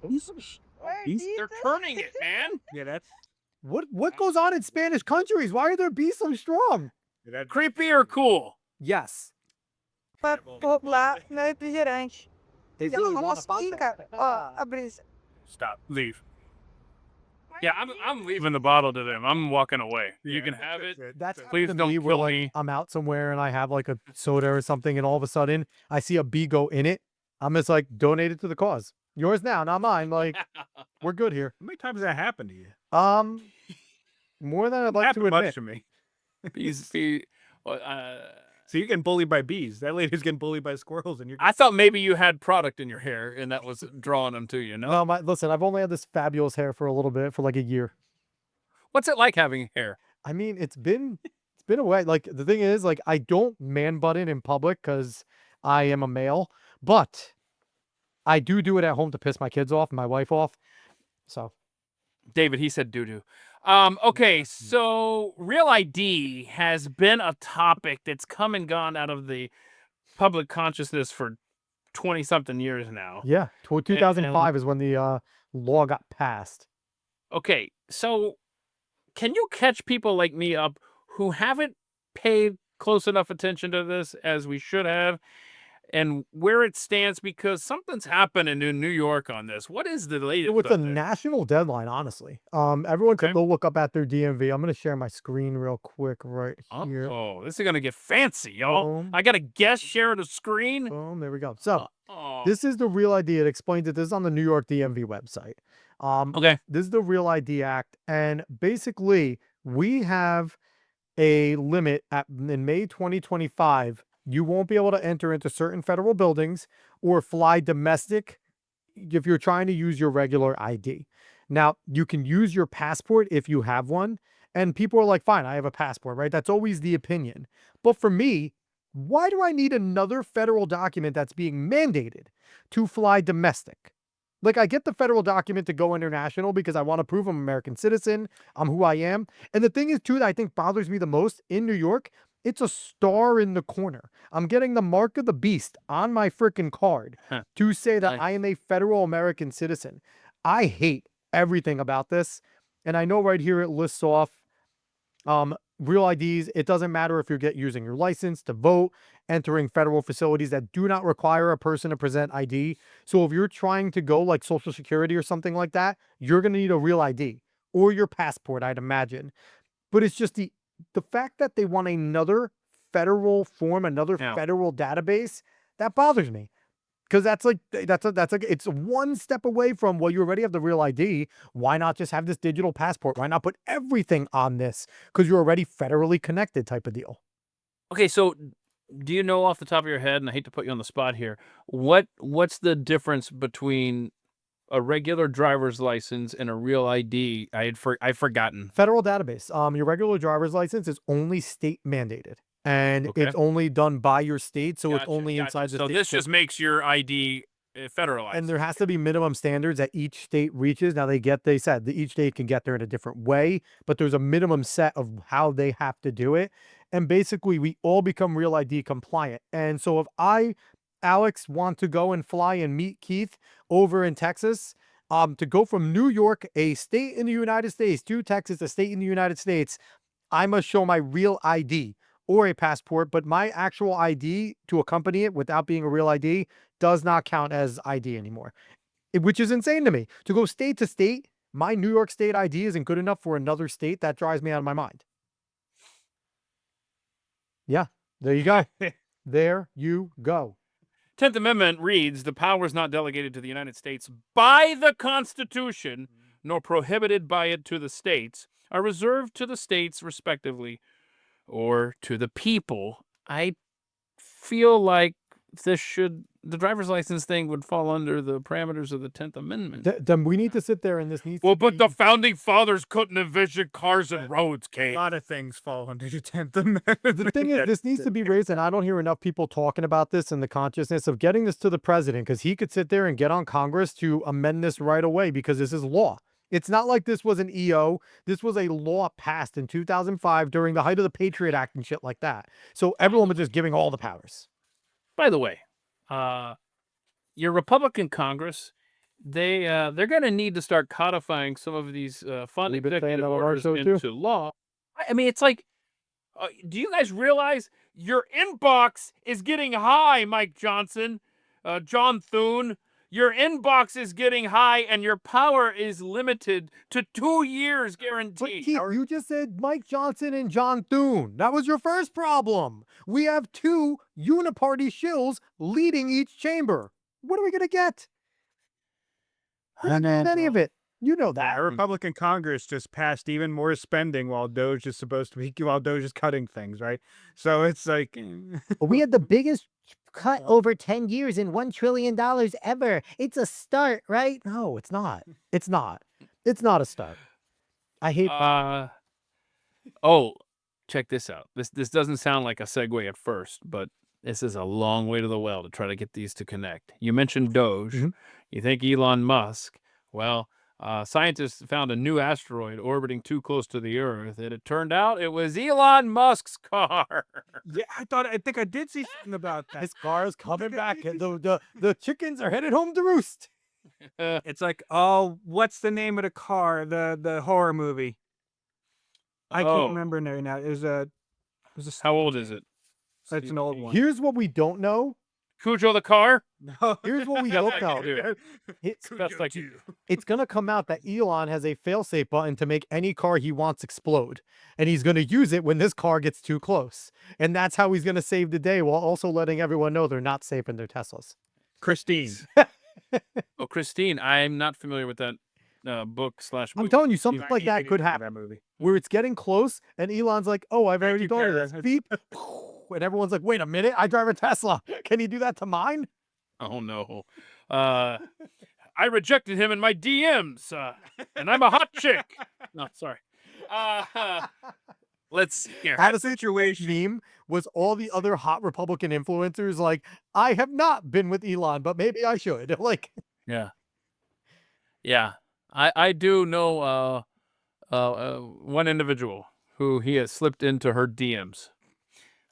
[SPEAKER 2] Bees?
[SPEAKER 1] They're turning it, man.
[SPEAKER 2] Yeah, that's.
[SPEAKER 3] What goes on in Spanish countries? Why are their bees so strong?
[SPEAKER 2] Yeah, that's
[SPEAKER 1] Creepy or cool?
[SPEAKER 3] Yes.
[SPEAKER 5] Pra roubar o meu refrigerante.
[SPEAKER 3] They
[SPEAKER 5] E elas
[SPEAKER 3] really
[SPEAKER 5] vão
[SPEAKER 3] want
[SPEAKER 5] conseguir, cara. Ó, a brisa.
[SPEAKER 1] Stop. Leave. Yeah, I'm leaving the bottle to them. I'm walking away. You can have it.
[SPEAKER 3] That's
[SPEAKER 1] Please
[SPEAKER 3] happened to
[SPEAKER 1] don't
[SPEAKER 3] me where,
[SPEAKER 1] kill
[SPEAKER 3] like,
[SPEAKER 1] me.
[SPEAKER 3] I'm out somewhere and I have like a soda or something, and all of a sudden I see a bee go in it. I'm just like, donate it to the cause. Yours now, not mine. Like, we're good here.
[SPEAKER 2] How many times has that happened to you?
[SPEAKER 3] More than I'd like
[SPEAKER 2] Happened
[SPEAKER 3] to
[SPEAKER 2] much
[SPEAKER 3] admit.
[SPEAKER 2] to me.
[SPEAKER 1] Well,
[SPEAKER 2] So you're getting bullied by bees. That lady's getting bullied by squirrels, and you're.
[SPEAKER 1] I thought maybe you had product in your hair and that was drawing them to you. No.
[SPEAKER 3] Listen, I've only had this fabulous hair for a little bit, for like a year.
[SPEAKER 1] What's it like having hair?
[SPEAKER 3] I mean, it's been a way. Like, the thing is, like, I don't man button in public because I am a male, but I do it at home to piss my kids off and my wife off. So
[SPEAKER 1] David, he said doo-doo. Okay, so Real ID has been a topic that's come and gone out of the public consciousness for 20-something years now.
[SPEAKER 3] yeah, 2005 is when the law got passed.
[SPEAKER 1] Okay, so can you catch people like me up who haven't paid close enough attention to this as we should have, and where it stands? Because something's happening in New York on this. What is the latest?
[SPEAKER 3] It was a
[SPEAKER 1] up there?
[SPEAKER 3] national deadline, honestly. Everyone could
[SPEAKER 1] Okay.
[SPEAKER 3] go look up at their DMV. I'm gonna share my screen real quick right here.
[SPEAKER 1] Oh, this is gonna get fancy, y'all.
[SPEAKER 3] Boom.
[SPEAKER 1] I got a guest share the screen.
[SPEAKER 3] Boom, there we go. So
[SPEAKER 1] Oh,
[SPEAKER 3] this is the Real ID. It explains it. This is on the New York DMV website.
[SPEAKER 1] okay.
[SPEAKER 3] This is the Real ID Act, and basically we have a limit in May 2025. You won't be able to enter into certain federal buildings or fly domestic if you're trying to use your regular ID. Now, you can use your passport if you have one, and people are like, fine, I have a passport, right? That's always the opinion. But for me, why do I need another federal document that's being mandated to fly domestic? Like, I get the federal document to go international because I want to prove I'm an American citizen. I'm who I am. And the thing is, too, that I think bothers me the most in New York, it's a star in the corner. I'm getting the mark of the beast on my freaking card to say that
[SPEAKER 1] Nice.
[SPEAKER 3] I am a federal American citizen. I hate everything about this. And I know right here it lists off real IDs. It doesn't matter if you're using your license to vote, entering federal facilities that do not require a person to present ID. So if you're trying to go like Social Security or something like that, you're going to need a real ID. or your passport, I'd imagine. But it's just the fact that they want another federal form, another
[SPEAKER 1] Yeah.
[SPEAKER 3] federal database, that bothers me. Because that's like it's one step away from, well, you already have the real ID. Why not just have this digital passport? Why not put everything on this? Because you're already federally connected, type of deal.
[SPEAKER 1] Okay, so do you know off the top of your head, and I hate to put you on the spot here, what's the difference between a regular driver's license and a real ID? I've forgotten.
[SPEAKER 3] Federal database. Your regular driver's license is only state mandated, and
[SPEAKER 1] Okay.
[SPEAKER 3] it's only done by your state, so it's
[SPEAKER 1] Gotcha,
[SPEAKER 3] only
[SPEAKER 1] gotcha.
[SPEAKER 3] inside the
[SPEAKER 1] So
[SPEAKER 3] state.
[SPEAKER 1] this just makes your ID federalized.
[SPEAKER 3] And there has to be minimum standards that each state reaches. Now they said that each state can get there in a different way, but there's a minimum set of how they have to do it. And basically we all become real ID compliant. And so if I, Alex, want to go and fly and meet Keith over in Texas, to go from New York, a state in the United States, to Texas, a state in the United States, I must show my real ID or a passport, but my actual ID to accompany it without being a real ID does not count as ID anymore, which is insane to me. To go state to state, my New York state ID isn't good enough for another state. That drives me out of my mind. Yeah, there you go. There you go.
[SPEAKER 1] 10th Amendment reads, the power is not delegated to the United States by the Constitution, nor prohibited by it to the states, are reserved to the states respectively, or to the people. I feel like the driver's license thing would fall under the parameters of the 10th Amendment.
[SPEAKER 3] Then we need to sit there and this needs
[SPEAKER 1] Well,
[SPEAKER 3] to
[SPEAKER 1] but
[SPEAKER 3] be...
[SPEAKER 1] the founding fathers couldn't envision cars and roads,
[SPEAKER 2] A
[SPEAKER 1] Kate.
[SPEAKER 2] lot of things fall under the 10th Amendment.
[SPEAKER 3] The thing is, this needs to be raised, and I don't hear enough people talking about this in the consciousness of getting this to the president, because he could sit there and get on Congress to amend this right away, because this is law. It's not like this was an EO. This was a law passed in 2005 during the height of the Patriot Act and shit like that. So everyone was just giving all the powers.
[SPEAKER 1] By the way, your Republican Congress, they're going to need to start codifying some of these fun
[SPEAKER 3] We've been saying
[SPEAKER 1] executive
[SPEAKER 3] that on our
[SPEAKER 1] orders
[SPEAKER 3] show, too.
[SPEAKER 1] into law. I mean, it's like, do you guys realize your inbox is getting high, Mike Johnson, John Thune? Your inbox is getting high, and your power is limited to 2 years
[SPEAKER 3] But
[SPEAKER 1] guaranteed.
[SPEAKER 3] Keith, you just said Mike Johnson and John Thune. That was your first problem. We have two uniparty shills leading each chamber. What are we going to get? We're not getting any of it. You know that.
[SPEAKER 2] A Republican Congress just passed even more spending while Doge is cutting things, right? So it's like,
[SPEAKER 6] We had the biggest cut over 10 years in $1 trillion ever. It's a start, right?
[SPEAKER 3] No, it's not. It's not. It's not a start. I hate...
[SPEAKER 1] Oh, check this out. This doesn't sound like a segue at first, but this is a long way to the well to try to get these to connect. You mentioned Doge.
[SPEAKER 3] Mhm.
[SPEAKER 1] You think Elon Musk. Well, scientists found a new asteroid orbiting too close to the Earth, and it turned out it was Elon Musk's car.
[SPEAKER 2] yeah, I think I did see something about that.
[SPEAKER 3] His car is coming back, and the chickens are headed home to roost.
[SPEAKER 2] It's like, oh, what's the name of the car? The horror movie. I
[SPEAKER 1] Oh.
[SPEAKER 2] can't remember now. It was a
[SPEAKER 1] How old is it?
[SPEAKER 2] it's an old one.
[SPEAKER 3] Here's what we don't know.
[SPEAKER 1] Cujo the car?
[SPEAKER 2] No.
[SPEAKER 3] Here's what we don't know.
[SPEAKER 1] Dude.
[SPEAKER 3] It's
[SPEAKER 1] Best I can.
[SPEAKER 3] it's going to come out that Elon has a failsafe button to make any car he wants explode. And he's going to use it when this car gets too close. And that's how he's going to save the day, while also letting everyone know they're not safe in their Teslas.
[SPEAKER 2] Christine.
[SPEAKER 1] Oh, Christine. I'm not familiar with that book /
[SPEAKER 3] I'm
[SPEAKER 1] movie.
[SPEAKER 3] telling you, something like that could happen.
[SPEAKER 2] That movie.
[SPEAKER 3] Where it's getting close, and Elon's like, oh, I've already
[SPEAKER 2] you,
[SPEAKER 3] thought of
[SPEAKER 2] Kara.
[SPEAKER 3] this. Beep. And everyone's like, wait a minute, I drive a Tesla. Can you do that to mine?
[SPEAKER 1] Oh, no. I rejected him in my DMs, and I'm a hot chick. No, sorry. Let's see here.
[SPEAKER 3] Had a situation meme was all the other hot Republican influencers like, I have not been with Elon, but maybe I should. Like,
[SPEAKER 1] Yeah. Yeah. I do know one individual who he has slipped into her DMs.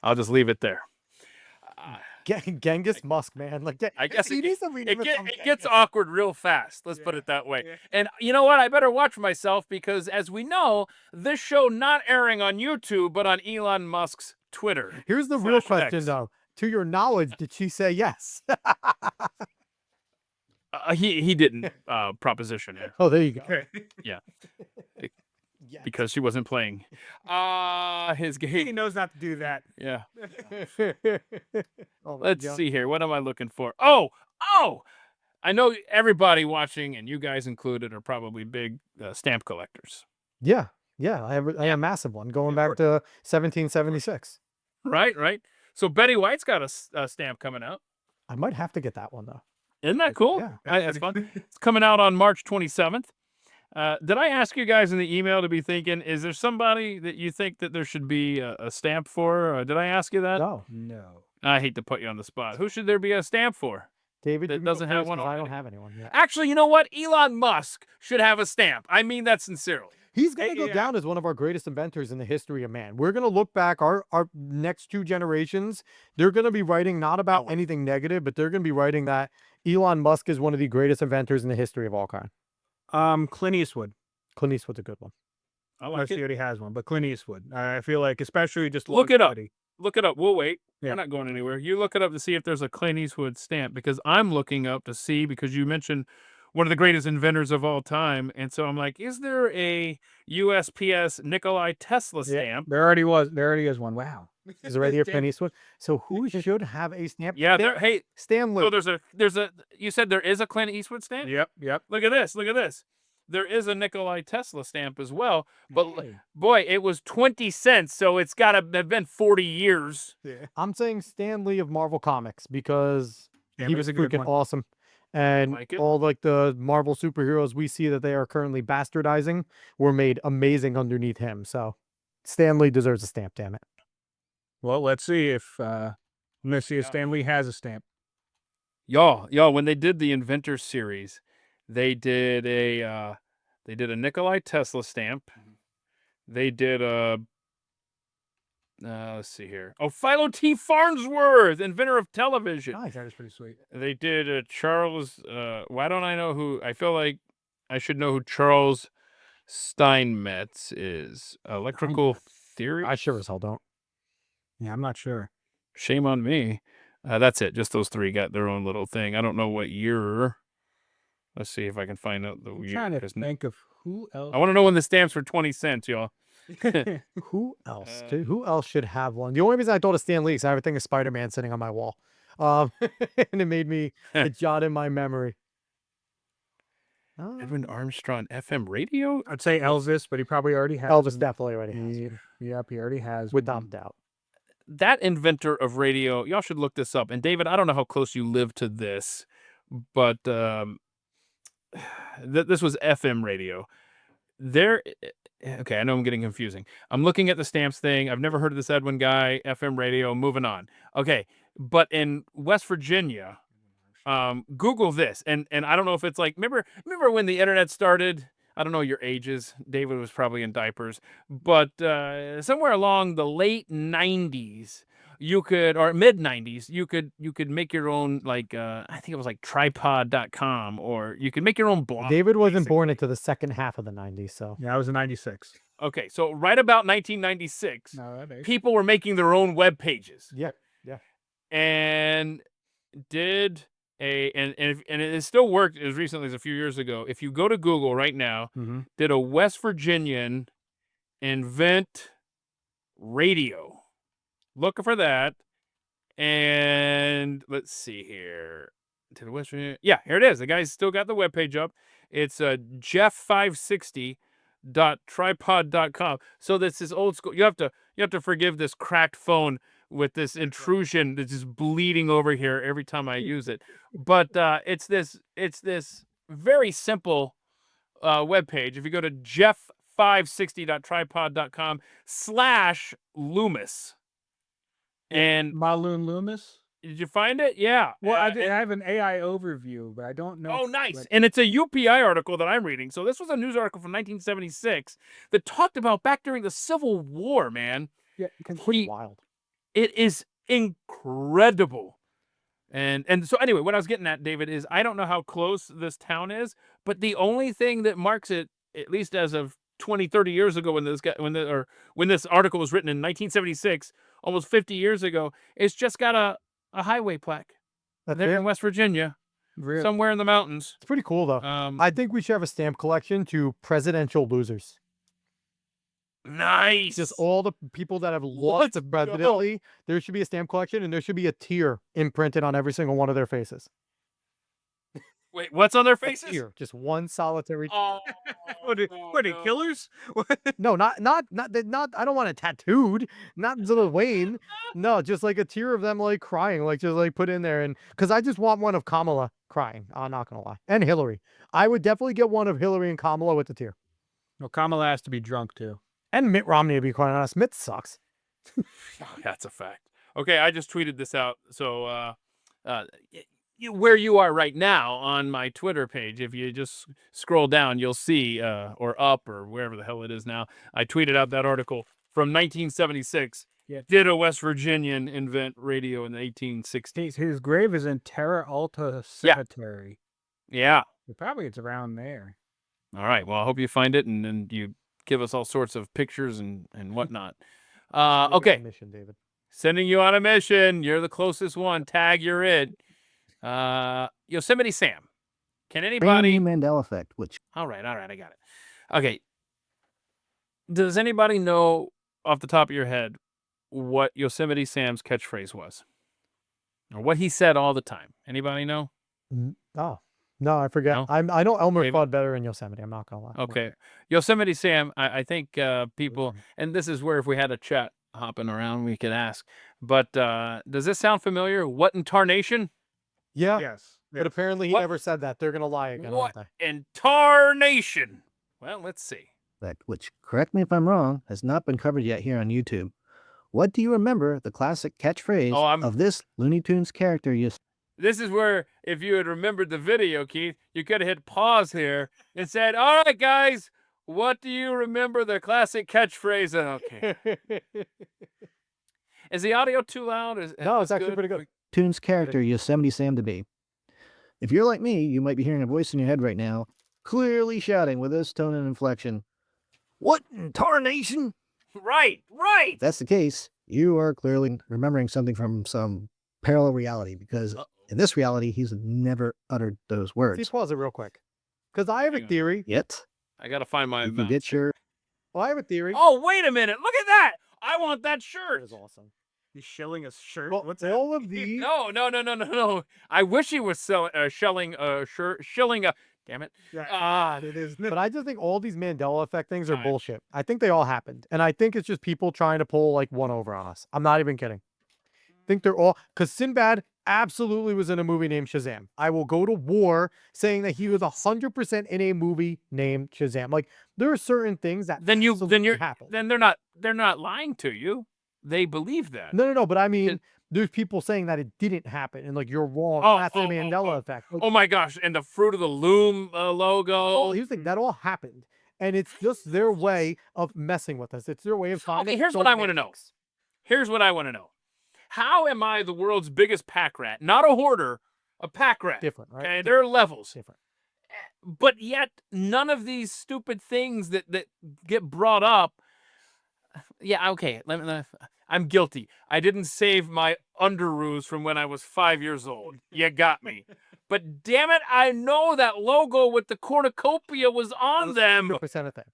[SPEAKER 1] I'll just leave it there.
[SPEAKER 3] Genghis Musk, man. Like,
[SPEAKER 1] I guess
[SPEAKER 3] he needs to rename
[SPEAKER 1] it
[SPEAKER 3] from
[SPEAKER 1] gets awkward real fast. Let's put it that way.
[SPEAKER 2] Yeah.
[SPEAKER 1] And you know what? I better watch myself, because as we know, this show not airing on YouTube, but on Elon Musk's Twitter.
[SPEAKER 3] Here's the real
[SPEAKER 1] Slash
[SPEAKER 3] question,
[SPEAKER 1] X.
[SPEAKER 3] though. To your knowledge, did she say yes?
[SPEAKER 1] He didn't proposition her.
[SPEAKER 3] Oh, there you go.
[SPEAKER 1] Yeah,
[SPEAKER 3] Yes.
[SPEAKER 1] because she wasn't playing. His
[SPEAKER 2] He
[SPEAKER 1] game.
[SPEAKER 2] knows not to do that.
[SPEAKER 1] Yeah.
[SPEAKER 3] Oh,
[SPEAKER 1] Let's
[SPEAKER 3] yeah.
[SPEAKER 1] see here. What am I looking for? Oh. I know everybody watching, and you guys included, are probably big stamp collectors.
[SPEAKER 3] Yeah, I have a massive one going back to 1776.
[SPEAKER 1] Right. So Betty White's got a stamp coming out.
[SPEAKER 3] I might have to get that one though.
[SPEAKER 1] Isn't that cool?
[SPEAKER 3] Yeah.
[SPEAKER 1] That's fun. It's coming out on March 27th. Did I ask you guys in the email to be thinking, is there somebody that you think that there should be a stamp for? Did I ask you that?
[SPEAKER 3] No,
[SPEAKER 2] No.
[SPEAKER 1] I hate to put you on the spot. Who should there be a stamp for?
[SPEAKER 3] David
[SPEAKER 1] That
[SPEAKER 3] you can go
[SPEAKER 1] doesn't have
[SPEAKER 3] first,
[SPEAKER 1] one
[SPEAKER 3] 'cause I don't
[SPEAKER 1] already.
[SPEAKER 3] have anyone yet.
[SPEAKER 1] Actually, you know what? Elon Musk should have a stamp. I mean that sincerely.
[SPEAKER 3] He's gonna go
[SPEAKER 2] yeah.
[SPEAKER 3] down as one of our greatest inventors in the history of man. We're gonna look back our next 2 generations. They're gonna be writing not about anything negative, but they're gonna be writing that Elon Musk is one of the greatest inventors in the history of all kind.
[SPEAKER 2] Clint Eastwood.
[SPEAKER 3] Clint Eastwood's a good one.
[SPEAKER 1] I
[SPEAKER 2] Unless he already has one, but Clint Eastwood. I feel like, especially just
[SPEAKER 1] Look it up.
[SPEAKER 2] longevity.
[SPEAKER 1] Look it up. We'll wait.
[SPEAKER 2] Yeah.
[SPEAKER 1] We're not going anywhere. You look it up to see if there's a Clint Eastwood stamp, because I'm looking up to see, because you mentioned one of the greatest inventors of all time. And so I'm like, is there a USPS Nikolai Tesla stamp?
[SPEAKER 2] There already is one. Wow.
[SPEAKER 3] Is it right here, Clint Eastwood? So who should have a stamp?
[SPEAKER 1] Yeah, there. Hey,
[SPEAKER 3] Stan
[SPEAKER 1] so
[SPEAKER 3] Lee.
[SPEAKER 1] there's a. You said there is a Clint Eastwood stamp.
[SPEAKER 2] Yep.
[SPEAKER 1] Look at this. Look at this. There is a Nikolai Tesla stamp as well, but
[SPEAKER 2] Hey.
[SPEAKER 1] boy, it was 20 cents, so it's got to have been 40 years.
[SPEAKER 3] I'm saying Stan Lee of Marvel Comics because
[SPEAKER 2] Yeah,
[SPEAKER 3] he
[SPEAKER 2] but
[SPEAKER 3] was
[SPEAKER 2] it's a good
[SPEAKER 3] freaking
[SPEAKER 2] one.
[SPEAKER 3] awesome. And
[SPEAKER 1] Like it?
[SPEAKER 3] all like the Marvel superheroes we see that they are currently bastardizing were made amazing underneath him. So Stan Lee deserves a stamp, damn it.
[SPEAKER 2] Well, let's see if Stan Lee has a stamp.
[SPEAKER 1] Y'all, when they did the Inventor series, they did a Nikolai Tesla stamp. They did a let's see here. Oh, Philo T. Farnsworth, inventor of television.
[SPEAKER 2] Nice. That is pretty sweet.
[SPEAKER 1] They did a Charles. Why don't I know who? I feel like I should know who Charles Steinmetz is. Electrical theory.
[SPEAKER 3] I sure as hell don't.
[SPEAKER 2] Yeah, I'm not sure.
[SPEAKER 1] Shame on me. That's it. Just those three got their own little thing. I don't know what year. Let's see if I can find out the
[SPEAKER 2] I'm
[SPEAKER 1] year.
[SPEAKER 2] trying to
[SPEAKER 1] 'cause
[SPEAKER 2] think of who else.
[SPEAKER 1] I want to know when the stamps were 20 cents, y'all.
[SPEAKER 3] Who else? Dude? Who else should have one? The only reason I thought of Stan Lee is I have a thing of Spider-Man sitting on my wall. And it made me it jot in my memory.
[SPEAKER 1] Edwin Armstrong FM radio?
[SPEAKER 2] I'd say Elvis, but he probably already has.
[SPEAKER 3] Elvis definitely already has.
[SPEAKER 2] Yep, he already has.
[SPEAKER 3] Without
[SPEAKER 2] one.
[SPEAKER 3] doubt.
[SPEAKER 1] That inventor of radio, y'all should look this up. And David, I don't know how close you live to this, but this was FM radio. Okay, I know I'm getting confusing. I'm looking at the stamps thing. I've never heard of this Edwin guy, FM radio, moving on. Okay, but in West Virginia, Google this. And I don't know if it's like, remember when the internet started? I don't know your ages. David was probably in diapers. But somewhere along the late 90s, you could, or mid 90s, you could make your own, like, I think it was like tripod.com, or you could make your own blog.
[SPEAKER 3] David wasn't born into the second half of the 90s, so.
[SPEAKER 2] Yeah, I was in '96.
[SPEAKER 1] Okay, so right about 1996,
[SPEAKER 2] No, that is.
[SPEAKER 1] people were making their own web pages.
[SPEAKER 3] Yeah.
[SPEAKER 1] And did and it still worked as recently as a few years ago. If you go to Google right now, did a West Virginian invent radio? Look for that. And let's see here. Did West Virginia? Yeah, here it is. The guy's still got the webpage up. It's Jeff560.tripod.com. So this is old school. You have to forgive this cracked phone with this intrusion that's just bleeding over here every time I use it. But it's this very simple webpage. If you go to Jeff560.tripod.com/Loomis. And
[SPEAKER 2] Malun Loomis.
[SPEAKER 1] did you find it? Yeah.
[SPEAKER 2] Well, I have an AI overview, but I don't know.
[SPEAKER 1] Oh, nice. And it's a UPI article that I'm reading. So this was a news article from 1976 that talked about back during the Civil War, man.
[SPEAKER 2] Yeah,
[SPEAKER 3] Pretty wild.
[SPEAKER 1] It is incredible. And so anyway, what I was getting at, David, is I don't know how close this town is, but the only thing that marks it, at least as of 20, 30 years ago when this article was written in 1976, almost 50 years ago, it's just got a highway plaque.
[SPEAKER 3] That's
[SPEAKER 1] There
[SPEAKER 3] it.
[SPEAKER 1] in West Virginia. somewhere in the mountains.
[SPEAKER 3] It's pretty cool though. I think we should have a stamp collection to presidential losers.
[SPEAKER 1] Nice.
[SPEAKER 3] Just all the people that have lost the presidency. There should be a stamp collection, and there should be a tear imprinted on every single one of their faces.
[SPEAKER 1] Wait, what's on their
[SPEAKER 3] A
[SPEAKER 1] faces?
[SPEAKER 3] tear, just one solitary tear.
[SPEAKER 1] Oh,
[SPEAKER 2] What are
[SPEAKER 1] no.
[SPEAKER 2] killers?
[SPEAKER 3] No, not. I don't want it tattooed. Not Lil Wayne. No, just like a tear of them like crying, like just like put in there, and because I just want one of Kamala crying. I'm not gonna lie, and Hillary. I would definitely get one of Hillary and Kamala with the tear,
[SPEAKER 2] Well, Kamala has to be drunk too.
[SPEAKER 3] and Mitt Romney. To be quite honest, Mitt sucks.
[SPEAKER 1] That's a fact. Okay, I just tweeted this out. So, where you are right now on my Twitter page, if you just scroll down, you'll see, or up, or wherever the hell it is now. I tweeted out that article from 1976.
[SPEAKER 2] Yeah.
[SPEAKER 1] Did a West Virginian invent radio in the 1860s?
[SPEAKER 2] His grave is in Terra Alta Cemetery.
[SPEAKER 1] Yeah.
[SPEAKER 2] Probably it's around there.
[SPEAKER 1] All right. Well, I hope you find it, and then you give us all sorts of pictures and whatnot. Okay.
[SPEAKER 3] Mission, David.
[SPEAKER 1] Sending you on a mission. You're the closest one. Tag, you're it. Yosemite Sam. Can anybody?
[SPEAKER 7] Mandela Effect, which
[SPEAKER 1] All right, I got it. Okay. Does anybody know off the top of your head what Yosemite Sam's catchphrase was? Or what he said all the time? Anybody know?
[SPEAKER 3] Oh no, I forget.
[SPEAKER 1] No?
[SPEAKER 3] I know Elmer
[SPEAKER 1] David?
[SPEAKER 3] Fudd better in Yosemite. I'm not gonna lie.
[SPEAKER 1] Okay. Yosemite Sam, I think people, and this is where if we had a chat hopping around, we could ask. But does this sound familiar? What in tarnation?
[SPEAKER 3] Yeah,
[SPEAKER 2] Yes.
[SPEAKER 3] but apparently he
[SPEAKER 1] What-
[SPEAKER 3] never said that. They're gonna lie again,
[SPEAKER 1] What
[SPEAKER 3] aren't they?
[SPEAKER 1] in tarnation? Well, let's see.
[SPEAKER 7] Effect, which, correct me if I'm wrong, has not been covered yet here on YouTube. What do you remember the classic catchphrase
[SPEAKER 1] Oh, I'm-
[SPEAKER 7] of this Looney Tunes character you
[SPEAKER 1] This is where, if you had remembered the video, Keith, you could have hit pause here and said, all right, guys, what do you remember the classic catchphrase? Okay. Is the audio too loud?
[SPEAKER 3] No, it's actually pretty good.
[SPEAKER 7] Tunes character Yosemite Sam to be? If you're like me, you might be hearing a voice in your head right now, clearly shouting with this tone and inflection, "What in tarnation?"
[SPEAKER 1] Right.
[SPEAKER 7] If that's the case, you are clearly remembering something from some parallel reality, because in this reality, he's never uttered those
[SPEAKER 3] See,
[SPEAKER 7] words.
[SPEAKER 3] pause it real quick, because I have a
[SPEAKER 1] Hang on.
[SPEAKER 3] theory.
[SPEAKER 7] Yet,
[SPEAKER 1] I got to find my
[SPEAKER 7] you can
[SPEAKER 1] mouse
[SPEAKER 7] get
[SPEAKER 1] here.
[SPEAKER 7] your
[SPEAKER 3] Well, I have a theory.
[SPEAKER 1] Oh, wait a minute. Look at that. I want that
[SPEAKER 3] That
[SPEAKER 1] shirt.
[SPEAKER 3] is awesome.
[SPEAKER 2] He's shilling a shirt.
[SPEAKER 3] Well,
[SPEAKER 2] What's that?
[SPEAKER 3] all of these.
[SPEAKER 1] No. I wish he was shilling a. Damn it.
[SPEAKER 2] Yeah. It is.
[SPEAKER 3] But I just think all these Mandela Effect things are
[SPEAKER 1] Fine.
[SPEAKER 3] bullshit. I think they all happened. And I think it's just people trying to pull like one over on us. I'm not even kidding. I think they're all, because Sinbad absolutely was in a movie named Shazam. I will go to war saying that he was 100% in a movie named Shazam. Like, there are certain things that
[SPEAKER 1] Then
[SPEAKER 3] absolutely happened.
[SPEAKER 1] Then they're not lying to you. They believe that.
[SPEAKER 3] No, but I mean, there's people saying that it didn't happen and like you're wrong.
[SPEAKER 1] Oh,
[SPEAKER 3] That's the
[SPEAKER 1] oh,
[SPEAKER 3] Mandela Effect. Like,
[SPEAKER 1] Oh my gosh! And the Fruit of the Loom logo.
[SPEAKER 3] oh, here's the thing, that all happened. And it's just their way of messing with us. It's their way of trying
[SPEAKER 1] Okay,
[SPEAKER 3] to
[SPEAKER 1] here's what
[SPEAKER 3] don't
[SPEAKER 1] I want to
[SPEAKER 3] make
[SPEAKER 1] know.
[SPEAKER 3] things.
[SPEAKER 1] Here's what I want to know. How am I the world's biggest pack rat? Not a hoarder, a pack rat.
[SPEAKER 3] Different, right?
[SPEAKER 1] Okay, there are levels.
[SPEAKER 3] Different.
[SPEAKER 1] But yet, none of these stupid things that get brought up. Yeah, okay. I'm guilty. I didn't save my underoos from when I was 5 years old. You got me. But damn it, I know that logo with the cornucopia was on them.
[SPEAKER 3] 100% of thing.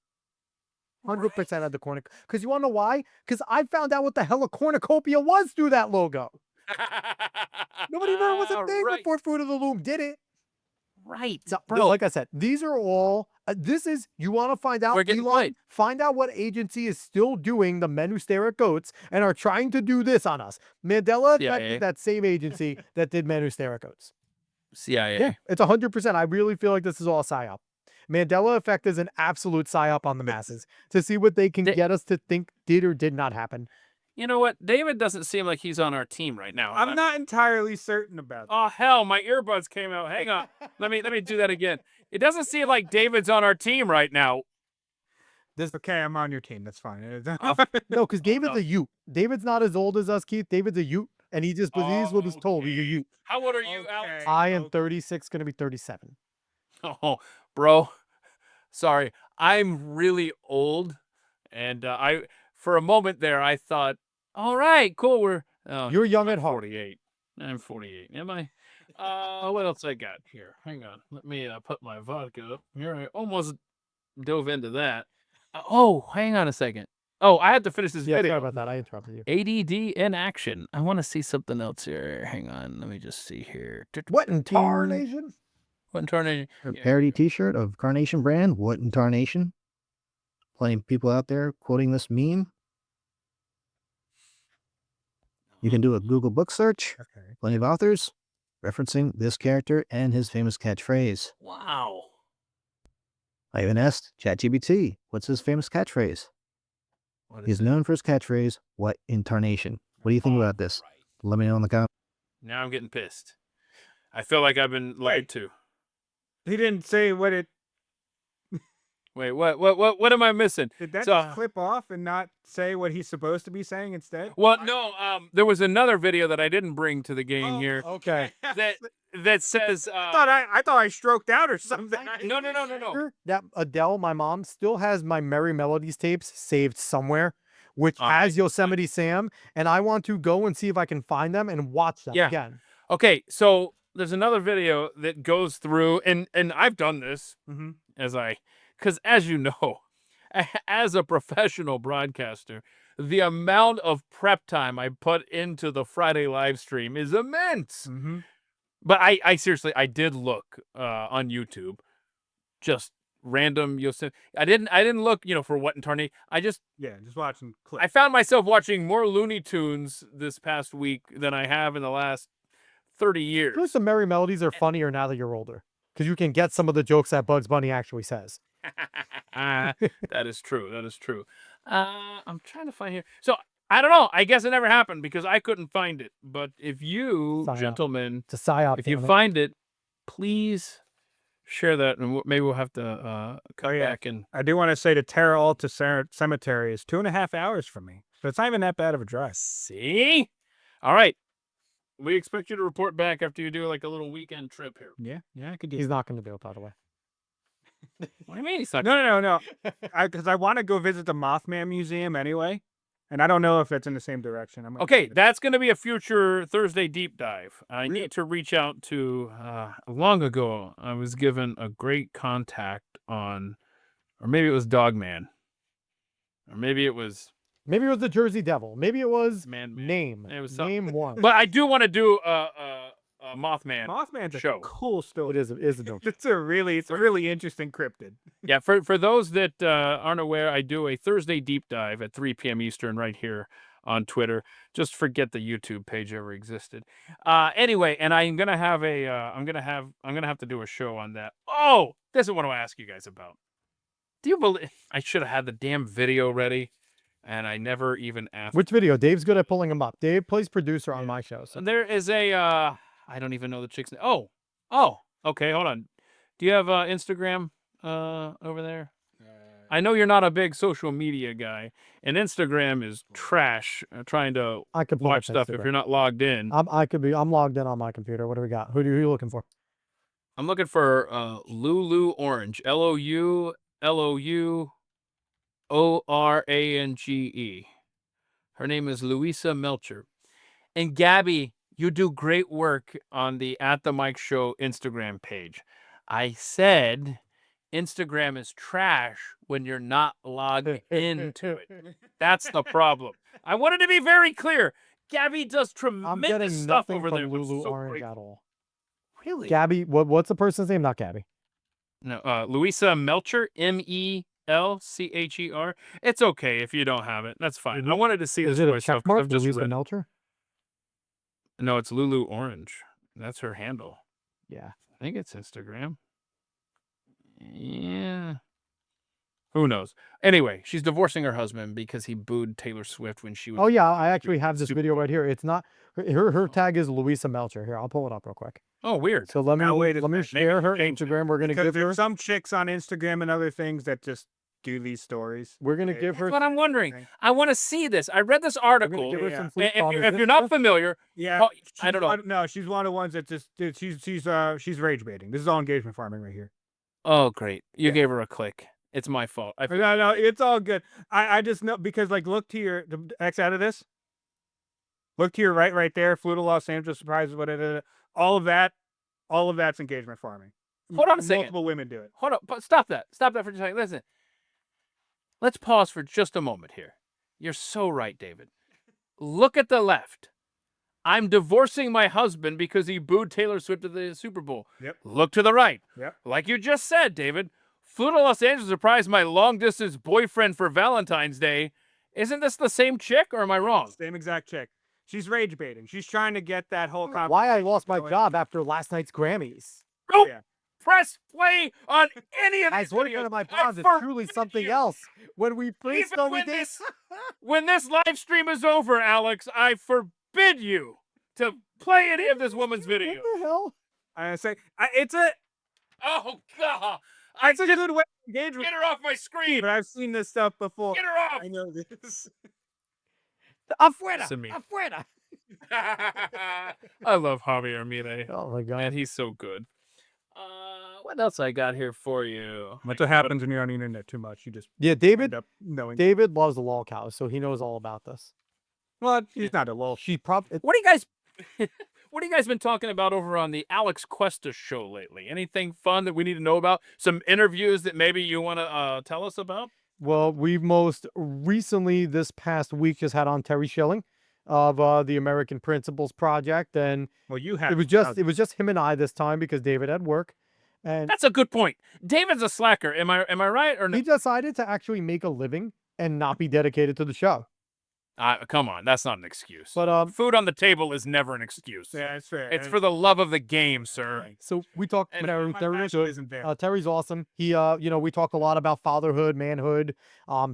[SPEAKER 3] 100% of the cornucopia. Because you want to know why? Because I found out what the hell a cornucopia was through that logo. Nobody knew it was a thing
[SPEAKER 1] Right.
[SPEAKER 3] before Fruit of the Loom did it.
[SPEAKER 1] Right.
[SPEAKER 3] So, no, like I said, these are all. This is, you want to find out,
[SPEAKER 1] We're getting
[SPEAKER 3] Elon,
[SPEAKER 1] played.
[SPEAKER 3] find out what agency is still doing the men who stare at goats and are trying to do this on us. Mandela Effect
[SPEAKER 1] CIA.
[SPEAKER 3] is that same agency that did men who stare at goats.
[SPEAKER 1] CIA.
[SPEAKER 3] Yeah, it's 100%. I really feel like this is all a psyop. Mandela Effect is an absolute psyop on the masses to see what they can
[SPEAKER 1] They-
[SPEAKER 3] get us to think did or did not happen.
[SPEAKER 1] You know what? David doesn't seem like he's on our team right now.
[SPEAKER 2] I'm not entirely certain about that.
[SPEAKER 1] Oh hell, my earbuds came out. Hang on. Let me do that again. It doesn't seem like David's on our team right now.
[SPEAKER 2] Okay, I'm on your team. That's fine.
[SPEAKER 3] No, because David's
[SPEAKER 1] no.
[SPEAKER 3] a Ute. David's not as old as us, Keith. David's a Ute, and he just believes what was told. He's a Ute.
[SPEAKER 1] How old are you, Alex?
[SPEAKER 2] Okay.
[SPEAKER 3] I am
[SPEAKER 2] okay.
[SPEAKER 3] 36, going to be 37.
[SPEAKER 1] Oh, bro. Sorry. I'm really old. And for a moment there, I thought, all right, cool. We're
[SPEAKER 3] You're young
[SPEAKER 1] I'm
[SPEAKER 3] at heart.
[SPEAKER 1] 48. 9:48. Am I? What else I got here? Hang on. Let me put my vodka up. Here, I almost dove into that. Hang on a second. I had to finish this
[SPEAKER 3] Yeah, sorry
[SPEAKER 1] video.
[SPEAKER 3] about that. I interrupted you.
[SPEAKER 1] ADD in action. I want to see something else here. Hang on. Let me just see here.
[SPEAKER 3] What in tarnation?
[SPEAKER 1] What in tarnation?
[SPEAKER 7] A parody T-shirt of Carnation brand. What in tarnation? Plenty of people out there quoting this meme. You can do a Google book search.
[SPEAKER 2] Okay.
[SPEAKER 7] Plenty of authors referencing this character and his famous catchphrase.
[SPEAKER 1] Wow.
[SPEAKER 7] I even asked ChatGPT, what's his famous catchphrase?
[SPEAKER 1] What
[SPEAKER 7] He's
[SPEAKER 1] is it?
[SPEAKER 7] known for his catchphrase, what in tarnation? What do you think about this?
[SPEAKER 1] Right.
[SPEAKER 7] Let me know in the comments.
[SPEAKER 1] Now I'm getting pissed. I feel like I've been lied to.
[SPEAKER 2] He didn't say what it.
[SPEAKER 1] Wait, what am I missing?
[SPEAKER 2] Did that
[SPEAKER 1] So-
[SPEAKER 2] just clip off and not say what he's supposed to be saying instead?
[SPEAKER 1] Well, no, there was another video that I didn't bring to the game here
[SPEAKER 3] Okay.
[SPEAKER 1] that says
[SPEAKER 2] I thought I stroked out or something.
[SPEAKER 1] no.
[SPEAKER 3] That Adele, my mom, still has my Merry Melodies tapes saved somewhere, which has Yosemite Sam, and I want to go and see if I can find them and watch them
[SPEAKER 1] Yeah.
[SPEAKER 3] again.
[SPEAKER 1] Okay, so there's another video that goes through, and I've done this
[SPEAKER 2] Mm-hmm.
[SPEAKER 1] because as you know, as a professional broadcaster, the amount of prep time I put into the Friday live stream is immense.
[SPEAKER 2] Mm-hmm.
[SPEAKER 1] But I seriously, I did look on YouTube, just random Yosemite. I didn't look, for what in tarnation.
[SPEAKER 2] Just watching clips.
[SPEAKER 1] I found myself watching more Looney Tunes this past week than I have in the last 30
[SPEAKER 3] I
[SPEAKER 1] years.
[SPEAKER 3] feel like the Merry Melodies are funnier now that you're older, because you can get some of the jokes that Bugs Bunny actually says.
[SPEAKER 1] That is true. That is true. I'm trying to find here. So I don't know. I guess it never happened because I couldn't find it. But if you,
[SPEAKER 3] Psyop.
[SPEAKER 1] gentlemen,
[SPEAKER 3] It's a psyop.
[SPEAKER 1] if you
[SPEAKER 3] damn it.
[SPEAKER 1] find it, please share that, and maybe we'll have to come
[SPEAKER 2] yeah.
[SPEAKER 1] back and.
[SPEAKER 2] I do want to say the Terra Alta Cemetery is 2.5 hours from me, so it's not even that bad of a drive.
[SPEAKER 1] See? All right. We expect you to report back after you do like a little weekend trip here.
[SPEAKER 2] Yeah, I could do.
[SPEAKER 3] He's not going to do it, by the way.
[SPEAKER 1] What do you mean he's not?
[SPEAKER 2] No. Because I want to go visit the Mothman Museum anyway, and I don't know if that's in the same direction.
[SPEAKER 1] Okay, that's going to be a future Thursday deep dive. I need to reach out to. Long ago, I was given a great contact on, or maybe it was Dogman, or maybe it was.
[SPEAKER 3] Maybe it was the Jersey Devil. Maybe it was
[SPEAKER 1] Man.
[SPEAKER 3] Name.
[SPEAKER 1] It was
[SPEAKER 3] Name one.
[SPEAKER 1] But I do want to do a Mothman.
[SPEAKER 2] Mothman's
[SPEAKER 1] show.
[SPEAKER 2] a cool story.
[SPEAKER 3] It is a dope.
[SPEAKER 2] It's a really interesting cryptid.
[SPEAKER 1] Yeah, for those that aren't aware, I do a Thursday deep dive at 3 p.m. Eastern right here on Twitter. Just forget the YouTube page ever existed. Anyway, and I'm gonna have I'm gonna have to do a show on that. Oh, this is what I want to ask you guys about. Do you believe I should have had the damn video ready, and I never even asked?
[SPEAKER 3] Which video? Dave's good at pulling them up. Dave plays producer on my show. So.
[SPEAKER 1] There is a I don't even know the chick's name. Oh, okay, hold on. Do you have Instagram over there? I know you're not a big social media guy, and Instagram is trash trying to
[SPEAKER 3] I could pull
[SPEAKER 1] watch
[SPEAKER 3] up
[SPEAKER 1] stuff if
[SPEAKER 3] Instagram.
[SPEAKER 1] you're not logged in.
[SPEAKER 3] I'm logged in on my computer. What do we got? Who are you looking for?
[SPEAKER 1] I'm looking for Lulu Orange. LOULUORANGE. Her name is Louisa Melcher. And Gabby, you do great work on the At the Mike Show Instagram page. I said Instagram is trash when you're not logged into it. That's the problem. I wanted to be very clear. Gabby does
[SPEAKER 3] I'm getting
[SPEAKER 1] tremendous stuff
[SPEAKER 3] nothing
[SPEAKER 1] over
[SPEAKER 3] from
[SPEAKER 1] there. which is
[SPEAKER 3] Lulu
[SPEAKER 1] so
[SPEAKER 3] Orange
[SPEAKER 1] great.
[SPEAKER 3] at all.
[SPEAKER 1] Really?
[SPEAKER 3] Gabby, what's the person's name? Not Gabby.
[SPEAKER 1] No, Louisa Melcher, MELCHER. It's okay if you don't have it. That's fine. I wanted to see
[SPEAKER 3] Is
[SPEAKER 1] this
[SPEAKER 3] it a
[SPEAKER 1] myself
[SPEAKER 3] check
[SPEAKER 1] 'cause
[SPEAKER 3] mark?
[SPEAKER 1] I've just
[SPEAKER 3] Louisa
[SPEAKER 1] read it.
[SPEAKER 3] Melcher?
[SPEAKER 1] No, it's Lulu Orange. That's her handle.
[SPEAKER 3] Yeah.
[SPEAKER 1] I think it's Instagram. Yeah. Who knows? Anyway, she's divorcing her husband because he booed Taylor Swift when she was.
[SPEAKER 3] Oh yeah, I actually have this
[SPEAKER 1] Super-
[SPEAKER 3] video right here. It's not her tag is Louisa Melcher. Here, I'll pull it up real quick.
[SPEAKER 1] Oh, weird.
[SPEAKER 3] So let me
[SPEAKER 2] Now, wait a
[SPEAKER 3] let me
[SPEAKER 2] minute. Maybe
[SPEAKER 3] share her
[SPEAKER 2] change
[SPEAKER 3] Instagram. We're gonna
[SPEAKER 2] Because
[SPEAKER 3] give her.
[SPEAKER 2] there's some chicks on Instagram and other things that just do these stories.
[SPEAKER 3] We're gonna
[SPEAKER 2] Okay.
[SPEAKER 3] give
[SPEAKER 1] That's
[SPEAKER 3] her.
[SPEAKER 1] what I'm wondering.
[SPEAKER 2] Okay.
[SPEAKER 1] I want to see this. I read this
[SPEAKER 3] We're gonna
[SPEAKER 1] article.
[SPEAKER 3] give her
[SPEAKER 2] Yeah.
[SPEAKER 3] some
[SPEAKER 1] And
[SPEAKER 3] sleep on
[SPEAKER 1] if
[SPEAKER 3] this
[SPEAKER 1] you're not
[SPEAKER 3] Insta.
[SPEAKER 1] familiar,
[SPEAKER 2] Yeah,
[SPEAKER 1] oh, I don't know.
[SPEAKER 2] No, she's one of the ones that just dude, she's rage baiting. This is all engagement farming right here.
[SPEAKER 1] Oh, great. You
[SPEAKER 2] Yeah.
[SPEAKER 1] gave her a click. It's my fault.
[SPEAKER 2] No, it's all good. I just know because like look to the X out of this. Look to your right there. Flew to Los Angeles, surprise, whatever. All of that's engagement farming.
[SPEAKER 1] Hold on a second.
[SPEAKER 2] Multiple women do it.
[SPEAKER 1] Hold on, but stop that. Stop that for just a second. Listen. Let's pause for just a moment here. You're so right, David. Look at the left. I'm divorcing my husband because he booed Taylor Swift at the Super Bowl.
[SPEAKER 2] Yep.
[SPEAKER 1] Look to the right.
[SPEAKER 2] Yep.
[SPEAKER 1] Like you just said, David. Flew to Los Angeles to surprise my long-distance boyfriend for Valentine's Day. Isn't this the same chick, or am I wrong?
[SPEAKER 2] Same exact chick. She's rage baiting. She's trying to get that whole
[SPEAKER 3] Why I lost my job after last night's Grammys.
[SPEAKER 1] Oh,
[SPEAKER 2] yeah.
[SPEAKER 1] press play on any of
[SPEAKER 3] I
[SPEAKER 1] these
[SPEAKER 3] swear to
[SPEAKER 1] videos.
[SPEAKER 3] God, my
[SPEAKER 1] I
[SPEAKER 3] bonds is truly
[SPEAKER 1] forbid
[SPEAKER 3] something
[SPEAKER 1] you.
[SPEAKER 3] else. When we
[SPEAKER 1] Even
[SPEAKER 3] brainstorm
[SPEAKER 1] when
[SPEAKER 3] with this,
[SPEAKER 1] when this live stream is over, Alex, I forbid you to play any of this woman's video.
[SPEAKER 3] what the hell?
[SPEAKER 2] I say it's a
[SPEAKER 1] Oh, God.
[SPEAKER 2] it's a good way to engage with.
[SPEAKER 1] Get her off my screen.
[SPEAKER 2] But I've seen this stuff before.
[SPEAKER 1] Get her off.
[SPEAKER 2] I know this.
[SPEAKER 3] Afuera!
[SPEAKER 1] Send me.
[SPEAKER 3] Afuera!
[SPEAKER 1] I love Javier Mire.
[SPEAKER 3] Oh my God.
[SPEAKER 1] Man, he's so good. What else I got here for you?
[SPEAKER 2] That's what happens when you're on the internet too much. You just
[SPEAKER 3] Yeah,
[SPEAKER 2] end
[SPEAKER 3] David.
[SPEAKER 2] up knowing.
[SPEAKER 3] David loves the lol cows, so he knows all about this.
[SPEAKER 2] Well, he's not a lol.
[SPEAKER 3] She probably.
[SPEAKER 1] What do you guys what have you guys been talking about over on the Alex Cuesta show lately? Anything fun that we need to know about? Some interviews that maybe you want to tell us about?
[SPEAKER 3] Well, we've most recently this past week just had on Terry Schilling of the American Principles Project, and
[SPEAKER 2] Well, you have.
[SPEAKER 3] it was just him and I this time because David had work, and
[SPEAKER 1] That's a good point. David's a slacker. Am I right or no?
[SPEAKER 3] he decided to actually make a living and not be dedicated to the show.
[SPEAKER 1] Come on, that's not an excuse.
[SPEAKER 3] But
[SPEAKER 1] Food on the table is never an excuse.
[SPEAKER 2] Yeah, it's fair.
[SPEAKER 1] It's for the love of the game, sir.
[SPEAKER 3] so we talked.
[SPEAKER 1] And
[SPEAKER 3] Terry,
[SPEAKER 2] My
[SPEAKER 3] Terry was
[SPEAKER 2] passion
[SPEAKER 3] good.
[SPEAKER 2] isn't there.
[SPEAKER 3] Terry's awesome. He, we talk a lot about fatherhood, manhood,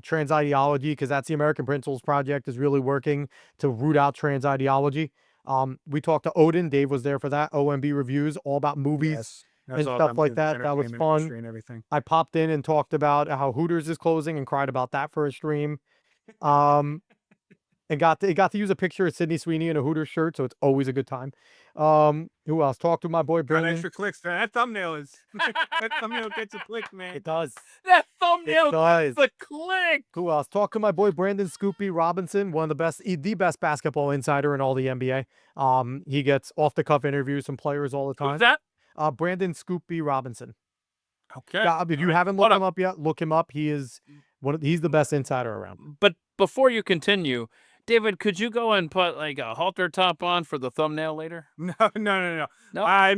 [SPEAKER 3] trans ideology, because that's the American Principles Project is really working to root out trans ideology. We talked to Odin. Dave was there for that. OMB reviews, all about movies.
[SPEAKER 2] Yes.
[SPEAKER 3] and
[SPEAKER 2] That's all
[SPEAKER 3] stuff
[SPEAKER 2] done
[SPEAKER 3] like
[SPEAKER 2] with the
[SPEAKER 3] that. That was
[SPEAKER 2] entertainment
[SPEAKER 3] fun.
[SPEAKER 2] industry and everything.
[SPEAKER 3] I popped in and talked about how Hooters is closing and cried about that for a stream. And got to use a picture of Sydney Sweeney in a Hooters shirt, so it's always a good time. Who else? Talked to my boy
[SPEAKER 2] Got
[SPEAKER 3] Brendan.
[SPEAKER 2] extra clicks. That thumbnail is. That thumbnail gets a click, man.
[SPEAKER 3] It does.
[SPEAKER 1] That thumbnail
[SPEAKER 3] It does.
[SPEAKER 1] the click.
[SPEAKER 3] Who else? Talk to my boy Brandon Scoopy Robinson, one of the best basketball insider in all the NBA. He gets off the cuff interviews from players all the
[SPEAKER 1] Who's
[SPEAKER 3] time.
[SPEAKER 1] that?
[SPEAKER 3] Brandon Scoopy Robinson.
[SPEAKER 1] Okay.
[SPEAKER 3] Yeah, if you haven't
[SPEAKER 1] Hold
[SPEAKER 3] looked
[SPEAKER 1] up.
[SPEAKER 3] him up yet, look him up. He's the best insider around.
[SPEAKER 1] But before you continue, David, could you go and put like a halter top on for the thumbnail later?
[SPEAKER 2] No.
[SPEAKER 1] No?
[SPEAKER 2] I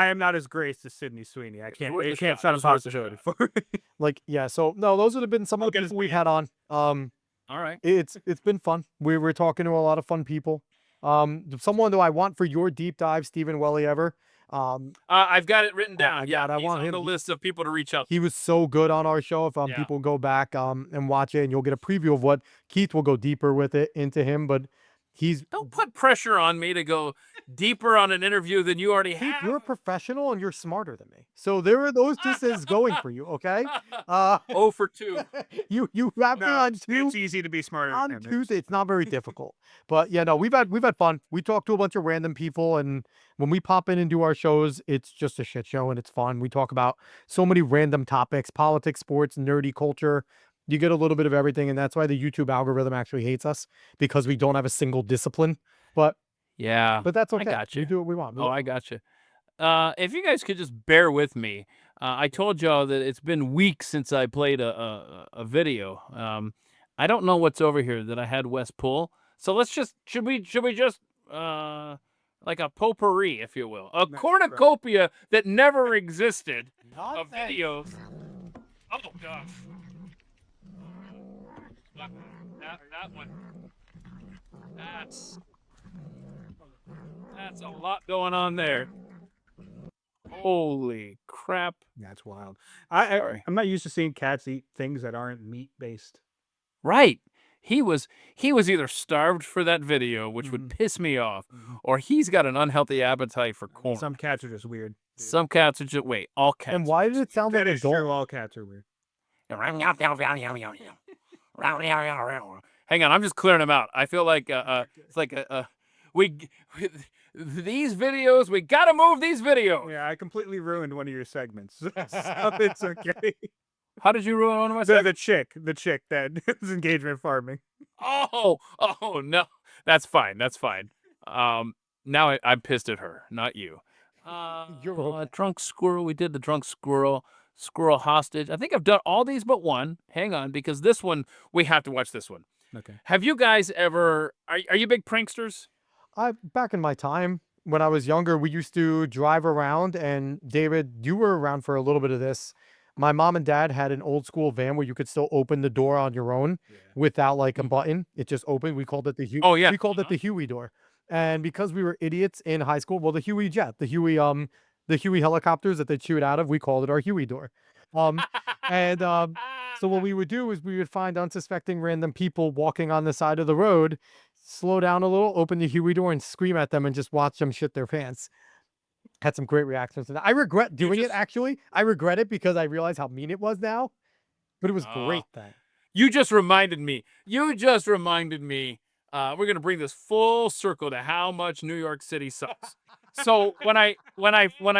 [SPEAKER 2] am not as graced as Sydney Sweeney. I can't.
[SPEAKER 1] worth
[SPEAKER 2] I
[SPEAKER 1] a
[SPEAKER 2] can't
[SPEAKER 1] shot.
[SPEAKER 2] set a
[SPEAKER 1] It's worth a
[SPEAKER 2] possibility for it.
[SPEAKER 3] Like, yeah, so no, those would have been some
[SPEAKER 2] I'll
[SPEAKER 3] of the
[SPEAKER 2] get his
[SPEAKER 3] people we've
[SPEAKER 2] name.
[SPEAKER 3] had on.
[SPEAKER 1] All right.
[SPEAKER 3] It's been fun. We were talking to a lot of fun people. Someone that I want for your deep dive, Stephen Welly Ever.
[SPEAKER 1] I've got it written down.
[SPEAKER 3] yeah, I
[SPEAKER 1] he's
[SPEAKER 3] want
[SPEAKER 1] on
[SPEAKER 3] him-
[SPEAKER 1] the list of people to reach out.
[SPEAKER 3] He was so good on our show. If
[SPEAKER 1] Yeah.
[SPEAKER 3] people go back and watch it, and you'll get a preview of what Keith will go deeper with it into him. But he's
[SPEAKER 1] Don't put pressure on me to go deeper on an interview than you already
[SPEAKER 3] Keith,
[SPEAKER 1] have.
[SPEAKER 3] you're a professional and you're smarter than me. So there are those two things going for you. Okay.
[SPEAKER 1] 0 for 2.
[SPEAKER 3] You wrapped it
[SPEAKER 2] No,
[SPEAKER 3] on two.
[SPEAKER 2] it's easy to be smarter
[SPEAKER 3] On
[SPEAKER 2] than him.
[SPEAKER 3] Tuesday, it's not very difficult. But yeah, no, we've had fun. We talked to a bunch of random people, and when we pop in and do our shows, it's just a shit show and it's fun. We talk about so many random topics: politics, sports, nerdy culture. You get a little bit of everything, and that's why the YouTube algorithm actually hates us, because we don't have a single discipline. But
[SPEAKER 1] Yeah.
[SPEAKER 3] that's
[SPEAKER 1] I
[SPEAKER 3] okay.
[SPEAKER 1] got
[SPEAKER 3] We
[SPEAKER 1] you.
[SPEAKER 3] do what we want.
[SPEAKER 1] Oh, I got you. If you guys could just bear with me, I told y'all that it's been weeks since I played a video. I don't know what's over here that I had Wes pull. So let's just should we just like a potpourri, if you will, a
[SPEAKER 2] Nice,
[SPEAKER 1] cornucopia that never existed
[SPEAKER 3] Not
[SPEAKER 1] of
[SPEAKER 3] that-
[SPEAKER 1] videos. Oh gosh. That one. That's a lot going on there. Holy crap.
[SPEAKER 2] That's wild.
[SPEAKER 1] Sorry.
[SPEAKER 2] I'm not used to seeing cats eat things that aren't meat based.
[SPEAKER 1] Right. He was either starved for that video, which would piss me off, or he's got an unhealthy appetite for corn.
[SPEAKER 2] Some cats are just weird.
[SPEAKER 1] Some cats are just all cats.
[SPEAKER 3] And why did it sound like
[SPEAKER 2] That
[SPEAKER 3] a
[SPEAKER 2] is
[SPEAKER 3] dog?
[SPEAKER 2] true. All cats are weird.
[SPEAKER 1] Hang on, I'm just clearing them out. I feel like it's like these videos, we gotta move these videos.
[SPEAKER 2] Yeah, I completely ruined one of your segments. Stop, it's okay.
[SPEAKER 1] How did you ruin one of my
[SPEAKER 2] The chick that is engagement farming.
[SPEAKER 1] Oh no. That's fine. That's fine. Now I'm pissed at her, not you.
[SPEAKER 3] You're okay.
[SPEAKER 1] Drunk squirrel. We did the drunk squirrel hostage. I think I've done all these but one. Hang on, because this one we have to watch this one.
[SPEAKER 2] Okay.
[SPEAKER 1] Have you guys ever? Are you big pranksters?
[SPEAKER 3] Back in my time when I was younger, we used to drive around, and David, you were around for a little bit of this. My mom and dad had an old school van where you could still open the door on your own without like a button. It just opened. We called it the
[SPEAKER 1] Oh, yeah.
[SPEAKER 3] we called it the Huey door. And because we were idiots in high school, well, the Huey jet, the Huey helicopters that they shoot out of, we called it our Huey door. And so what we would do is we would find unsuspecting random people walking on the side of the road, slow down a little, open the Huey door, and scream at them and just watch them shit their pants. Had some great reactions to that. I regret doing it, actually. I regret it because I realize how mean it was now. But it was great then.
[SPEAKER 1] You just reminded me. We're going to bring this full circle to how much New York City sucks. So when I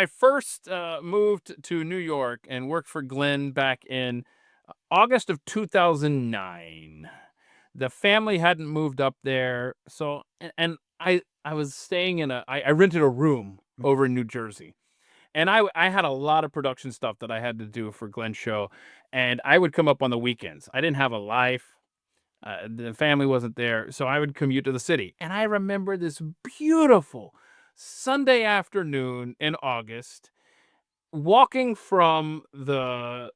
[SPEAKER 1] first moved to New York and worked for Glenn back in August of 2009, the family hadn't moved up there. So and I was staying in I rented a room over in New Jersey. And I had a lot of production stuff that I had to do for Glenn's show, and I would come up on the weekends. I didn't have a life. The family wasn't there, so I would commute to the city. And I remember this beautiful Sunday afternoon in August, walking from the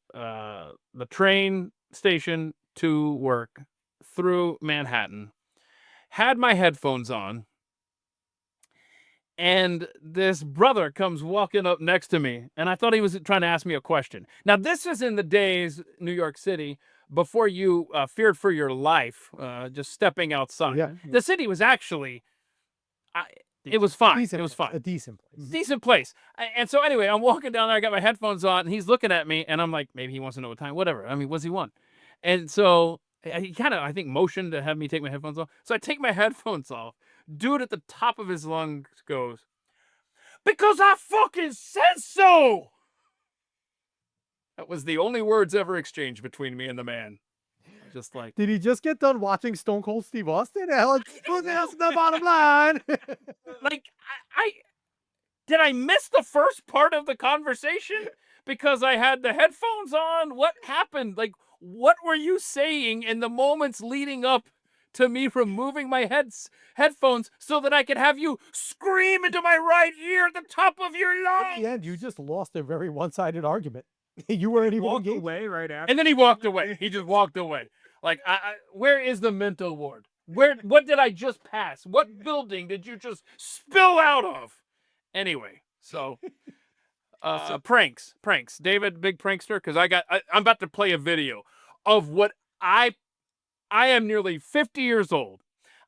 [SPEAKER 1] train station to work through Manhattan, had my headphones on, and this brother comes walking up next to me, and I thought he was trying to ask me a question. Now, this is in the days, New York City, before you feared for your life, just stepping outside.
[SPEAKER 3] Yeah.
[SPEAKER 1] The city was actually, it was fine.
[SPEAKER 3] Decent
[SPEAKER 1] It was
[SPEAKER 3] place,
[SPEAKER 1] fine.
[SPEAKER 3] a decent place.
[SPEAKER 1] Decent place. And so anyway, I'm walking down there, I got my headphones on, and he's looking at me, and I'm like, maybe he wants to know what time, whatever. I mean, what's he want? And so he kind of, I think, motioned to have me take my headphones off. So I take my headphones off. Dude at the top of his lungs goes, "Because I fucking said so!" That was the only words ever exchanged between me and the man. Just like,
[SPEAKER 3] Did he just get done watching Stone Cold Steve Austin? That's the bottom line.
[SPEAKER 1] like did I miss the first part of the conversation because I had the headphones on? What happened? Like, what were you saying in the moments leading up to me removing my headphones so that I could have you scream into my right ear at the top of your
[SPEAKER 3] In
[SPEAKER 1] lungs?
[SPEAKER 3] the end, you just lost a very one-sided argument. You weren't even
[SPEAKER 2] Walked
[SPEAKER 3] engaged.
[SPEAKER 2] away right after.
[SPEAKER 1] And then he walked away. He just walked away. Like, where is the mental ward? What did I just pass? What building did you just spill out of? Anyway, so pranks. David, big prankster, because I'm about to play a video of what I am nearly 50 years old.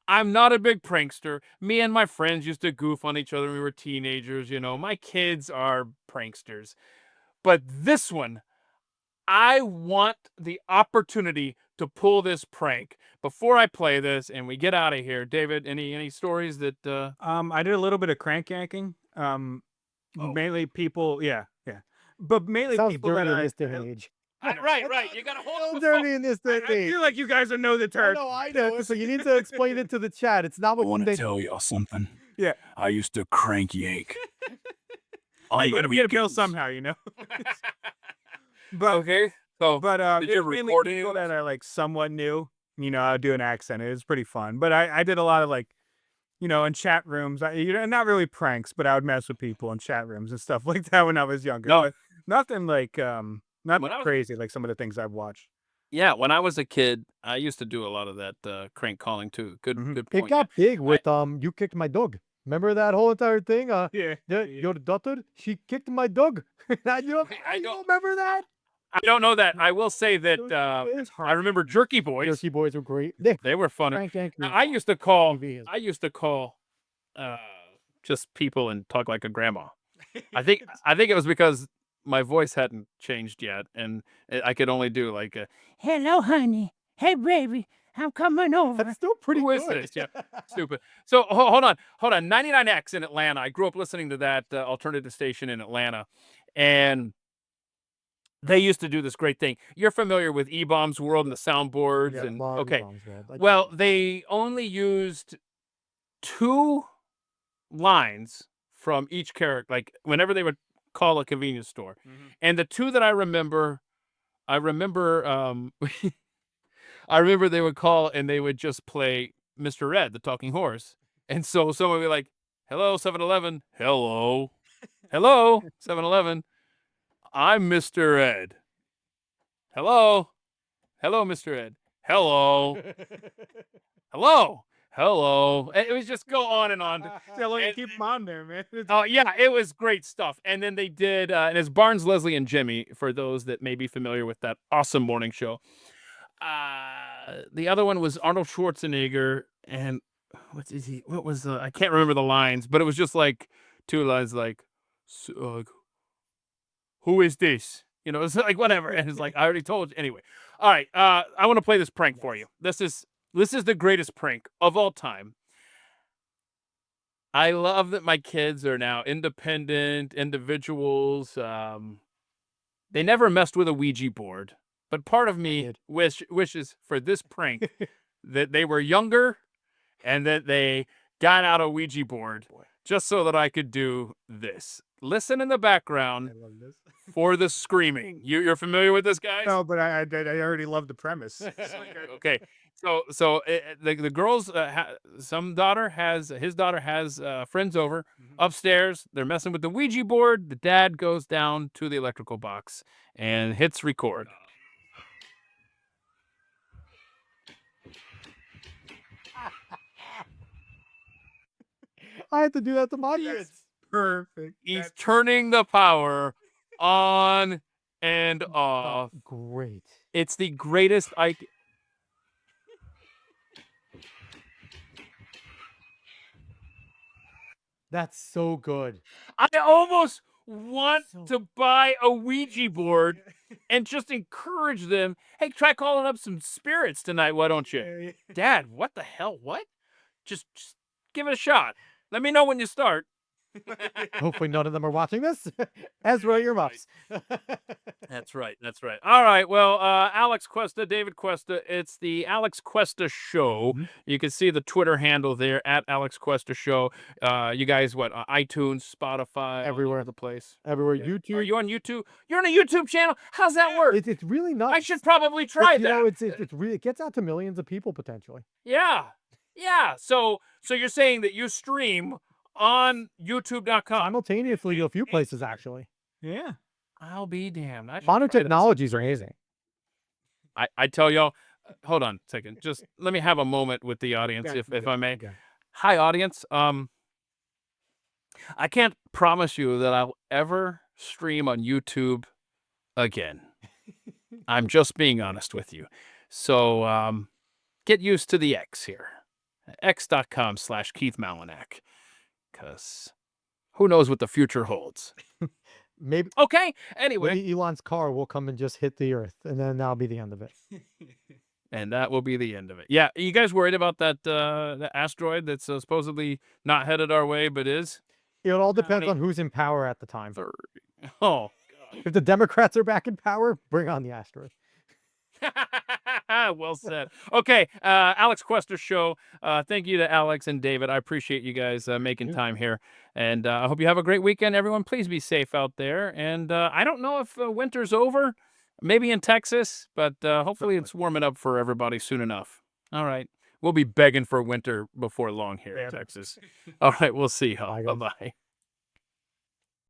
[SPEAKER 1] I'm not a big prankster. Me and my friends used to goof on each other when we were teenagers. You know, my kids are pranksters. But this one, I want the opportunity to pull this prank. Before I play this and we get out of here, David, any stories that
[SPEAKER 2] I did a little bit of crank yanking. Mainly people, but mainly
[SPEAKER 3] Sounds
[SPEAKER 2] people
[SPEAKER 3] dirty
[SPEAKER 2] that
[SPEAKER 3] in
[SPEAKER 2] I,
[SPEAKER 3] this day and age.
[SPEAKER 1] right. You gotta hold
[SPEAKER 3] So
[SPEAKER 1] the phone.
[SPEAKER 3] dirty in this day
[SPEAKER 2] I
[SPEAKER 3] and age.
[SPEAKER 2] feel like you guys know the term.
[SPEAKER 3] I know. So you need to explain it to the chat. It's not what
[SPEAKER 8] I want
[SPEAKER 3] they
[SPEAKER 8] to tell y'all something.
[SPEAKER 2] Yeah.
[SPEAKER 8] I used to crank yank.
[SPEAKER 2] You gotta pay the bill
[SPEAKER 8] weekends.
[SPEAKER 2] somehow, you know. But
[SPEAKER 1] Okay, so
[SPEAKER 2] but
[SPEAKER 1] did
[SPEAKER 2] it's
[SPEAKER 1] you
[SPEAKER 2] mainly
[SPEAKER 1] record any of
[SPEAKER 2] people
[SPEAKER 1] this?
[SPEAKER 2] that are like somewhat new. You know, I'll do an accent. It was pretty fun. But I did a lot of like, you know, in chat rooms. Not really pranks, but I would mess with people in chat rooms and stuff like that when I was younger.
[SPEAKER 1] No.
[SPEAKER 2] But nothing like not
[SPEAKER 1] When I was-
[SPEAKER 2] crazy like some of the things I've watched.
[SPEAKER 1] Yeah, when I was a kid, I used to do a lot of that crank calling too. Good
[SPEAKER 3] It
[SPEAKER 1] point.
[SPEAKER 3] got big with you kicked my dog. Remember that whole entire thing?
[SPEAKER 2] Yeah.
[SPEAKER 3] Your daughter, she kicked my dog. you
[SPEAKER 1] I
[SPEAKER 3] don't
[SPEAKER 1] don't-
[SPEAKER 3] remember that?
[SPEAKER 1] I don't know that. I will say that
[SPEAKER 3] It was
[SPEAKER 1] I remember Jerky Boys.
[SPEAKER 3] Jerky Boys were great.
[SPEAKER 1] They were fun.
[SPEAKER 3] Frank Yankee.
[SPEAKER 1] Now, I used to call
[SPEAKER 3] TV is-
[SPEAKER 1] just people and talk like a grandma. I think it was because my voice hadn't changed yet, and I could only do like a,
[SPEAKER 6] Hello, honey. Hey, baby. I'm coming over.
[SPEAKER 3] That's still pretty
[SPEAKER 1] who is
[SPEAKER 3] good.
[SPEAKER 1] this? Yeah, stupid. So hold on. 99X in Atlanta. I grew up listening to that alternative station in Atlanta, and they used to do this great thing. You're familiar with E-Bomb's World and the soundboards,
[SPEAKER 3] Yeah,
[SPEAKER 1] and
[SPEAKER 3] love
[SPEAKER 1] okay.
[SPEAKER 3] Bombs World.
[SPEAKER 1] Well, they only used 2 lines from each character, like whenever they would call a convenience store. And the 2 that I remember, I remember they would call and they would just play Mr. Ed, the talking horse. And so someone would be like, "Hello, 7-Eleven. Hello. Hello, 7-Eleven. I'm Mr. Ed. Hello. Hello, Mr. Ed. Hello. Hello. Hello." And it would just go on and on.
[SPEAKER 2] Tell her to
[SPEAKER 1] And-
[SPEAKER 2] keep them on there, man.
[SPEAKER 1] Oh, yeah, it was great stuff. And then they did, and it's Barnes, Leslie, and Jimmy, for those that may be familiar with that awesome morning show. The other one was Arnold Schwarzenegger, and what was I can't remember the lines, but it was just like 2 lines like, "Who is this?" You know, it's like whatever. And it's like, I already told you. Anyway. All right, I want to play this prank for you. This is the greatest prank of all time. I love that my kids are now independent individuals. They never messed with a Ouija board, but part of me wishes for this prank that they were younger and that they got out a Ouija board just so that I could do this. Listen in the background
[SPEAKER 2] I love this.
[SPEAKER 1] for the screaming. You're familiar with this, guys?
[SPEAKER 2] No, but I already love the premise.
[SPEAKER 1] Okay. So the girls, his daughter has friends over upstairs. They're messing with the Ouija board. The dad goes down to the electrical box and hits record.
[SPEAKER 3] I had to do that to my kids.
[SPEAKER 2] Perfect.
[SPEAKER 1] He's turning the power on and off.
[SPEAKER 3] Great.
[SPEAKER 1] It's the greatest
[SPEAKER 3] That's so good.
[SPEAKER 1] I almost want
[SPEAKER 3] So-
[SPEAKER 1] to buy a Ouija board and just encourage them. Hey, try calling up some spirits tonight, why don't you? Dad, what the hell? What? Just give it a shot. Let me know when you start.
[SPEAKER 3] Hopefully none of them are watching this. Ezra, your muffs.
[SPEAKER 1] That's right. That's right. All right. Well, Alex Cuesta, David Cuesta. It's the Alex Cuesta Show. You can see the Twitter handle there at Alex Cuesta Show. You guys, iTunes, Spotify,
[SPEAKER 3] Everywhere.
[SPEAKER 1] all over the place.
[SPEAKER 3] Everywhere.
[SPEAKER 1] Are
[SPEAKER 3] YouTube.
[SPEAKER 1] you on YouTube? You're on a YouTube channel. How's that work?
[SPEAKER 3] It's really not.
[SPEAKER 1] I should probably try
[SPEAKER 3] You know,
[SPEAKER 1] that.
[SPEAKER 3] it's really, it gets out to millions of people potentially.
[SPEAKER 1] Yeah. Yeah. So you're saying that you stream on YouTube.com?
[SPEAKER 3] Simultaneously to a few places actually.
[SPEAKER 2] Yeah.
[SPEAKER 1] I'll be damned. I should
[SPEAKER 3] Modern
[SPEAKER 1] try that.
[SPEAKER 3] technologies are amazing.
[SPEAKER 1] I tell y'all, hold on a second. Just let me have a moment with the audience, if I may.
[SPEAKER 2] Okay.
[SPEAKER 1] Hi, audience. I can't promise you that I'll ever stream on YouTube again. I'm just being honest with you. So get used to the X here. X.com/Keith Malinak. Because who knows what the future holds.
[SPEAKER 3] Maybe
[SPEAKER 1] Okay. Anyway.
[SPEAKER 3] maybe Elon's car will come and just hit the earth, and then that'll be the end of it.
[SPEAKER 1] And that will be the end of it. Yeah. Are you guys worried about that the asteroid that's supposedly not headed our way, but is?
[SPEAKER 3] It all depends
[SPEAKER 1] Howdy.
[SPEAKER 3] on who's in power at the time.
[SPEAKER 1] Oh,
[SPEAKER 3] If the Democrats are back in power, bring on the asteroid.
[SPEAKER 1] well said. Okay, Alex Cuesta Show. Thank you to Alex and David. I appreciate you guys making time here. And I hope you have a great weekend, everyone. Please be safe out there. And I don't know if winter's over, maybe in Texas, but hopefully it's warming up for everybody soon enough. All right. We'll be begging for winter before long here in Texas. All right, we'll see y'all.
[SPEAKER 3] Bye, guys.
[SPEAKER 1] Bye-bye.